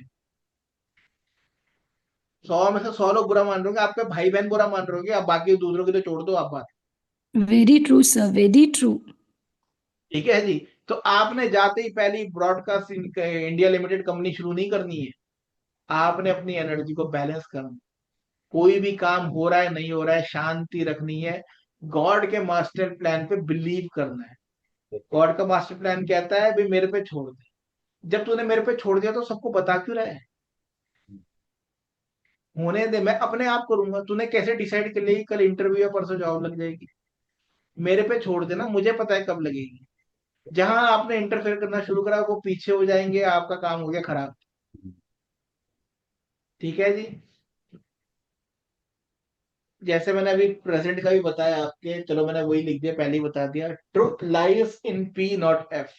100 में से 100 लोग बुरा मान रहे होंगे, आपके भाई बहन बुरा मान रहे होंगे, आप बाकी दूसरों के लिए छोड़ दो आप बात। Very true, sir. Very true. ठीक है जी। तो आपने जाते ही पहली ब्रॉडकास्ट इंडिया लिमिटेड कंपनी शुरू नहीं करनी है, आपने अपनी एनर्जी को बैलेंस करना। कोई भी काम हो रहा है नहीं हो रहा है, शांति रखनी है, गॉड के मास्टर प्लान पे बिलीव करना है। गॉड का मास्टर प्लान कहता है भाई मेरे पे छोड़ दे, जब तूने मेरे पे छोड़ दिया तो सबको बता क्यों रहा है, होने दे, मैं अपने आप करूंगा। तूने कैसे डिसाइड कर लिया कल इंटरव्यू या परसों जॉब लग जाएगी, मेरे पे छोड़ देना, मुझे पता है कब लगेगी। जहां आपने इंटरफेयर करना शुरू करा, वो पीछे हो जाएंगे, आपका काम हो गया खराब। ठीक है जी। जैसे मैंने अभी प्रेजेंट का भी बताया आपके, चलो मैंने वही लिख दिया, पहले ही बता दिया, truth lies in P not F.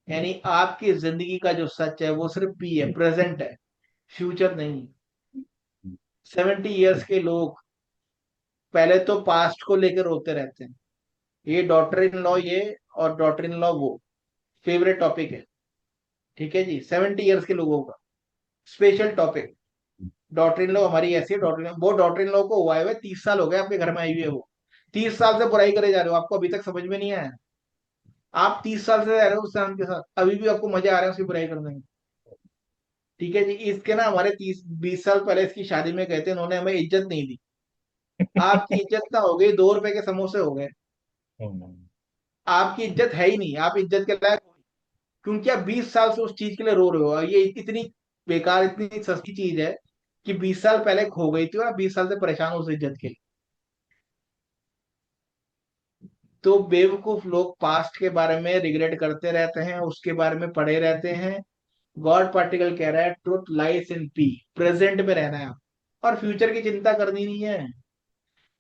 यानी आपकी जिंदगी का जो सच है वो सिर्फ पी है, प्रेजेंट है, फ्यूचर नहीं। 70 इयर्स के लोग पहले तो पास्ट को लेकर रोते रहते हैं, ये डॉटर इन लॉ ये, और डॉटर इन लॉ वो, फेवरेट टॉपिक है। ठीक है जी, 70 इयर्स के लोगों का special topic, daughter in law हमारी ऐसी है, डॉटर इन वो डॉटर इन लॉ को हुआ है 30 साल हो गए आपके घर में आई हुई है वो, 30 साल से बुराई करे जा रहे हो, आपको अभी तक समझ में नहीं आया। आप 30 साल से रह रहे हो उस इंसान के साथ, अभी भी आपको मजा आ रहा है उसकी बुराई करने में। ठीक है जी, इसके ना हमारे 30-20 साल पहले इसकी शादी में गए थे, उन्होंने हमें इज्जत नहीं दी। आपकी इज्जत ना हो गई, 2 रुपए के समोसे हो गए। आपकी इज्जत है ही नहीं, आप इज्जत के लायक हो नहीं। क्योंकि आप 20 साल से उस चीज के लिए रो रहे हो, और ये इतनी बेकार, इतनी सस्ती चीज है कि 20 साल पहले खो गई थी और आप 20 साल से परेशान हो उस इज्जत के लिए। तो बेवकूफ लोग पास्ट के बारे में रिग्रेट करते रहते हैं, उसके बारे में पढ़े रहते हैं। गॉड पार्टिकल कह रहा है truth lyase in P, present में रहना है आप, और फ्यूचर की चिंता करनी नहीं है।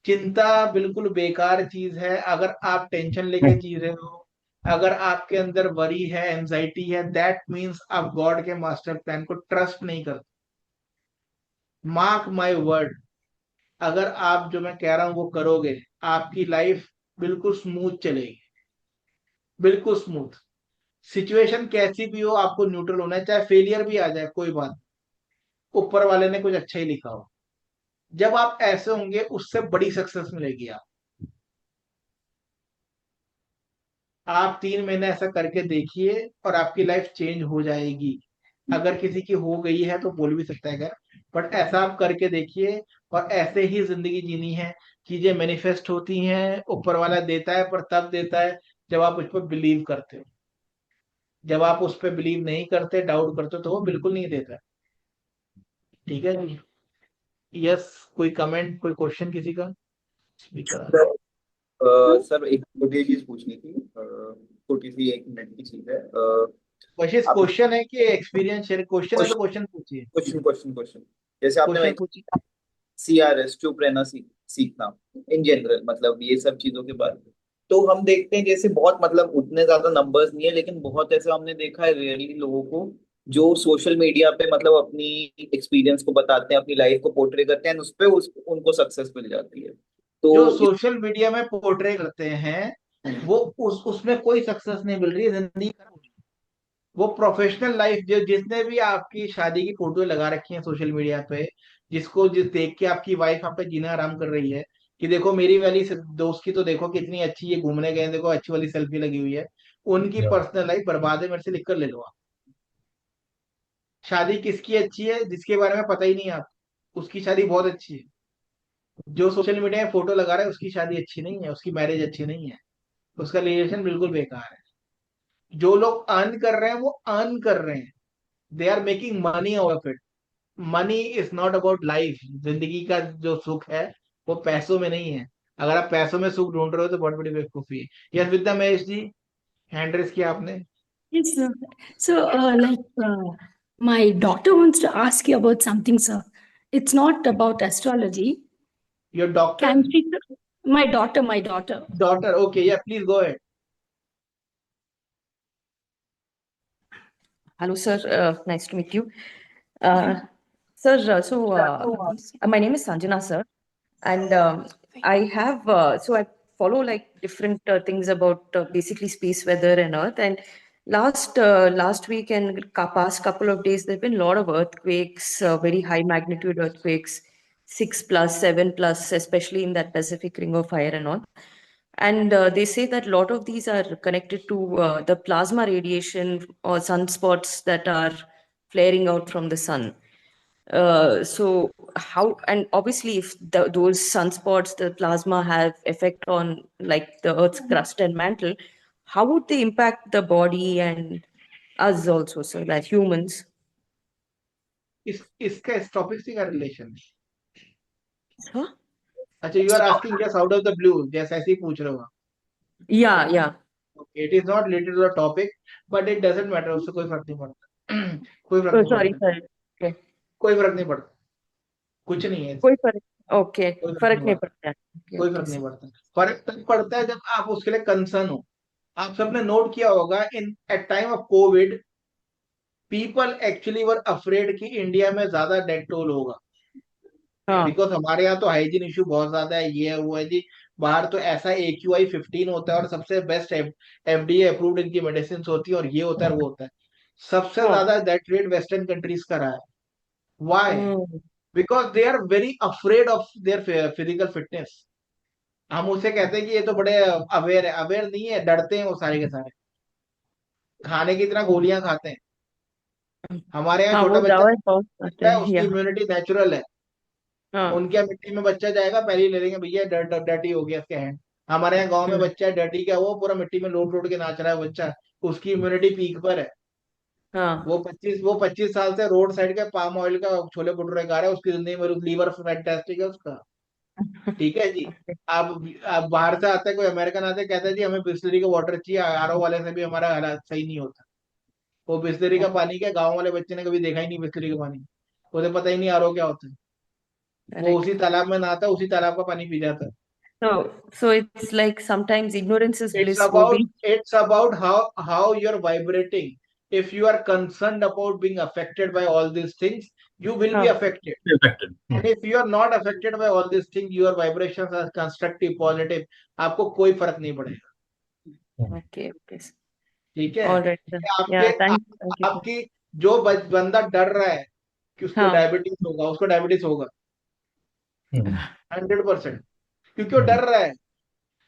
चिंता बिल्कुल बेकार चीज है। अगर आप टेंशन लेके जी रहे हो, अगर आपके अंदर वरी है, एंजाइटी है, दैट मीन्स आप गॉड के मास्टर प्लान को ट्रस्ट नहीं करते। मार्क माई वर्ड, अगर आप जो मैं कह रहा हूं वो करोगे, आपकी लाइफ बिल्कुल स्मूथ चलेगी, बिल्कुल स्मूथ। सिचुएशन कैसी भी हो, आपको न्यूट्रल होना है, चाहे फेलियर भी आ जाए कोई बात नहीं, ऊपर वाले ने कुछ अच्छा ही लिखा हो। जब आप ऐसे होंगे, उससे बड़ी सक्सेस मिलेगी। आप 3 महीने ऐसा करके देखिए और आपकी लाइफ चेंज हो जाएगी। अगर किसी की हो गई है तो बोल भी सकता है, अगर, बट ऐसा आप करके देखिए। और ऐसे ही जिंदगी जीनी है। चीजें मैनिफेस्ट होती हैं, ऊपर वाला देता है, पर तब देता है जब आप उस पर बिलीव करते हो। जब आप उस पर बिलीव नहीं करते, डाउट करते हो, तो वो बिल्कुल नहीं देता है। ठीक है जी। यस, कोई कमेंट, कोई क्वेश्चन किसी का? स्पीकर। सर एक छोटी चीज पूछनी थी, छोटी सी 1 मिनट की चीज है। आप क्वेश्चन है कि एक्सपीरियंस शेयर? क्वेश्चन है तो क्वेश्चन पूछिए। क्वेश्चन क्वेश्चन क्वेश्चन जैसे आपने क्वेश्चन पूछिए। CRS, चुप रहना सीखना, इन जनरल मतलब ये सब चीजों के बारे में। तो हम देखते हैं जैसे बहुत मतलब उतने ज्यादा नंबर्स नहीं है, लेकिन बहुत ऐसे हमने देखा है रियली लोगों को जो सोशल मीडिया पे मतलब अपनी एक्सपीरियंस को बताते हैं, अपनी लाइफ को पोर्ट्रे करते हैं, उस पे उनको सक्सेस मिल जाती है। जो तो सोशल मीडिया में पोर्ट्रे करते हैं, वो उसमें कोई सक्सेस नहीं मिल रही है, जिंदगी खराब हो रही है। वो प्रोफेशनल लाइफ, जो जिसने भी आपकी शादी की फोटो लगा रखी है सोशल मीडिया पे, जिस देख के आपकी वाइफ आप पे जीना आराम कर रही है, कि देखो मेरी वाली दोस्त की तो देखो कितनी अच्छी है, घूमने गए देखो अच्छी वाली सेल्फी लगी हुई है, उनकी पर्सनल लाइफ बर्बाद है, मेरे से लिख कर ले लो आप। शादी किसकी अच्छी है जिसके बारे में पता ही नहीं आप, उसकी शादी बहुत अच्छी है। जो सोशल मीडिया में फोटो लगा रहा है उसकी शादी अच्छी नहीं है, उसकी मैरिज अच्छी नहीं है, उसका रिलेशन बिल्कुल बेकार है। जो लोग अर्न कर रहे हैं वो अर्न कर रहे हैं, they are making money out of it. Money is not about life. जिंदगी का जो सुख है वो पैसों में नहीं है। अगर आप पैसों में सुख ढूंढ रहे हो तो बहुत बड़ी बेवकूफी है। यस विद्या महेश जी, हैंड रेस किया आपने। Yes, sir. So, my daughter wants to ask you about something, sir. It's not about astrology. Your doctor? Can she? My daughter, my daughter. Daughter, okay, yeah please go ahead. Hello, sir. Nice to meet you. Sir, my name is Sanjana, sir, and I have so I follow like different things about basically space, weather, and Earth. And last week and past couple of days, there've been a lot of earthquakes, very high magnitude earthquakes, 6+, 7+, especially in that Pacific Ring of Fire and all. And they say that a lot of these are connected to the plasma radiation or sunspots that are flaring out from the sun. So how, and obviously if those sunspots, the plasma have effect on like the Earth's crust and mantle, how would they impact the body and us also, so like humans? इसका इस topic से क्या relation है? Huh? अच्छा, you are asking just out of the blue, जैसे ऐसे ही पूछ रहे हो आप। Yeah, yeah. Okay, it is not related to the topic, but it doesn't matter, उससे कोई फर्क नहीं पड़ता। कोई फर्क Oh, नहीं sorry, पड़ता, sorry. Okay. कोई फर्क नहीं पड़ता, कुछ नहीं है, कोई फर्क, okay, कोई फर्क फर्क नहीं नहीं पड़ता, पड़ता है. Okay, कोई okay, फर्क नहीं sir. पड़ता। फर्क तब पड़ता है जब आप उसके लिए कंसर्न हो। आप सबने नोट किया होगा, in at time of Covid people actually were afraid कि इंडिया में ज्यादा डेथ टोल होगा, हाँ. बिकॉज हमारे यहाँ तो हाइजीन इशू बहुत ज्यादा है, ये है वो है जी। बाहर तो ऐसा AQI 15 होता है और सबसे बेस्ट FDA अप्रूव्ड इनकी मेडिसिन होती है, और ये होता है और वो होता है। सबसे हाँ. ज्यादा दैट रेट वेस्टर्न कंट्रीज का रहा है। Why? Hmm. Because they are very afraid of their physical fitness. हम उसे कहते हैं कि ये तो बड़े अवेयर है, अवेयर नहीं है, डरते हैं वो सारे के सारे, खाने की इतना गोलियां खाते हैं। हमारे यहाँ हाँ, छोटा वो बच्चा दवा बहुत करते होता है, हैं उसकी या। इम्यूनिटी नेचुरल है। हाँ उनके यहाँ मिट्टी में बच्चा जाएगा, पहले ही ले लेंगे भैया डर्टी हो गया इसके हैंड। हमारे यहाँ गांव में हम्म, बच्चा है डर्टी क्या, वो पूरा मिट्टी में लोट लोट के नाच रहा है बच्चा, उसकी इम्यूनिटी पीक पर है। हाँ वो 25 साल से रोड साइड के पाम ऑयल का छोले भटूरे खा रहा है, उसकी जिंदगी में लीवर फैंटास्टिक है उसका। ठीक है जी। ओके। आप बाहर से आते हैं, कोई अमेरिकन आते हैं, कहता है जी हमें बिस्लरी का वाटर चाहिए, आरओ वाले से भी हमारा हालात सही नहीं होता। वो बिस्लरी का पानी क्या, गांव वाले बच्चे ने कभी देखा ही नहीं बिस्लरी का पानी, उसे पता ही नहीं आरओ क्या होता है। वो करेक्ट। उसी तालाब में नहाता है, उसी तालाब का पानी पी जाता है। So it's like sometimes ignorance is It's bliss, वो about भी। it's about how you're vibrating. If you are concerned about being affected by all these things, you will be हाँ affected. affected. And if you are not affected by all these things, your vibrations are constructive, positive. आपको कोई फर्क नहीं पड़ेगा। Okay okay. ठीक है। All right sir. ये या थैंक यू सर। आपकी जो बंदा डर रहा है कि उसको हाँ डायबिटीज होगा, उसको डायबिटीज होगा Hmm. 100%, क्योंकि वो डर रहा है।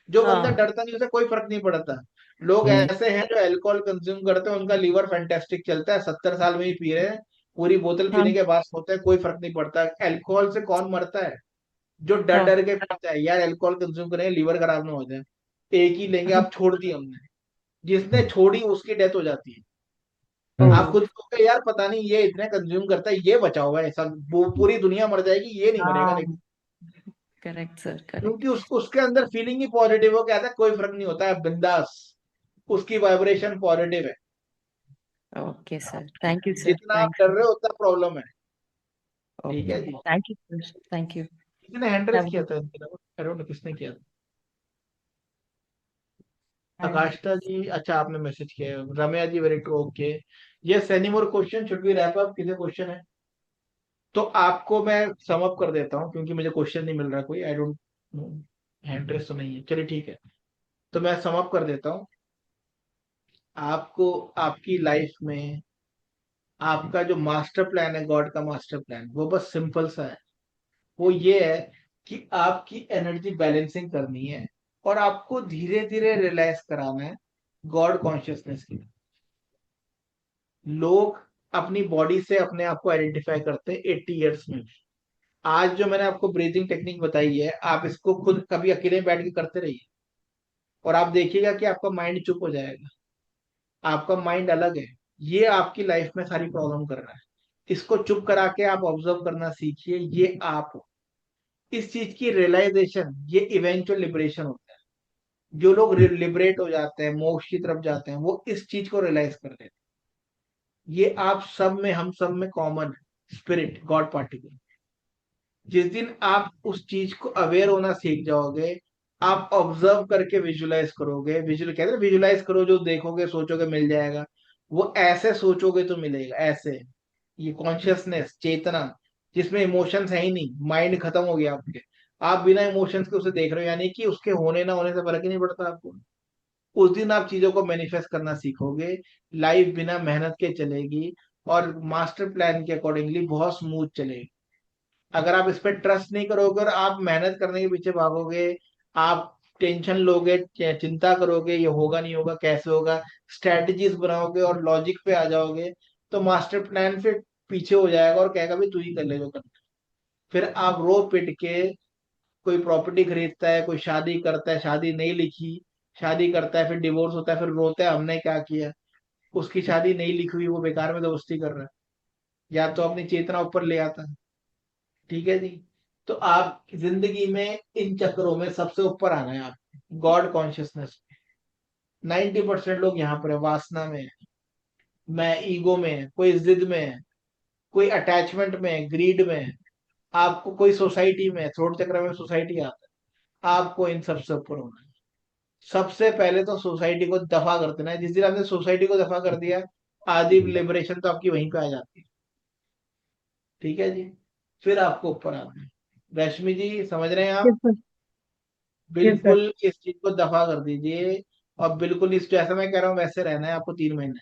जो बंदा हाँ डरता नहीं उसे कोई फर्क नहीं पड़ता। लोग Hmm. ऐसे हैं जो अल्कोहल कंज्यूम करते हैं, उनका लीवर फैंटास्टिक चलता है, 70 साल में ही पी रहे हैं, पूरी बोतल हाँ पीने के बाद होता है, कोई फर्क नहीं पड़ता। अल्कोहल से कौन मरता है? जो डर हाँ डर के पीता है, यार अल्कोहल कंज्यूम करेंगे लीवर खराब ना हो जाए, एक ही लेंगे, आप छोड़ दी हमने, जिसने छोड़ी उसकी डेथ हो जाती है। आप ओह खुद कहोगे यार पता नहीं ये इतने कंज्यूम करता है, ये बचा हुआ है सब, वो पूरी दुनिया मर जाएगी, ये नहीं मरेगा, हाँ। लेकिन करेक्ट सर क्योंकि करेक्ट। उसके अंदर फीलिंग ही पॉजिटिव हो, कहता है कोई फर्क नहीं होता है, बिंदास, उसकी वाइब्रेशन पॉजिटिव है। Okay sir, thank you sir, जितना आप थैंक डर यू। रहे हो उतना प्रॉब्लम है। ठीक है ओके जी। Thank you sir, thank you. किसने हैंड रेस हैव किया अ था इनके अलावा? I don't know किसने किया था। गुड। आकाष्ठा जी, अच्छा आपने मैसेज किया है। Ramya ji, very true, okay. Yes, any more question, should be wrap up? किसी क्वेश्चन है तो आपको मैं सम अप कर देता हूँ, क्योंकि मुझे क्वेश्चन नहीं मिल रहा कोई, आई डोंट नो, हैंड रेस तो नहीं है, चलिए ठीक है। तो मैं सम अप कर देता हूँ। आपको आपकी लाइफ में आपका जो मास्टर प्लान है, गॉड का मास्टर प्लान, वो बस सिंपल सा है। वो ये है कि आपकी एनर्जी बैलेंसिंग करनी है, और आपको धीरे धीरे रियलाइज कराना है गॉड कॉन्शियसनेस की। लोग अपनी बॉडी से अपने आप को आइडेंटिफाई करते हैं 80 ईयर्स में। आज जो मैंने आपको ब्रीथिंग टेक्निक बताई है, आप इसको खुद कभी अकेले बैठ के करते रहिए, और आप देखिएगा कि आपका माइंड चुप हो जाएगा। आपका माइंड अलग है, ये आपकी लाइफ में सारी प्रॉब्लम कर रहा है। इसको चुप करा के आप ऑब्जर्व करना सीखिए, ये आप हो। इस चीज की रियलाइजेशन, ये इवेंचुअल लिबरेशन होता है। जो लोग लिबरेट हो जाते हैं, मोक्ष की तरफ जाते हैं, वो इस चीज को रियलाइज कर लेते हैं। ये आप सब में, हम सब में कॉमन है, स्पिरिट, गॉड पार्टिकल। जिस दिन आप उस चीज को अवेयर होना सीख जाओगे, आप ऑब्जर्व करके विजुलाइज करोगे, विजुअल कहते हैं विजुलाइज करो, जो देखोगे सोचोगे मिल जाएगा, वो ऐसे सोचोगे तो मिलेगा ऐसे। ये कॉन्शियसनेस, चेतना, जिसमें इमोशंस है ही नहीं, माइंड खत्म हो गया आपके, आप बिना इमोशंस के उसे देख रहे हो, यानी कि उसके होने ना होने से फर्क ही नहीं पड़ता आपको। उस दिन आप चीजों को मैनिफेस्ट करना सीखोगे, लाइफ बिना मेहनत के चलेगी, और मास्टर प्लान के अकॉर्डिंगली बहुत स्मूथ चलेगी। अगर आप इस पर ट्रस्ट नहीं करोगे और आप मेहनत करने के पीछे भागोगे, आप टेंशन लोगे, चिंता करोगे, ये होगा नहीं होगा, कैसे होगा, स्ट्रेटजीज बनाओगे और लॉजिक पे आ जाओगे, तो मास्टर प्लान फिर पीछे हो जाएगा और कहेगा भाई तू ही कर ले जो करना है। फिर आप रो पिट के, कोई प्रॉपर्टी खरीदता है, कोई शादी करता है, शादी नहीं लिखी, शादी करता है फिर डिवोर्स होता है, फिर रोता है हमने क्या किया, उसकी शादी नहीं लिखी हुई, वो बेकार में दोस्ती कर रहा है, या तो अपनी चेतना ऊपर ले आता है। ठीक है जी। तो आप जिंदगी में इन चक्रों में सबसे ऊपर आना है, आप गॉड कॉन्शियसनेस। 90% लोग यहाँ पर है, वासना में है, मैं ईगो में है, कोई जिद में है, कोई अटैचमेंट में है, ग्रीड में है, आपको कोई सोसाइटी में है, थ्रोट चक्र में सोसाइटी आता है। आपको इन सबसे ऊपर होना है। सबसे पहले तो सोसाइटी को दफा कर देना है। जिस दिन आपने सोसाइटी को दफा कर दिया, आधी लिबरेशन तो आपकी वहीं पे आ जाती है। ठीक है जी। फिर आपको ऊपर आना है। रश्मि जी, समझ रहे हैं आप? Yes sir. Yes sir. बिल्कुल इस चीज को दफा कर दीजिए, और बिल्कुल इस जैसा मैं कह रहा हूँ वैसे रहना है आपको 3 महीने।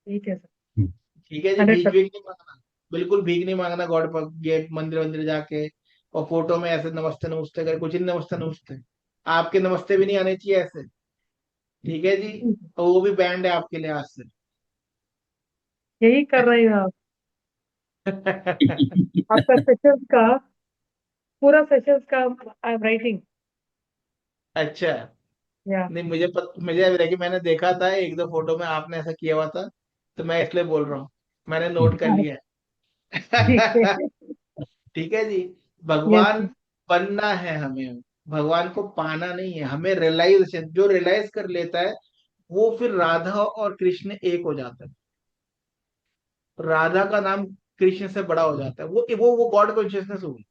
ठीक है सर। ठीक है जी। भीख 100%। भीख नहीं मांगना, बिल्कुल भीख नहीं मांगना गॉड पर, ये मंदिर वंदिर जाके और फोटो में ऐसे नमस्ते नमस्ते करे, कुछ नहीं नमस्ते नमस्ते, आपके नमस्ते भी नहीं आने चाहिए ऐसे, ठीक है जी। और वो भी बैंड है आपके लिए आज से। यही कर रही हूँ आप। आपका सेशंस का पूरा सेशंस का आई एम राइटिंग। अच्छा, या नहीं मुझे याद है कि मैंने देखा था एक दो फोटो में आपने ऐसा किया हुआ था, तो मैं इसलिए बोल रहा हूँ, मैंने नोट कर लिया ठीक है। है। ठीक है जी। यस। भगवान बनना है हमें, भगवान को पाना नहीं है हमें। रियलाइजेशन, जो रियलाइज कर लेता है वो फिर राधा और कृष्ण एक हो जाता है। राधा का नाम कृष्ण से बड़ा हो जाता है, वो गॉड कॉन्शियसनेस होगी।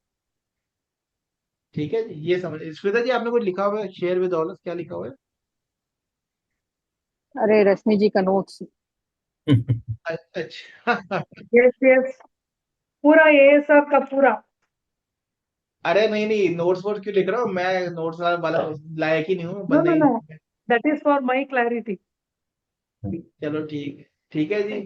ठीक है जी, ये समझ। श्वेता जी आपने कुछ लिखा हुआ है, शेयर विद ऑल, क्या लिखा हुआ है? अरे रश्मि जी का नोट्स। अच्छा। यस यस, पूरा ये सब का पूरा। अरे नहीं नहीं, नोट्स वोट्स क्यों लिख रहा हूँ मैं? नोट्स वाला लायक ही नहीं हूँ, नो बंदे नो ही नो, नहीं है। That is for my clarity. चलो ठीक है, ठीक है जी।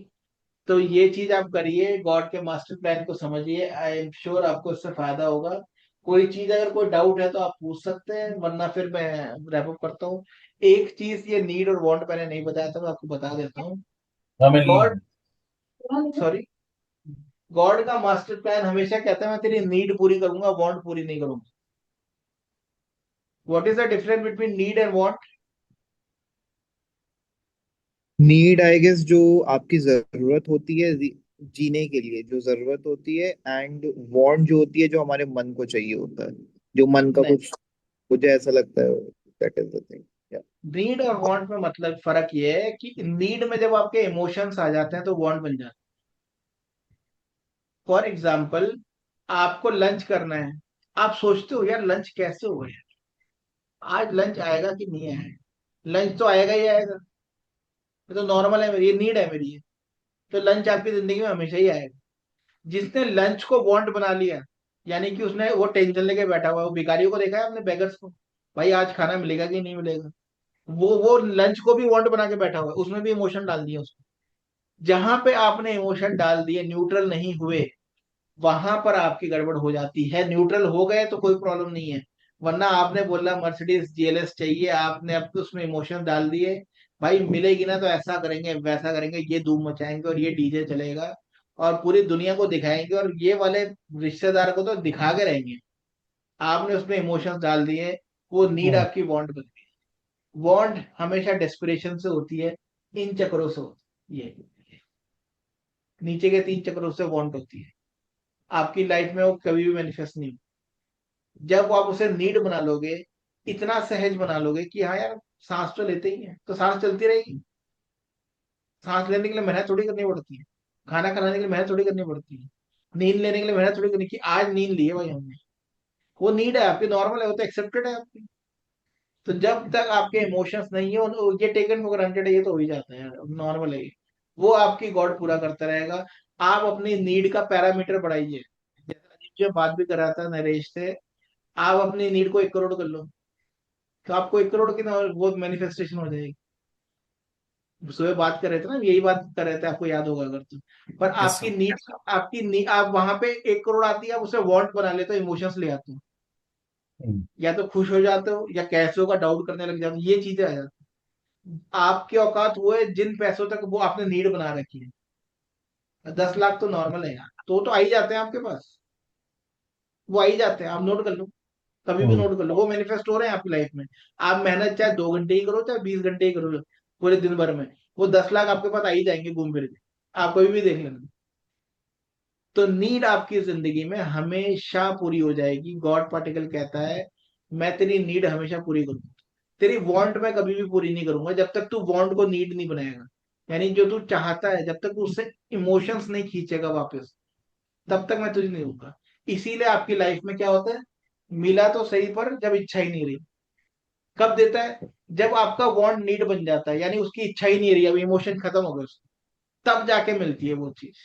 तो ये चीज आप करिए, गॉड के मास्टर प्लान को समझिए, आई एम श्योर आपको इससे फायदा होगा। कोई चीज अगर कोई डाउट है तो आप पूछ सकते हैं, वरना फिर मैं रैप अप करता हूँ। एक चीज, ये नीड और वांट मैंने नहीं बताया था, मैं आपको बता देता हूँ। हाँ मैं गॉड, सॉरी, गॉड का मास्टर प्लान हमेशा कहता है मैं तेरी नीड पूरी करूंगा, वांट पूरी नहीं करूंगा। What is the difference between need and want? Need I guess जो आपकी जरूरत होती है जीने के लिए, जो जरूरत होती है, एंड वांट जो होती है जो हमारे मन को चाहिए होता है, जो मन का नहीं, कुछ, मुझे ऐसा लगता है that is the thing. Need और वांट में मतलब फर्क ये है कि नीड में जब आपके इमोशंस आ जाते हैं तो वांट बन जाता है। फॉर एग्जाम्पल, आपको लंच करना है, आप सोचते हो यार लंच कैसे होगा यार, आज लंच आएगा कि नहीं आएगा। लंच तो आएगा ही आएगा, ये तो नॉर्मल है मेरी, ये नीड है मेरी ये। तो लंच आपकी जिंदगी में हमेशा ही आएगा। जिसने लंच को वांट बना लिया, यानी कि उसने वो टेंशन लेके बैठा हुआ है, वो भिखारियों को देखा है आपने, बेगर्स को, भाई आज खाना मिलेगा कि नहीं मिलेगा। वो लंच को भी वांट बना के बैठा हुआ है, उसमें भी इमोशन डाल दिया उसको। जहां पे आपने इमोशन डाल दिए, न्यूट्रल नहीं हुए, वहां पर आपकी गड़बड़ हो जाती है। न्यूट्रल हो गए तो कोई प्रॉब्लम नहीं है, वरना आपने बोला मर्सिडीज जीएलएस चाहिए, आपने अब तो उसमें इमोशन डाल दिए, भाई मिलेगी ना तो ऐसा करेंगे वैसा करेंगे, ये धूम मचाएंगे और ये डीजे चलेगा और पूरी दुनिया को दिखाएंगे, और ये वाले रिश्तेदार को तो दिखा के रहेंगे। आपने उसमें इमोशंस डाल दिए, वो नीड आपकी वांट बन गई। वांट हमेशा डेस्पिरेशन से होती है, इन चक्रों से होती है, ये नीचे के तीन चक्रों से वांट होती है। आपकी लाइफ में वो कभी भी मैनिफेस्ट नहीं होगी। जब आप उसे नीड बना लोगे, इतना सहज बना लोगे कि हाँ यार सांस तो लेते ही है, तो सांस चलती रहेगी। सांस लेने के लिए मेहनत थोड़ी करनी पड़ती है, खाना खाने के लिए मेहनत थोड़ी करनी पड़ती है, नींद लेने के लिए मेहनत थोड़ी करनी कि आज नींद ली है भाई हमने। वो नीड है आपकी, नॉर्मल है, वो तो एक्सेप्टेड है आपकी। तो जब तक आपके इमोशंस नहीं है ये टेकन फॉर ग्रांटेड है, ये तो हो ही जाता है यार, नॉर्मल है ये। वो आपकी गॉड पूरा करता रहेगा। आप अपनी नीड का पैरामीटर बढ़ाइए, जैसे अजीब जो बात भी कर रहा था नरेश से, आप अपनी नीड को 1 करोड़ कर लो, तो आपको 1 करोड़ की ना वो मैनिफेस्टेशन हो जाएगी। सुबह बात कर रहे थे ना, यही बात कर रहे थे, आपको याद होगा अगर तो। पर यस सर। आपकी नीड आप वहां पे 1 करोड़ आती है, आप उसे वांट बना लेते हो, इमोशंस ले आते हो, या तो खुश हो जाते हो या कैसे होगा डाउट करने लग जाते हो, ये चीजें आ जाती हैं। आपकी औकात वो है जिन पैसों तक वो आपने नीड बना रखी है। 10 लाख तो नॉर्मल है यार, तो आ ही जाते हैं आपके पास, वो आ ही जाते हैं, आप नोट कर लो, कभी भी नोट कर लो, वो मैनिफेस्ट हो रहे हैं आपकी लाइफ में। आप मेहनत चाहे 2 घंटे ही करो चाहे 20 घंटे ही करो, पूरे दिन भर में वो 10 लाख आपके पास आ ही जाएंगे घूम फिर के। आप कभी भी देख लेना। तो नीड आपकी जिंदगी में हमेशा पूरी हो जाएगी। गॉड पार्टिकल कहता है मैं तेरी नीड हमेशा पूरी करूंगा, तेरी वांट मैं कभी भी पूरी नहीं करूंगा, जब तक तू वांट को नीड नहीं बनाएगा। यानी जो तू चाहता है, जब तक तू उससे इमोशंस नहीं खींचेगा वापस, तब तक मैं तुझे नहीं दूंगा। इसीलिए आपकी लाइफ में क्या होता है, मिला तो सही पर जब इच्छा ही नहीं रही। कब देता है, जब आपका वांट नीड बन जाता है, यानी उसकी इच्छा ही नहीं रही, अब इमोशन खत्म हो गए उसके, तब जाके मिलती है वो चीज।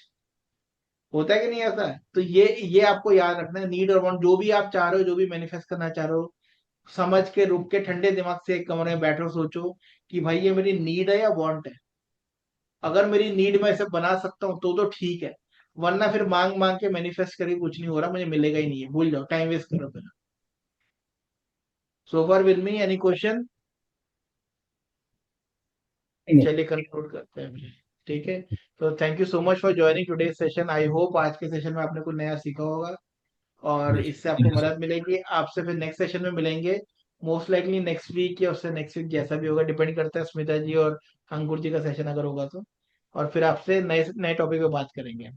होता है कि नहीं ऐसा है? तो ये आपको याद रखना है, नीड और वांट जो भी आप चाह रहे हो, जो भी मैनिफेस्ट करना चाह रहे हो, समझ के रुक के ठंडे दिमाग से एक कमरे में बैठो, सोचो कि भाई ये मेरी नीड है या वांट है। अगर मेरी नीड में इसे बना सकता हूँ तो ठीक है, वरना फिर मांग मांग के मैनिफेस्ट करके कुछ नहीं हो रहा, मुझे मिलेगा ही नहीं है, भूल जाओ, टाइम वेस्ट करो फिर। So far with me any question? चलिए कंक्लूड करते हैं फिर। ठीक है, तो thank you so much for joining today session. I hope आज के सेशन में आपने कुछ नया सीखा होगा और इससे आपको मदद मिलेगी। आपसे फिर नेक्स्ट सेशन में मिलेंगे, मोस्ट लाइकली नेक्स्ट वीक या उससे नेक्स्ट वीक, जैसा भी होगा, डिपेंड करता है स्मिता जी और अंकुर जी का सेशन अगर होगा तो। और फिर आपसे नए नए टॉपिक पे बात करेंगे।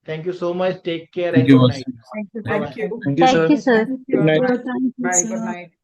Thank you so much, take care and Thank you, good boss. Night. Thank you. Bye Thank bye. you. Thank you thank sir. You sir. Thank you. Good night. Thank you, Bye. sir. Good night.